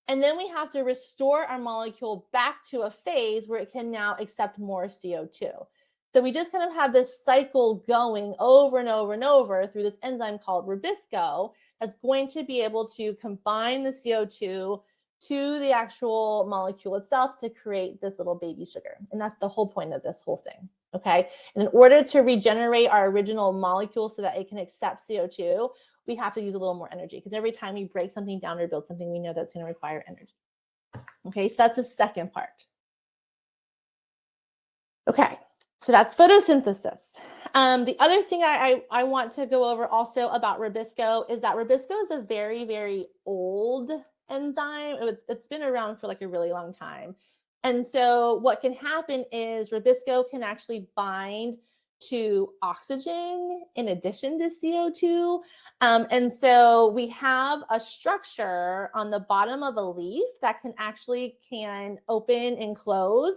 and then we have to restore our molecule back to a phase where it can now accept more CO2. So we just kind of have this cycle going over and over and over through this enzyme called Ribisco that's going to be able to combine the CO2 to the actual molecule itself to create this little baby sugar. And that's the whole point of this whole thing, okay? And in order to regenerate our original molecule so that it can accept CO2, we have to use a little more energy, because every time we break something down or build something, we know that's going to require energy. Okay, so that's the second part. Okay, so that's photosynthesis. The other thing I want to go over also about Ribisco is that Ribisco is a very, very old enzyme. It's been around for like a really long time. And so what can happen is Ribisco can actually bind to oxygen in addition to CO2. And so we have a structure on the bottom of a leaf that can open and close.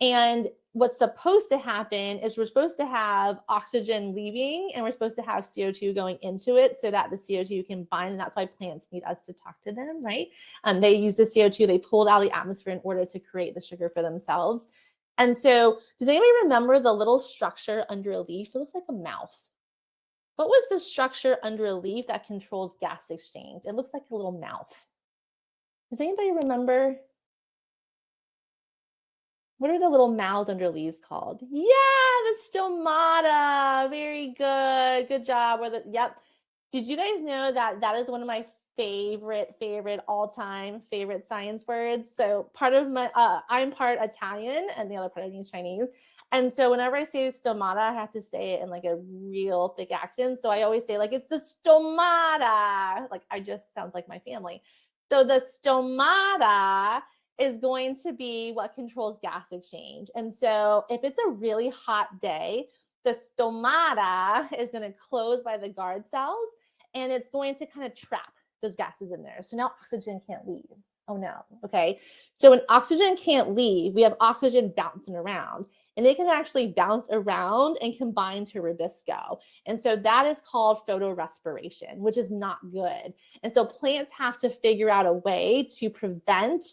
And what's supposed to happen is we're supposed to have oxygen leaving, and we're supposed to have CO2 going into it so that the CO2 can bind. And that's why plants need us to talk to them, right? They use the CO2, they pulled out of the atmosphere in order to create the sugar for themselves. And so does anybody remember the little structure under a leaf? It looks like a mouth. What was the structure under a leaf that controls gas exchange? It looks like a little mouth. Does anybody remember? What are the little mouths under leaves called? Yeah, the stomata. Very good. Good job. Yep. Did you guys know that that is one of my favorite all-time favorite science words? So part of my, I'm part Italian and the other part of me is Chinese. And so whenever I say stomata, I have to say it in like a real thick accent. So I always say like, it's the stomata. Like I just sounds like my family. So the stomata is going to be what controls gas exchange. And so if it's a really hot day, the stomata is going to close by the guard cells, and it's going to kind of trap those gases in there. So now oxygen can't leave. Oh no. Okay. So when oxygen can't leave, we have oxygen bouncing around, and they can actually bounce around and combine to Ribisco. And so that is called photorespiration, which is not good. And so plants have to figure out a way to prevent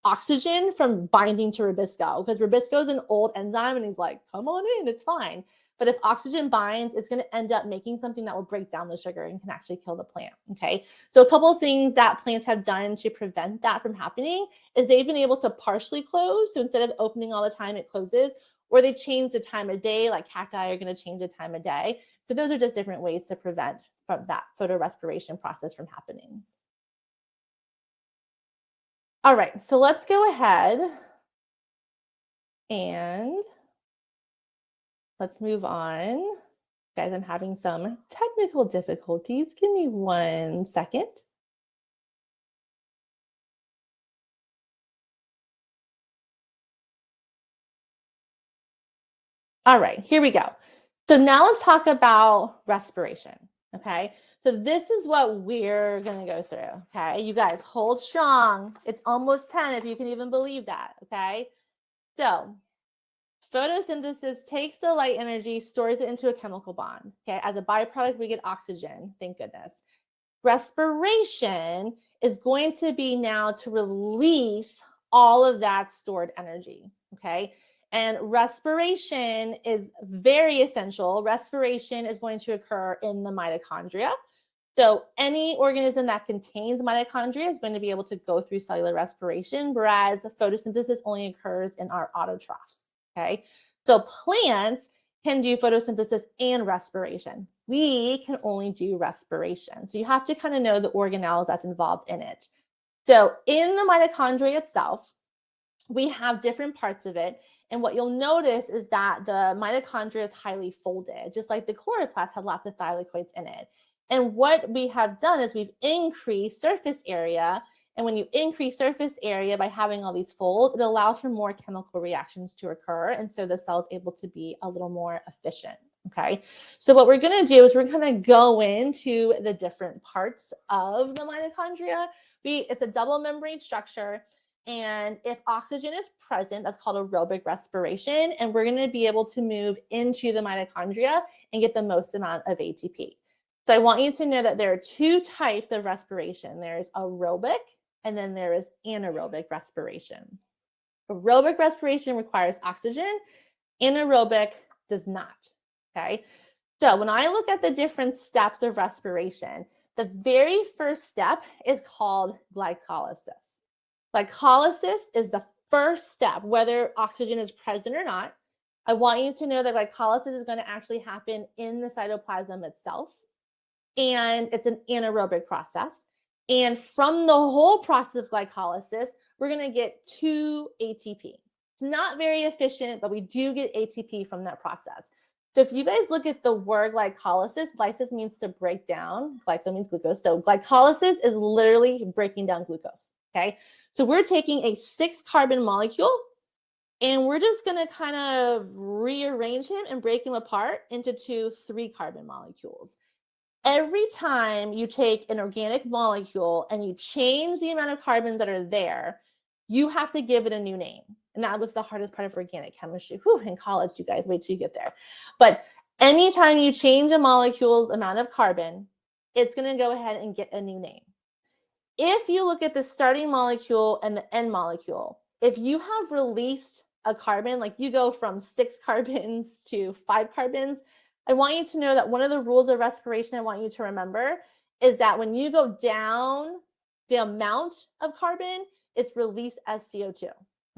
oxygen from binding to ribisco, because ribisco is an old enzyme and he's like, come on in, it's fine. But if oxygen binds, it's going to end up making something that will break down the sugar and can actually kill the plant. Okay, so a couple of things that plants have done to prevent that from happening is they've been able to partially close. So instead of opening all the time, it closes, or they change the time of day, like cacti are going to change the time of day. So those are just different ways to prevent from that photorespiration process from happening. All right, so let's go ahead and let's move on. Guys, I'm having some technical difficulties. Give me 1 second. All right, here we go. So now let's talk about respiration, okay? So this is what we're gonna go through, okay? You guys hold strong. It's almost 10 if you can even believe that, okay? So photosynthesis takes the light energy, stores it into a chemical bond, okay? As a byproduct, we get oxygen, thank goodness. Respiration is going to be now to release all of that stored energy, okay? And respiration is very essential. Respiration is going to occur in the mitochondria. So any organism that contains mitochondria is going to be able to go through cellular respiration, whereas photosynthesis only occurs in our autotrophs, okay? So plants can do photosynthesis and respiration. We can only do respiration. So you have to kind of know the organelles that's involved in it. So in the mitochondria itself, we have different parts of it. And what you'll notice is that the mitochondria is highly folded, just like the chloroplast had lots of thylakoids in it. And what we have done is we've increased surface area. And when you increase surface area by having all these folds, it allows for more chemical reactions to occur. And so the cell is able to be a little more efficient. Okay, so what we're going to do is we're going to go into the different parts of the mitochondria. It's a double membrane structure. And if oxygen is present, that's called aerobic respiration. And we're going to be able to move into the mitochondria and get the most amount of ATP. So I want you to know that there are two types of respiration. There's aerobic and then there is anaerobic respiration. Aerobic respiration requires oxygen. Anaerobic does not. Okay. So when I look at the different steps of respiration, the very first step is called glycolysis. Glycolysis is the first step, whether oxygen is present or not. I want you to know that glycolysis is going to actually happen in the cytoplasm itself. And it's an anaerobic process. And from the whole process of glycolysis, we're going to get 2 ATP. It's not very efficient, but we do get ATP from that process. So if you guys look at the word glycolysis, lysis means to break down, glyco means glucose. So glycolysis is literally breaking down glucose, okay? So we're taking a 6-carbon molecule and we're just gonna kind of rearrange him and break him apart into 2 3-carbon molecules. Every time you take an organic molecule and you change the amount of carbons that are there, you have to give it a new name. And that was the hardest part of organic chemistry. Whew, in college, you guys, wait till you get there. But anytime you change a molecule's amount of carbon, it's going to go ahead and get a new name. If you look at the starting molecule and the end molecule, if you have released a carbon, like you go from 6 carbons to 5 carbons, I want you to know that one of the rules of respiration I want you to remember is that when you go down the amount of carbon, it's released as CO2,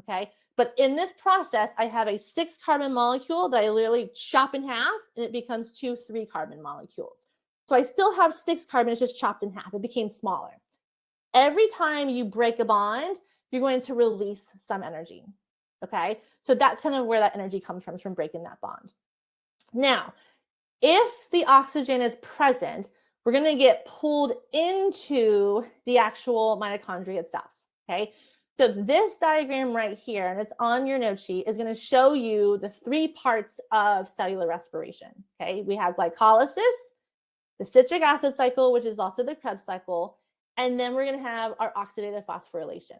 okay? But in this process, I have a 6-carbon molecule that I literally chop in half and it becomes 2 3-carbon molecules. So I still have 6 carbons just chopped in half. It became smaller. Every time you break a bond, you're going to release some energy, okay? So that's kind of where that energy comes from breaking that bond. Now, if the oxygen is present, we're going to get pulled into the actual mitochondria itself, okay? So this diagram right here, and it's on your note sheet, is going to show you the 3 parts of cellular respiration, okay? We have glycolysis, the citric acid cycle, which is also the Krebs cycle, and then we're going to have our oxidative phosphorylation,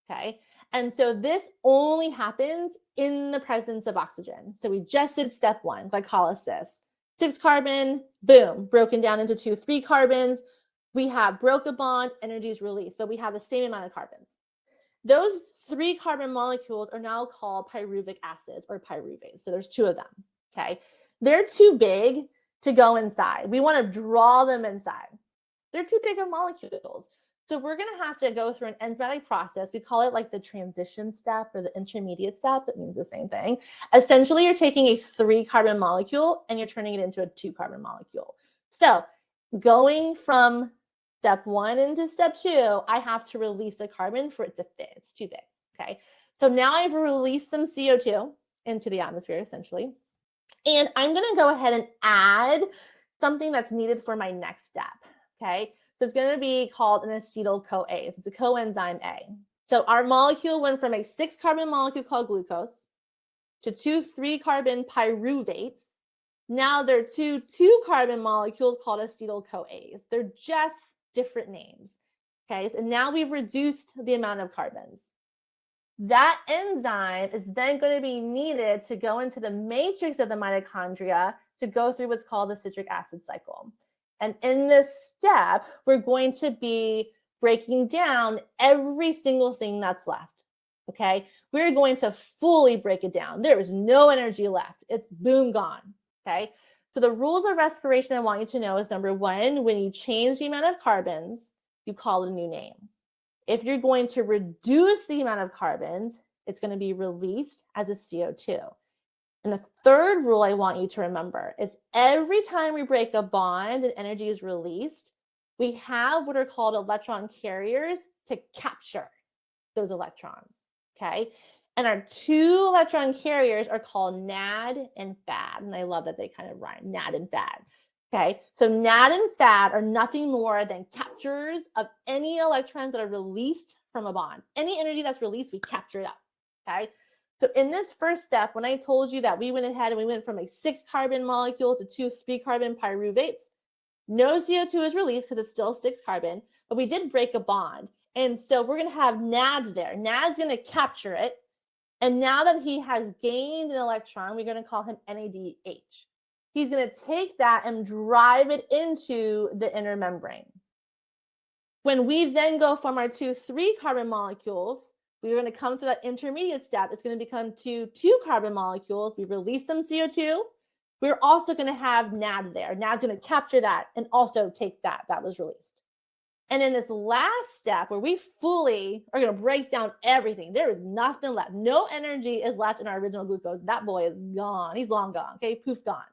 okay? And so this only happens in the presence of oxygen. So we just did step 1, glycolysis. 6 carbon, boom, broken down into 2 3 carbons. We have broke a bond, energy is released, but we have the same amount of carbons. Those 3 carbon molecules are now called pyruvic acids or pyruvates. So there's 2 of them, okay? They're too big to go inside. We want to draw them inside. They're too big of molecules. So we're going to have to go through an enzymatic process. We call it like the transition step or the intermediate step. It means the same thing. Essentially, you're taking a 3 carbon molecule and you're turning it into a 2 carbon molecule. So going from step 1 into step 2, I have to release a carbon for it to fit. It's too big, okay? So now I've released some CO2 into the atmosphere, essentially. And I'm going to go ahead and add something that's needed for my next step, okay? So it's going to be called an acetyl-CoA. It's a coenzyme A. So our molecule went from a 6 carbon molecule called glucose to 2 3 carbon pyruvates. Now there are 2 2 carbon molecules called acetyl-CoAs. They're just different names. Okay, so now we've reduced the amount of carbons. That enzyme is then going to be needed to go into the matrix of the mitochondria to go through what's called the citric acid cycle. And in this step, we're going to be breaking down every single thing that's left. Okay, we're going to fully break it down. There is no energy left. It's boom, gone. Okay, so the rules of respiration I want you to know is number 1, when you change the amount of carbons, you call it a new name. If you're going to reduce the amount of carbons, it's going to be released as a CO2. And the third rule I want you to remember is every time we break a bond and energy is released, we have what are called electron carriers to capture those electrons, okay? And our 2 electron carriers are called NAD and FAD. And I love that they kind of rhyme, NAD and FAD. Okay, so NAD and FAD are nothing more than capturers of any electrons that are released from a bond. Any energy that's released, we capture it up, okay? So in this first step, when I told you that we went ahead and we went from a 6 carbon molecule to 2 3 carbon pyruvates, no CO2 is released because it's still 6 carbon, but we did break a bond. And so we're going to have NAD there. NAD's going to capture it. And now that he has gained an electron, we're going to call him NADH. He's going to take that and drive it into the inner membrane. When we then go from our 2 3 carbon molecules, we're going to come to that intermediate step. It's going to become 2 2 carbon molecules. We release some CO2. We're also going to have NAD there. NAD's going to capture that and also take that was released. And in this last step where we fully are going to break down everything, there is nothing left. No energy is left in our original glucose. That boy is gone. He's long gone. Okay, poof, gone.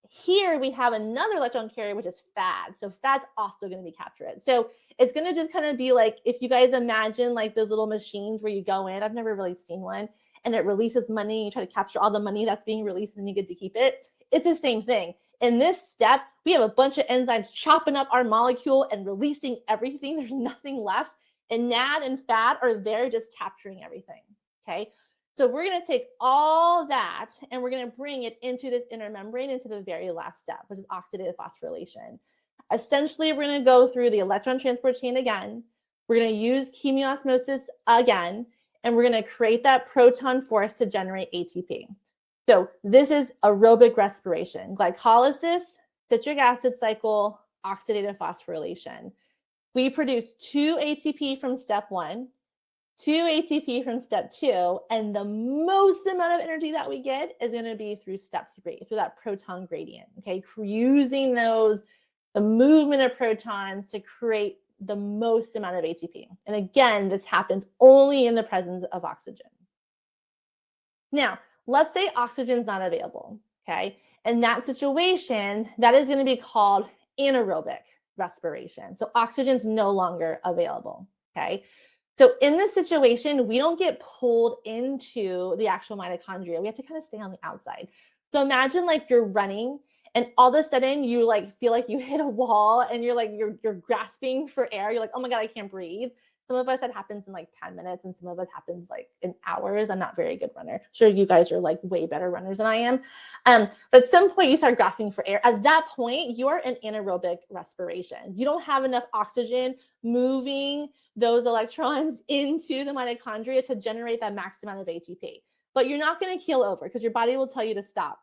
Here we have another electron carrier, which is FAD. So FAD's also going to be captured. So it's going to just kind of be like, if you guys imagine like those little machines where you go in, I've never really seen one, and it releases money, you try to capture all the money that's being released and you get to keep it. It's the same thing. In this step, we have a bunch of enzymes chopping up our molecule and releasing everything. There's nothing left. And NAD and FAD are there just capturing everything, okay? So we're going to take all that and we're going to bring it into this inner membrane into the very last step, which is oxidative phosphorylation. Essentially, we're going to go through the electron transport chain again. We're going to use chemiosmosis again, and we're going to create that proton force to generate ATP. So this is aerobic respiration, glycolysis, citric acid cycle, oxidative phosphorylation. We produce 2 ATP from step 1, 2 ATP from step 2, and the most amount of energy that we get is going to be through step 3, through that proton gradient, okay? Using the movement of protons to create the most amount of ATP. And again, this happens only in the presence of oxygen. Now, let's say oxygen's not available, okay? In that situation, that is going to be called anaerobic respiration. So oxygen's no longer available, okay? So in this situation, we don't get pulled into the actual mitochondria. We have to kind of stay on the outside. So imagine like you're running and all of a sudden you like feel like you hit a wall and you're grasping for air. You're like, oh my God, I can't breathe. Some of us, that happens in like 10 minutes and some of us happens like in hours. I'm not a very good runner. Sure, you guys are like way better runners than I am. But at some point you start grasping for air. At that point, you're in anaerobic respiration. You don't have enough oxygen moving those electrons into the mitochondria to generate that max amount of ATP. But you're not going to keel over because your body will tell you to stop.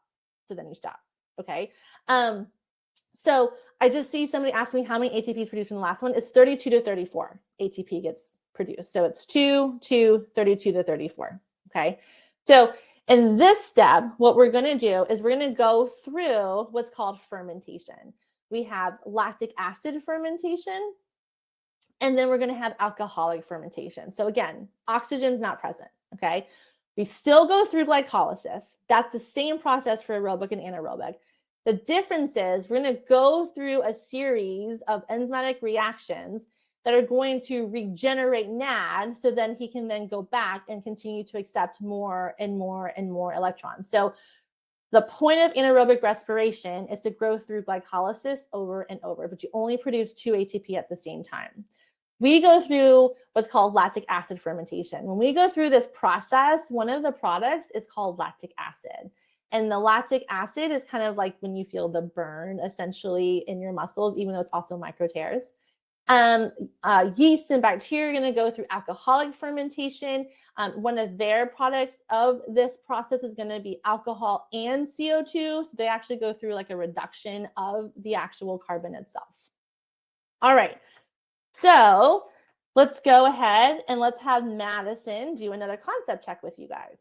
So then you stop, okay? So I just see somebody ask me how many ATP is produced in the last one. It's 32 to 34 ATP gets produce. So it's 2, 2, 32 to 34, okay? So in this step, what we're going to do is we're going to go through what's called fermentation. We have lactic acid fermentation, and then we're going to have alcoholic fermentation. So again, oxygen's not present, okay? We still go through glycolysis. That's the same process for aerobic and anaerobic. The difference is we're going to go through a series of enzymatic reactions that are going to regenerate NAD, so then he can then go back and continue to accept more and more and more electrons. So the point of anaerobic respiration is to go through glycolysis over and over, but you only produce 2 ATP at the same time. We go through what's called lactic acid fermentation. When we go through this process, one of the products is called lactic acid. And the lactic acid is kind of like when you feel the burn essentially in your muscles, even though it's also micro tears. Yeast and bacteria are going to go through alcoholic fermentation. One of their products of this process is going to be alcohol and CO2. So they actually go through like a reduction of the actual carbon itself. All right. So let's go ahead and let's have Madison do another concept check with you guys.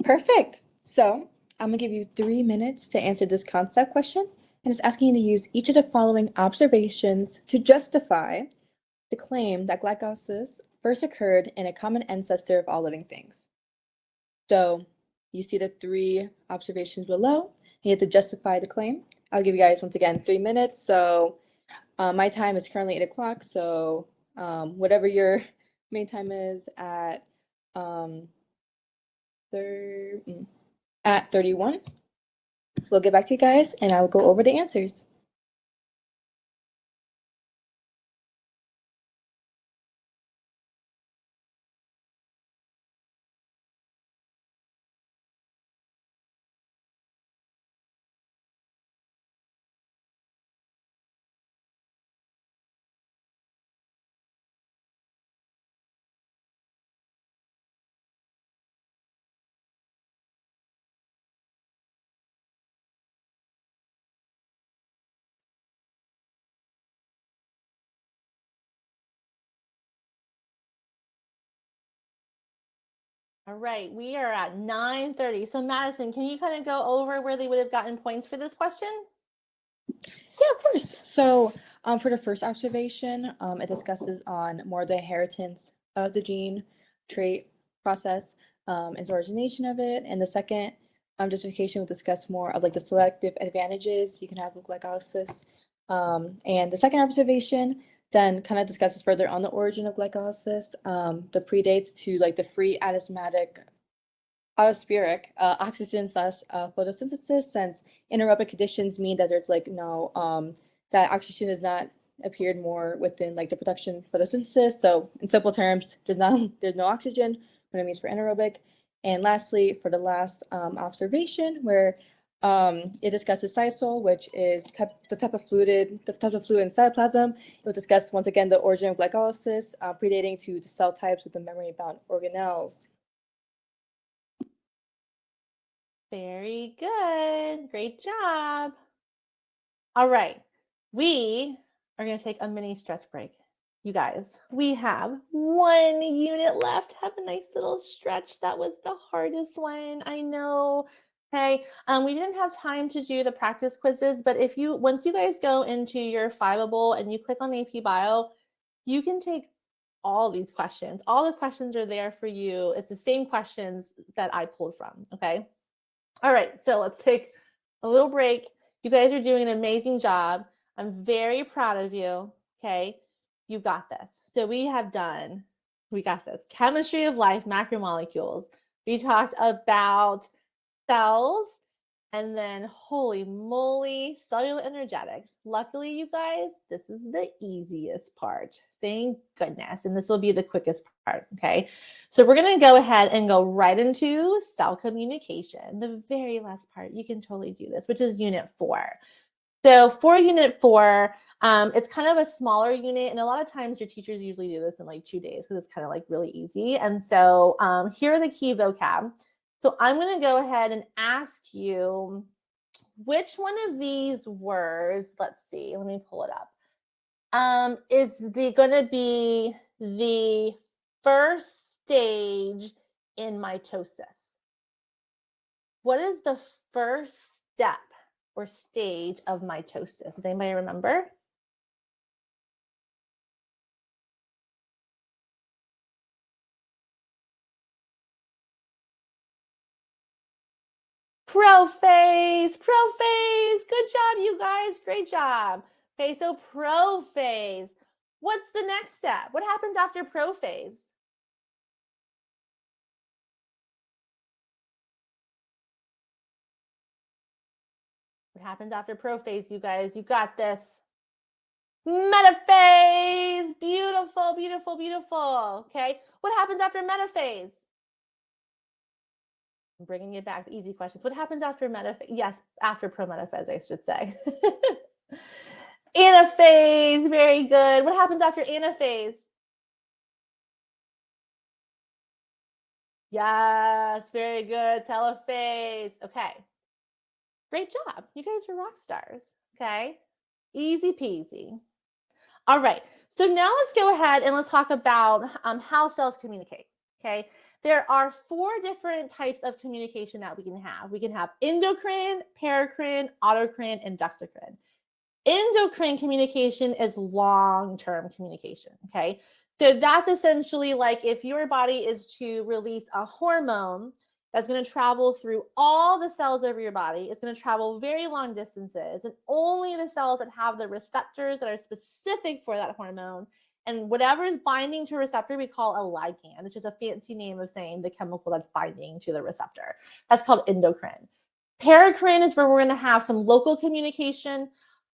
Perfect. So I'm going to give you 3 minutes to answer this concept question, and it's asking you to use each of the following observations to justify the claim that glycolysis first occurred in a common ancestor of all living things. So you see the 3 observations below, and you have to justify the claim. I'll give you guys, once again, 3 minutes. So my time is currently 8 o'clock. So whatever your main time is at 31. We'll get back to you guys, and I'll go over the answers. All right, we are at 9:30. So Madison, can you kind of go over where they would have gotten points for this question? Yeah, of course. So for the first observation, it discusses on more the inheritance of the gene trait process and its origination of it. And the second justification will discuss more of like the selective advantages you can have with glycolysis. And the second observation then kind of discusses further on the origin of glycolysis, the predates to like the free atmospheric oxygen / photosynthesis, since anaerobic conditions mean that there's like no that oxygen is not appeared more within like the production photosynthesis. So in simple terms, there's no oxygen, what it means for anaerobic. And lastly, for the last observation, where it discusses cytosol, which is the type of fluid in cytoplasm. It will discuss once again the origin of glycolysis, predating to the cell types with the memory-bound organelles. Very good. Great job. All right. We are going to take a mini stretch break. You guys, we have 1 unit left. Have a nice little stretch. That was the hardest one. I know. Okay. We didn't have time to do the practice quizzes, but once you guys go into your Fiveable and you click on AP Bio, you can take all these questions. All the questions are there for you. It's the same questions that I pulled from. Okay. All right, so let's take a little break. You guys are doing an amazing job. I'm very proud of you, okay? You got this. So we got this. Chemistry of life, macromolecules. We talked about cells, and then holy moly, cellular energetics. Luckily, you guys, this is the easiest part. Thank goodness. And this will be the quickest part, okay? So we're going to go ahead and go right into cell communication, the very last part. You can totally do this, which is unit 4. So for unit 4, it's kind of a smaller unit, and a lot of times your teachers usually do this in like 2 days because it's kind of like really easy. And so here are the key vocab. So I'm going to go ahead and ask you which one of these words, let's see, let me pull it up. is going to be the first stage in mitosis. What is the first step or stage of mitosis? Does anybody remember? Prophase, prophase. Good job, you guys. Great job. Okay, so prophase. What's the next step? What happens after prophase? What happens after prophase, you guys? You got this. Metaphase. Beautiful, beautiful, beautiful. Okay, what happens after metaphase? I'm bringing it back to easy questions. What happens after metaphase? Yes, after prometaphase, I should say. Anaphase, very good. What happens after anaphase? Yes, very good. Telophase. Okay. Great job. You guys are rock stars. Okay. Easy peasy. All right. So now let's go ahead and let's talk about how cells communicate. Okay. There are 4 different types of communication that we can have. We can have endocrine, paracrine, autocrine, and juxtacrine. Endocrine communication is long-term communication, okay? So that's essentially like if your body is to release a hormone that's going to travel through all the cells over your body, it's going to travel very long distances, and only the cells that have the receptors that are specific for that hormone, and whatever is binding to a receptor we call a ligand, which is a fancy name of saying the chemical that's binding to the receptor. That's called endocrine. Paracrine is where we're going to have some local communication.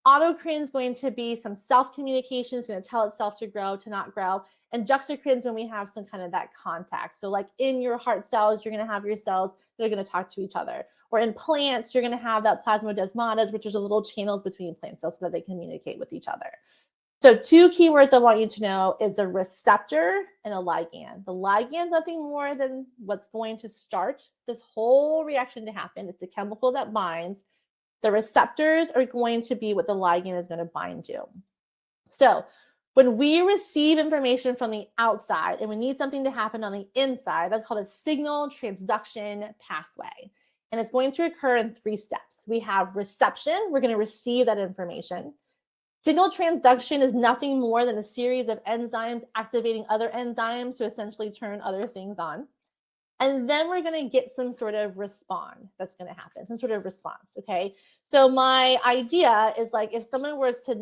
Autocrine is going to be some self-communication. It's going to tell itself to grow, to not grow. And juxtacrine is when we have some kind of that contact. So like in your heart cells, you're going to have your cells that are going to talk to each other. Or in plants, you're going to have that plasmodesmatas, which is the little channels between plant cells so that they communicate with each other. So 2 keywords I want you to know is a receptor and a ligand. The ligand is nothing more than what's going to start this whole reaction to happen. It's a chemical that binds. The receptors are going to be what the ligand is going to bind to. So when we receive information from the outside and we need something to happen on the inside, that's called a signal transduction pathway. And it's going to occur in 3 steps. We have reception. We're going to receive that information. Signal transduction is nothing more than a series of enzymes activating other enzymes to essentially turn other things on. And then we're going to get some sort of response that's going to happen, some sort of response, okay? So my idea is like if someone was to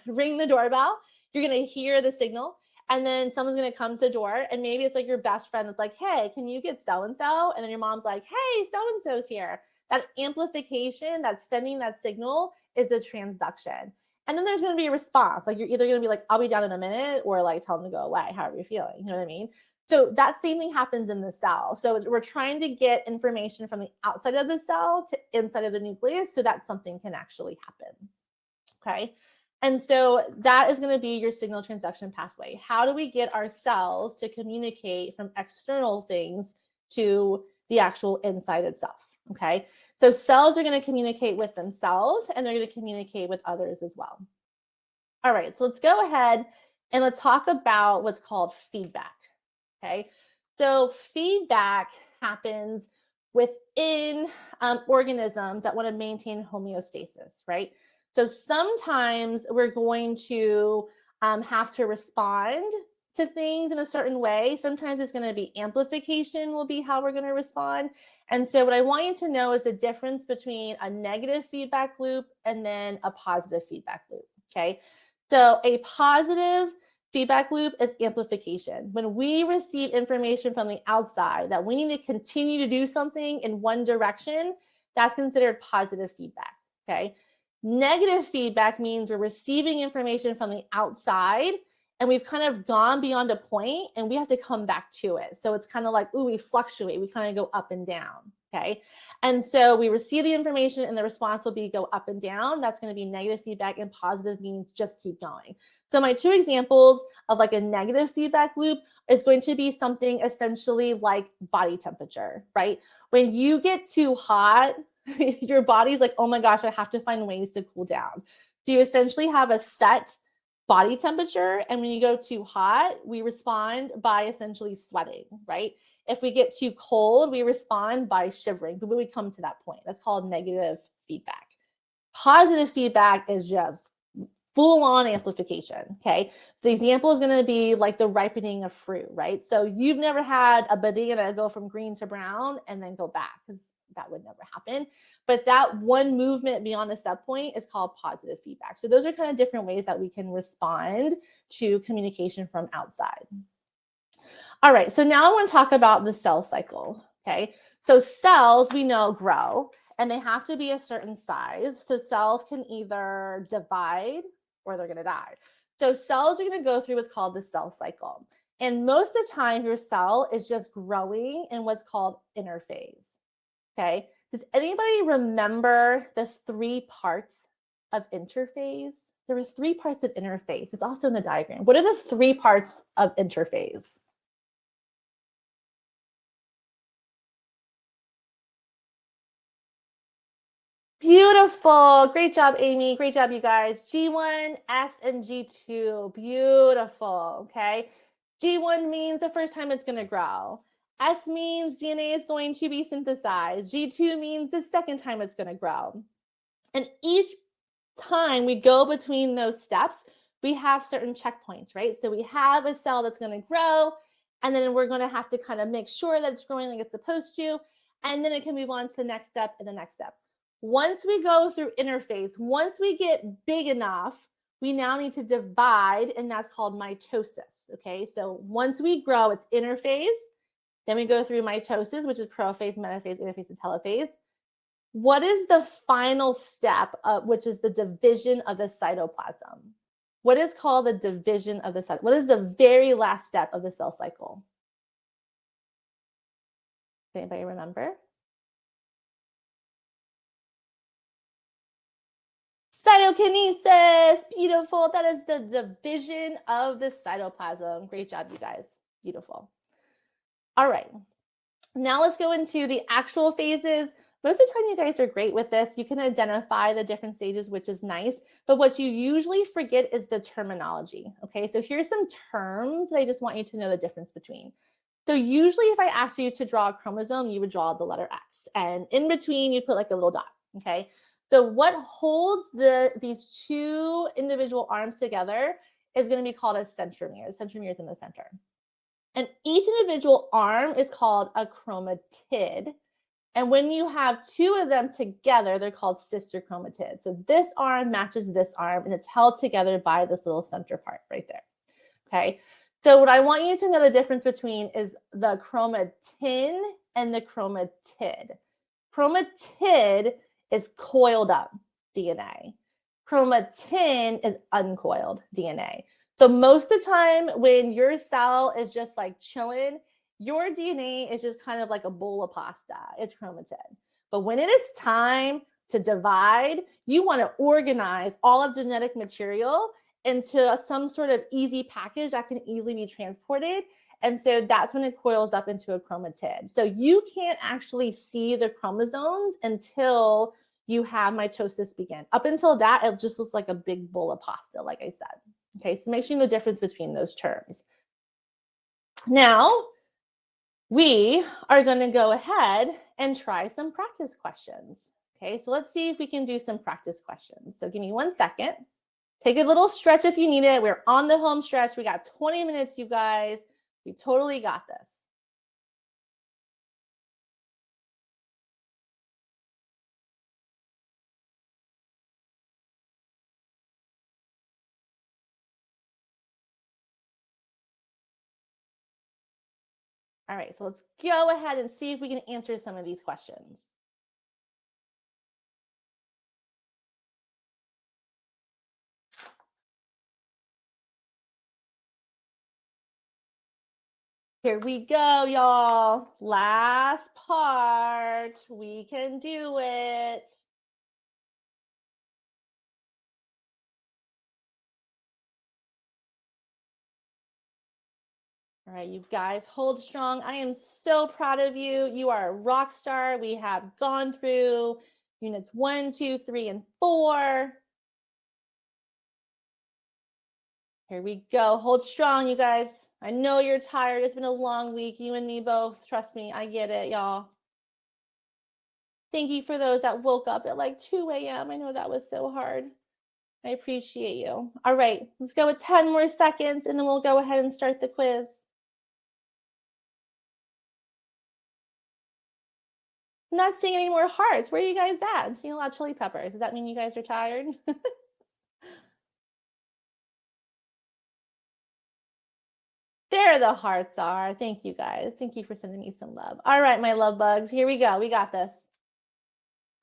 ring the doorbell, you're going to hear the signal, and then someone's going to come to the door, and maybe it's like your best friend that's like, hey, can you get so-and-so? And then your mom's like, hey, so-and-so's here. That amplification, that's sending that signal is the transduction. And then there's going to be a response. Like you're either going to be like, I'll be down in a minute, or like tell them to go away, however you're feeling. You know what I mean? So that same thing happens in the cell. So we're trying to get information from the outside of the cell to inside of the nucleus so that something can actually happen. Okay. And so that is going to be your signal transduction pathway. How do we get our cells to communicate from external things to the actual inside itself? Okay. So cells are going to communicate with themselves, and they're going to communicate with others as well. All right. So let's go ahead and let's talk about what's called feedback. Okay, so feedback happens within organisms that want to maintain homeostasis, right? So sometimes we're going to have to respond to things in a certain way. Sometimes it's going to be amplification will be how we're going to respond. And so what I want you to know is the difference between a negative feedback loop and then a positive feedback loop, okay? So a positive feedback loop is amplification. When we receive information from the outside that we need to continue to do something in one direction, that's considered positive feedback, okay? Negative feedback means we're receiving information from the outside and we've kind of gone beyond a point and we have to come back to it. So it's kind of like, ooh, we fluctuate. We kind of go up and down, okay? And so we receive the information and the response will be go up and down. That's going to be negative feedback, and positive means just keep going. So my 2 examples of like a negative feedback loop is going to be something essentially like body temperature, right? When you get too hot, your body's like, oh my gosh, I have to find ways to cool down. So you essentially have a set body temperature, and when you go too hot, we respond by essentially sweating, right? If we get too cold, we respond by shivering. But when we come to that point, that's called negative feedback. Positive feedback is just full-on amplification, okay? So the example is going to be like the ripening of fruit, right? So you've never had a banana go from green to brown and then go back, because that would never happen. But that one movement beyond a set point is called positive feedback. So those are kind of different ways that we can respond to communication from outside. All right, so now I want to talk about the cell cycle, okay? So cells, we know, grow, and they have to be a certain size. So cells can either divide or they're going to die. So cells are going to go through what's called the cell cycle. And most of the time, your cell is just growing in what's called interphase, okay? Does anybody remember the 3 parts of interphase? There were 3 parts of interphase. It's also in the diagram. What are the 3 parts of interphase? Beautiful. Great job, Amy. Great job, you guys. G1, S, and G2. Beautiful. Okay. G1 means the first time it's going to grow. S means DNA is going to be synthesized. G2 means the second time it's going to grow. And each time we go between those steps, we have certain checkpoints, right? So we have a cell that's going to grow, and then we're going to have to kind of make sure that it's growing like it's supposed to, and then it can move on to the next step and the next step. Once we go through interphase, once we get big enough, we now need to divide, and that's called mitosis, okay? So once we grow, it's interphase. Then we go through mitosis, which is prophase, metaphase, interphase, and telophase. What is the final step, which is the division of the cytoplasm? What is called the division of the cell? What is the very last step of the cell cycle? Does anybody remember? Cytokinesis. Beautiful. That is the division of the cytoplasm. Great job, you guys. Beautiful. All right. Now let's go into the actual phases. Most of the time, you guys are great with this. You can identify the different stages, which is nice. But what you usually forget is the terminology. Okay, so here's some terms that I just want you to know the difference between. So usually if I asked you to draw a chromosome, you would draw the letter X. And in between, you put like a little dot. Okay, so what holds these 2 individual arms together is going to be called a centromere. The centromere is in the center. And each individual arm is called a chromatid. And when you have 2 of them together, they're called sister chromatids. So this arm matches this arm, and it's held together by this little center part right there. Okay. So what I want you to know the difference between is the chromatin and the chromatid. Chromatid is coiled up DNA. Chromatin is uncoiled DNA. So most of the time when your cell is just like chilling, your DNA is just kind of like a bowl of pasta. It's chromatin. But when it is time to divide, you want to organize all of genetic material into some sort of easy package that can easily be transported. And so that's when it coils up into a chromatid. So you can't actually see the chromosomes until you have mitosis begin. Up until that, it just looks like a big bowl of pasta, like I said. Okay, so make sure you know the difference between those terms. Now, we are going to go ahead and try some practice questions. Okay, so let's see if we can do some practice questions. So give me 1 second. Take a little stretch if you need it. We're on the home stretch. We got 20 minutes, you guys. We totally got this. All right, so let's go ahead and see if we can answer some of these questions. Here we go, y'all. Last part. We can do it. All right, you guys, hold strong. I am so proud of you. You are a rock star. We have gone through units 1, 2, 3, and 4. Here we go. Hold strong, you guys. I know you're tired. It's been a long week. You and me both. Trust me, I get it, y'all. Thank you for those that woke up at like 2 a.m. I know that was so hard. I appreciate you. All right, let's go with 10 more seconds and then we'll go ahead and start the quiz. I'm not seeing any more hearts. Where are you guys at? I'm seeing a lot of chili peppers. Does that mean you guys are tired? There the hearts are. Thank you guys. Thank you for sending me some love. All right, my love bugs. Here we go. We got this.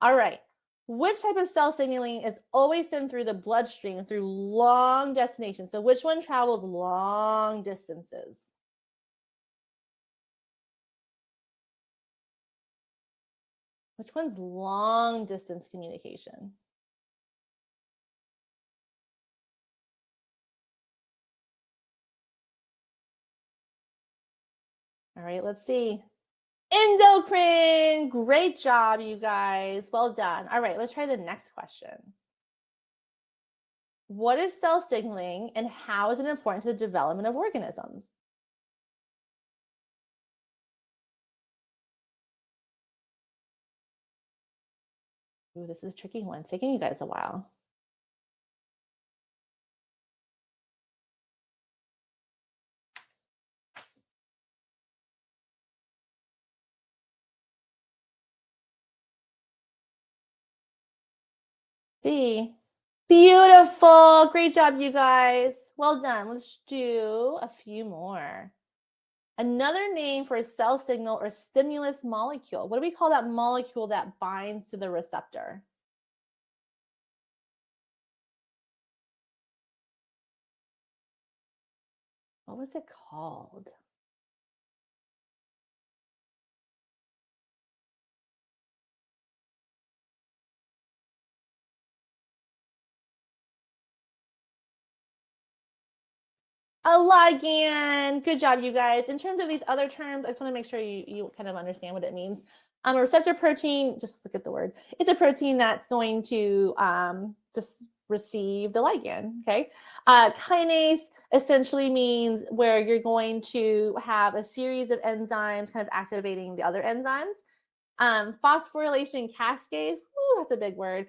All right. Which type of cell signaling is always sent through the bloodstream through long destinations? So which one travels long distances? Which one's long distance communication? All right, let's see. Endocrine. Great job, you guys. Well done. All right, let's try the next question. What is cell signaling and how is it important to the development of organisms? Ooh, this is a tricky one. It's taking you guys a while. See? Beautiful. Great job, you guys. Well done. Let's do a few more. Another name for a cell signal or stimulus molecule. What do we call that molecule that binds to the receptor? What was it called? A ligand. Good job, you guys. In terms of these other terms, I just want to make sure you kind of understand what it means. A receptor protein, just look at the word. It's a protein that's going to just receive the ligand, okay? Kinase essentially means where you're going to have a series of enzymes kind of activating the other enzymes. Phosphorylation cascade, ooh, that's a big word.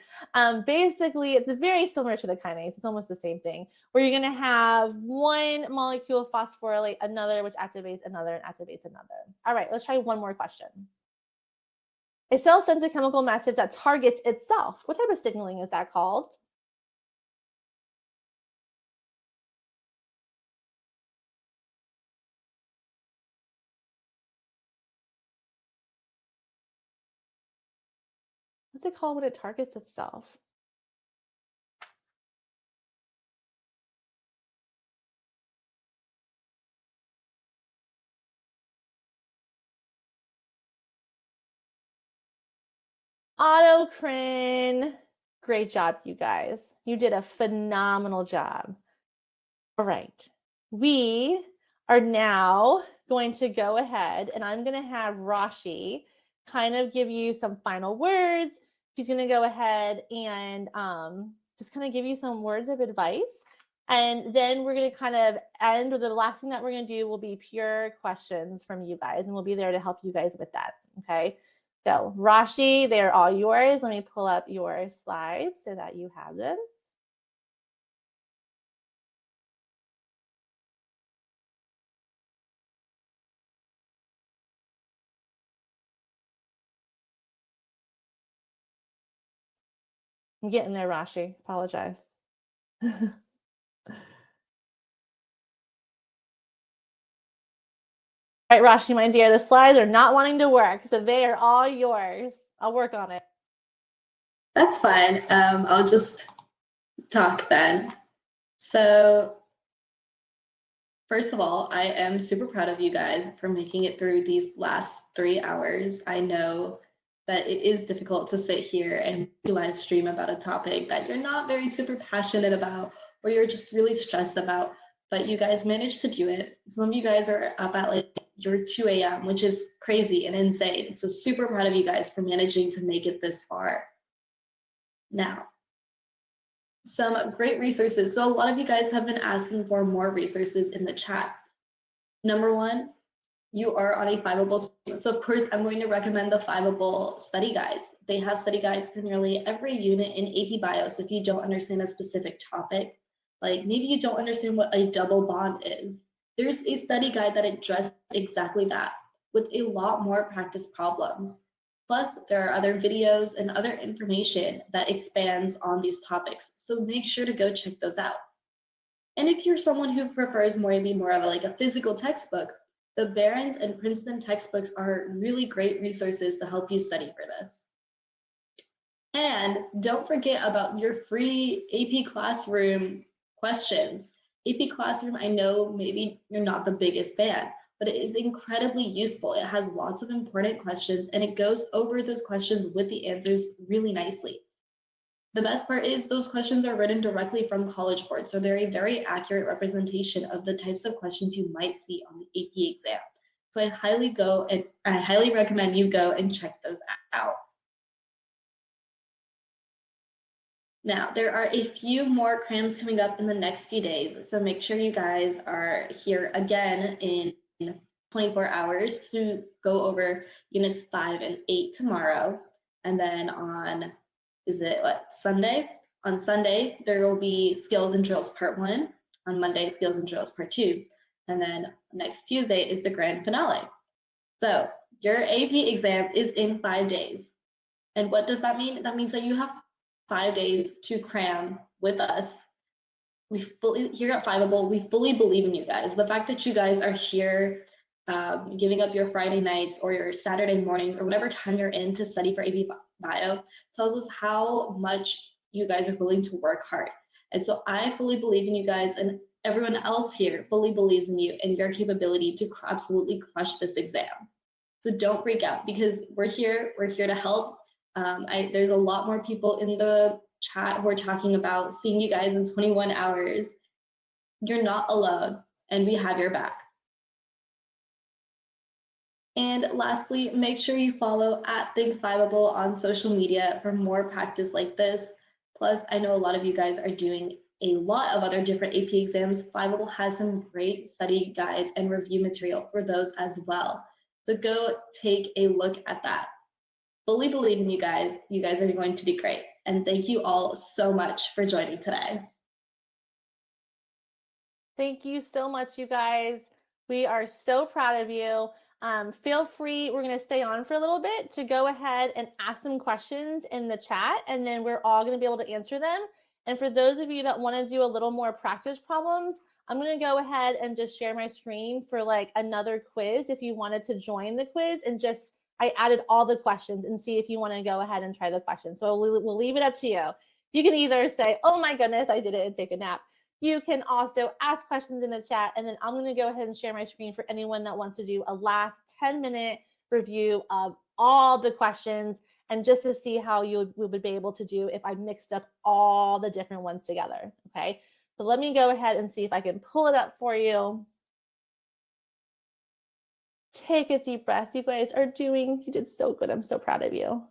Basically, it's very similar to the kinase. It's almost the same thing, where you're going to have one molecule phosphorylate another, which activates another and activates another. All right, let's try one more question. A cell sends a chemical message that targets itself. What type of signaling is that called? What's it called when it targets itself? Autocrine. Great job, you guys. You did a phenomenal job. All right. We are now going to go ahead and I'm going to have Rashi kind of give you some final words. She's going to go ahead and just kind of give you some words of advice. And then we're going to kind of end with the last thing that we're going to do will be pure questions from you guys. And we'll be there to help you guys with that. Okay. So Rashi, they're all yours. Let me pull up your slides so that you have them. I'm getting there, Rashi. Apologize. All right, Rashi, my dear, the slides are not wanting to work, so they are all yours. I'll work on it. That's fine. I'll just talk then. So first of all, I am super proud of you guys for making it through these last 3 hours. I know that it is difficult to sit here and live stream about a topic that you're not very super passionate about or you're just really stressed about, but you guys managed to do it. Some of you guys are up at like your 2 a.m., which is crazy and insane. So super proud of you guys for managing to make it this far. Now, some great resources. So a lot of you guys have been asking for more resources in the chat. Number one, you are on a Fiveable. So of course, I'm going to recommend the Fiveable study guides. They have study guides for nearly every unit in AP Bio. So if you don't understand a specific topic, like maybe you don't understand what a double bond is, there's a study guide that addresses exactly that with a lot more practice problems. Plus, there are other videos and other information that expands on these topics. So make sure to go check those out. And if you're someone who prefers maybe more of like a physical textbook, the Barron's and Princeton textbooks are really great resources to help you study for this. And don't forget about your free AP Classroom questions. AP Classroom, I know maybe you're not the biggest fan, but it is incredibly useful. It has lots of important questions and it goes over those questions with the answers really nicely. The best part is those questions are written directly from College Board, so they're a very accurate representation of the types of questions you might see on the AP exam. So I highly recommend you go and check those out. Now, there are a few more CRAMs coming up in the next few days, so make sure you guys are here again in 24 hours to go over units 5 and 8 tomorrow. And then on, Sunday? On Sunday, there will be Skills and Drills Part 1. On Monday, Skills and Drills Part 2. And then next Tuesday is the grand finale. So your AP exam is in 5 days. And what does that mean? That means that you have 5 days to cram with us. Here at Fiveable, we fully believe in you guys. The fact that you guys are here giving up your Friday nights or your Saturday mornings or whatever time you're in to study for AP Bio tells us how much you guys are willing to work hard. And so I fully believe in you guys, and everyone else here fully believes in you and your capability to absolutely crush this exam. So don't freak out, because we're here to help. There's a lot more people in the chat who are talking about seeing you guys in 21 hours. You're not alone, and we have your back. And lastly, make sure you follow @ThinkFiveable on social media for more practice like this. Plus, I know a lot of you guys are doing a lot of other different AP exams. Fiveable has some great study guides and review material for those as well. So go take a look at that. Fully believe in you guys. You guys are going to do great. And thank you all so much for joining today. Thank you so much, you guys. We are so proud of you. Feel free, we're going to stay on for a little bit to go ahead and ask some questions in the chat, and then we're all going to be able to answer them. And for those of you that want to do a little more practice problems, I'm going to go ahead and just share my screen for like another quiz if you wanted to join the quiz, and just I added all the questions and see if you want to go ahead and try the questions. So we'll leave it up to you. You can either say, oh my goodness, I did it, and take a nap. You can also ask questions in the chat, and then I'm going to go ahead and share my screen for anyone that wants to do a last 10-minute review of all the questions, and just to see how you would be able to do if I mixed up all the different ones together. Okay, so let me go ahead and see if I can pull it up for you. Take a deep breath. You guys you did so good. I'm so proud of you.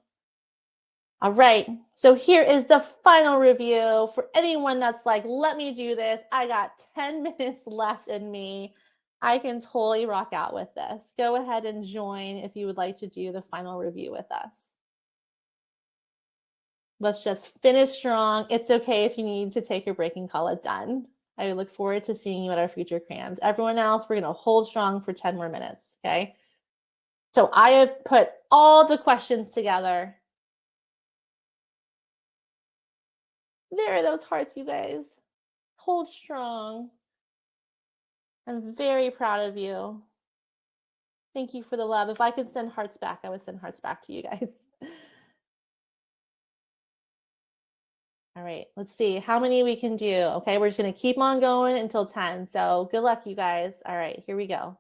All right, so here is the final review for anyone that's like, let me do this. I got 10 minutes left in me. I can totally rock out with this. Go ahead and join if you would like to do the final review with us. Let's just finish strong. It's okay if you need to take your break and call it done. I look forward to seeing you at our future CRAMs. Everyone else, we're going to hold strong for 10 more minutes, okay? So I have put all the questions together. There are those hearts, you guys. Hold strong. I'm very proud of you. Thank you for the love. If I could send hearts back, I would send hearts back to you guys. All right, let's see how many we can do. Okay, we're just going to keep on going until 10. So good luck, you guys. All right, here we go.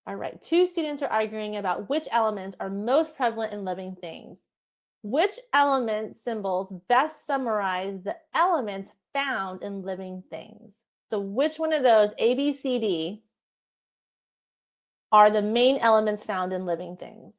All right, 2 students are arguing about which elements are most prevalent in living things. Which element symbols best summarize the elements found in living things? So which one of those, A, B, C, D, are the main elements found in living things?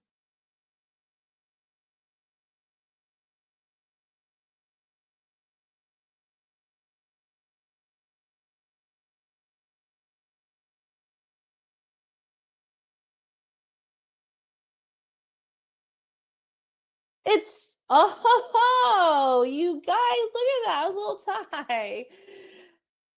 It's, oh, you guys, look at that, a little tie.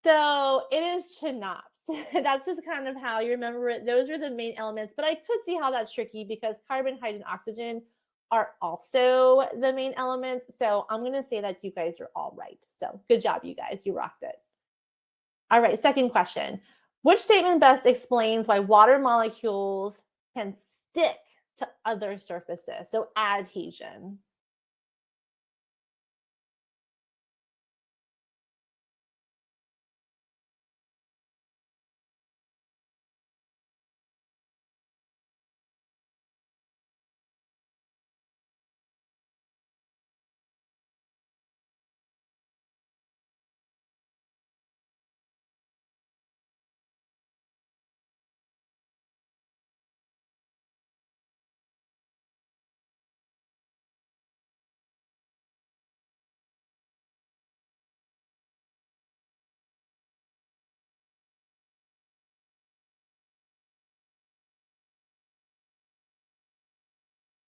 So it is chinops. That's just kind of how you remember it. Those are the main elements, but I could see how that's tricky because carbon, hydrogen, oxygen are also the main elements. So I'm going to say that you guys are all right. So good job, you guys. You rocked it. All right, second question. Which statement best explains why water molecules can stick to other surfaces? So adhesion.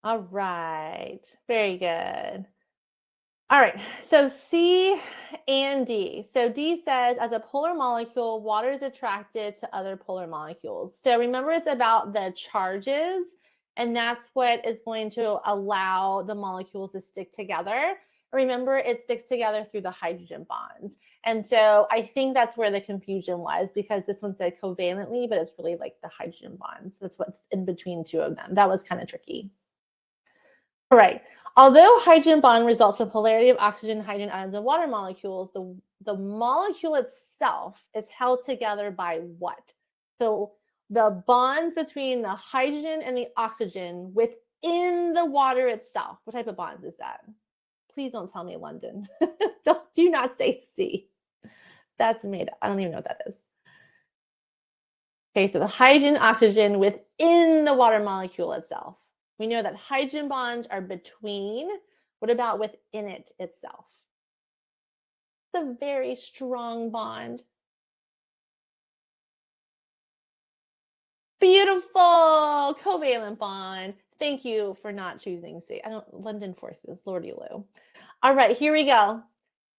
All right, very good. All right, so C and D. So D says, as a polar molecule, water is attracted to other polar molecules. So remember, it's about the charges, and that's what is going to allow the molecules to stick together. Remember, it sticks together through the hydrogen bonds. And so I think that's where the confusion was, because this one said covalently, but it's really like the hydrogen bonds. That's what's in between two of them. That was kind of tricky. All right. Although hydrogen bond results from polarity of oxygen and hydrogen atoms in water molecules, the molecule itself is held together by what? So the bonds between the hydrogen and the oxygen within the water itself. What type of bonds is that? Please don't tell me London. Do not say C. That's made up. I don't even know what that is. Okay, so the hydrogen, oxygen within the water molecule itself. We know that hydrogen bonds are between. What about within it itself? It's a very strong bond. Beautiful covalent bond. Thank you for not choosing C. London forces, Lordy Lou. All right, here we go.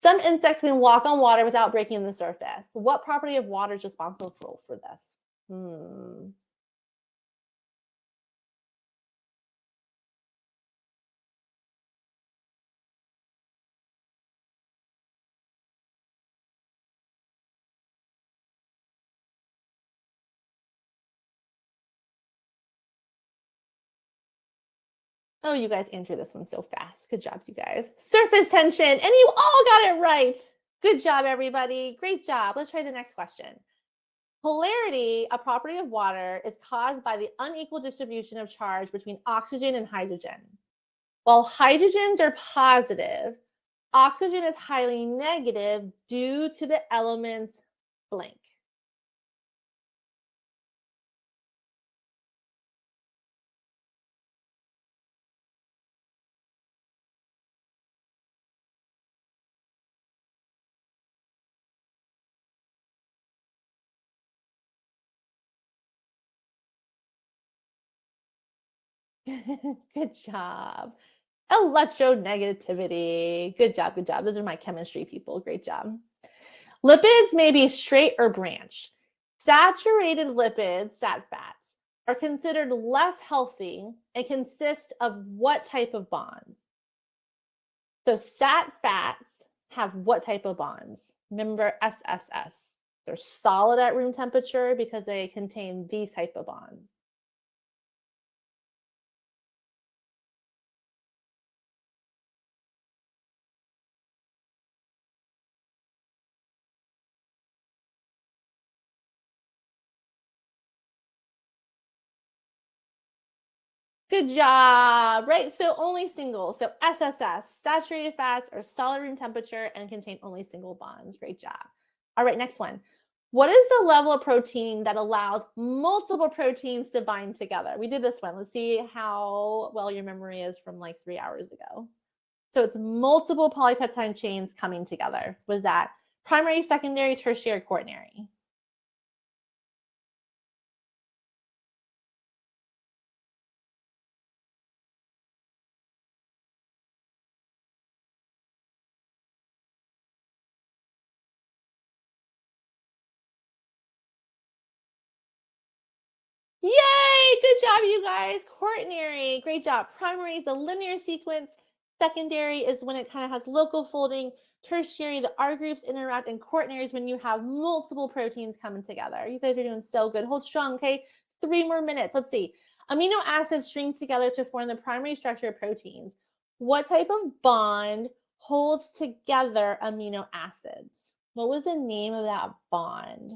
Some insects can walk on water without breaking the surface. What property of water is responsible for this? Oh, you guys answered this one so fast. Good job, you guys. Surface tension, and you all got it right. Good job, everybody. Great job. Let's try the next question. Polarity, a property of water, is caused by the unequal distribution of charge between oxygen and hydrogen. While hydrogens are positive, oxygen is highly negative due to the elements blank. Good job. Electronegativity. Good job, good job. Those are my chemistry people. Great job. Lipids may be straight or branch. Saturated lipids, sat fats, are considered less healthy and consist of what type of bonds? So sat fats have what type of bonds? Remember SSS. They're solid at room temperature because they contain these type of bonds. Good job, right? So only single. So SSS, saturated fats are solid room temperature and contain only single bonds. Great job. All right, next one. What is the level of protein that allows multiple proteins to bind together? We did this one. Let's see how well your memory is from like 3 hours ago. So it's multiple polypeptide chains coming together. Was that primary, secondary, tertiary, quaternary? Yay! Good job, you guys. Quaternary, great job. Primary is a linear sequence. Secondary is when it kind of has local folding. Tertiary, the R groups interact, and quaternary is when you have multiple proteins coming together. You guys are doing so good. Hold strong, okay? 3 more minutes. Let's see. Amino acids string together to form the primary structure of proteins. What type of bond holds together amino acids? What was the name of that bond?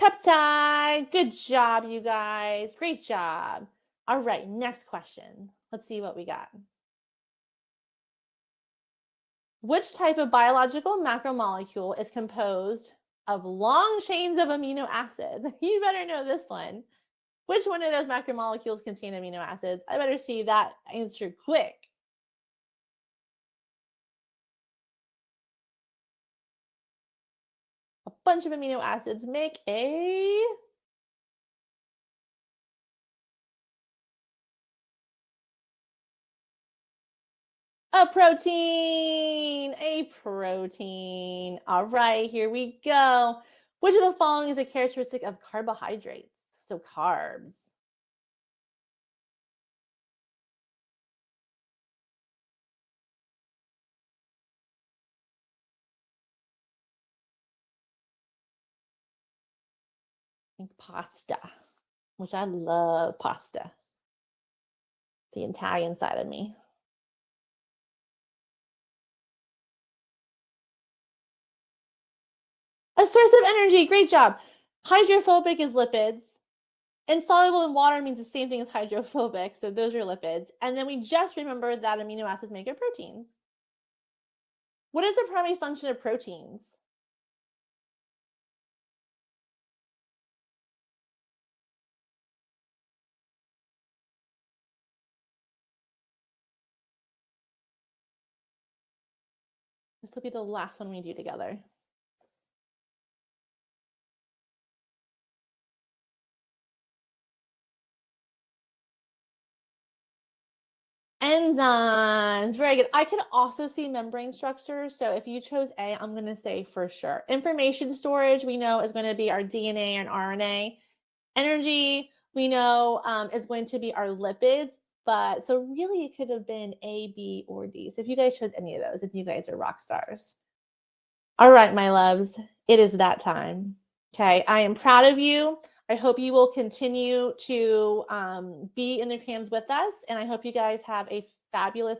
Peptide. Good job, you guys. Great job. All right, next question. Let's see what we got. Which type of biological macromolecule is composed of long chains of amino acids? You better know this one. Which one of those macromolecules contain amino acids? I better see that answer quick. A bunch of amino acids make a protein. A protein. All right, here we go. Which of the following is a characteristic of carbohydrates? So carbs. I think pasta, which I love pasta. The Italian side of me. A source of energy. Great job. Hydrophobic is lipids. Insoluble in water means the same thing as hydrophobic. So those are lipids. And then we just remembered that amino acids make our proteins. What is the primary function of proteins? This will be the last one we do together. Enzymes. Very good. I can also see membrane structures. So if you chose A, I'm going to say for sure. Information storage, we know, is going to be our DNA and RNA. Energy, we know, is going to be our lipids. But so really it could have been A, B, or D. So if you guys chose any of those, then you guys are rock stars. All right, my loves, it is that time. Okay, I am proud of you. I hope you will continue to be in the CRAMs with us, and I hope you guys have a fabulous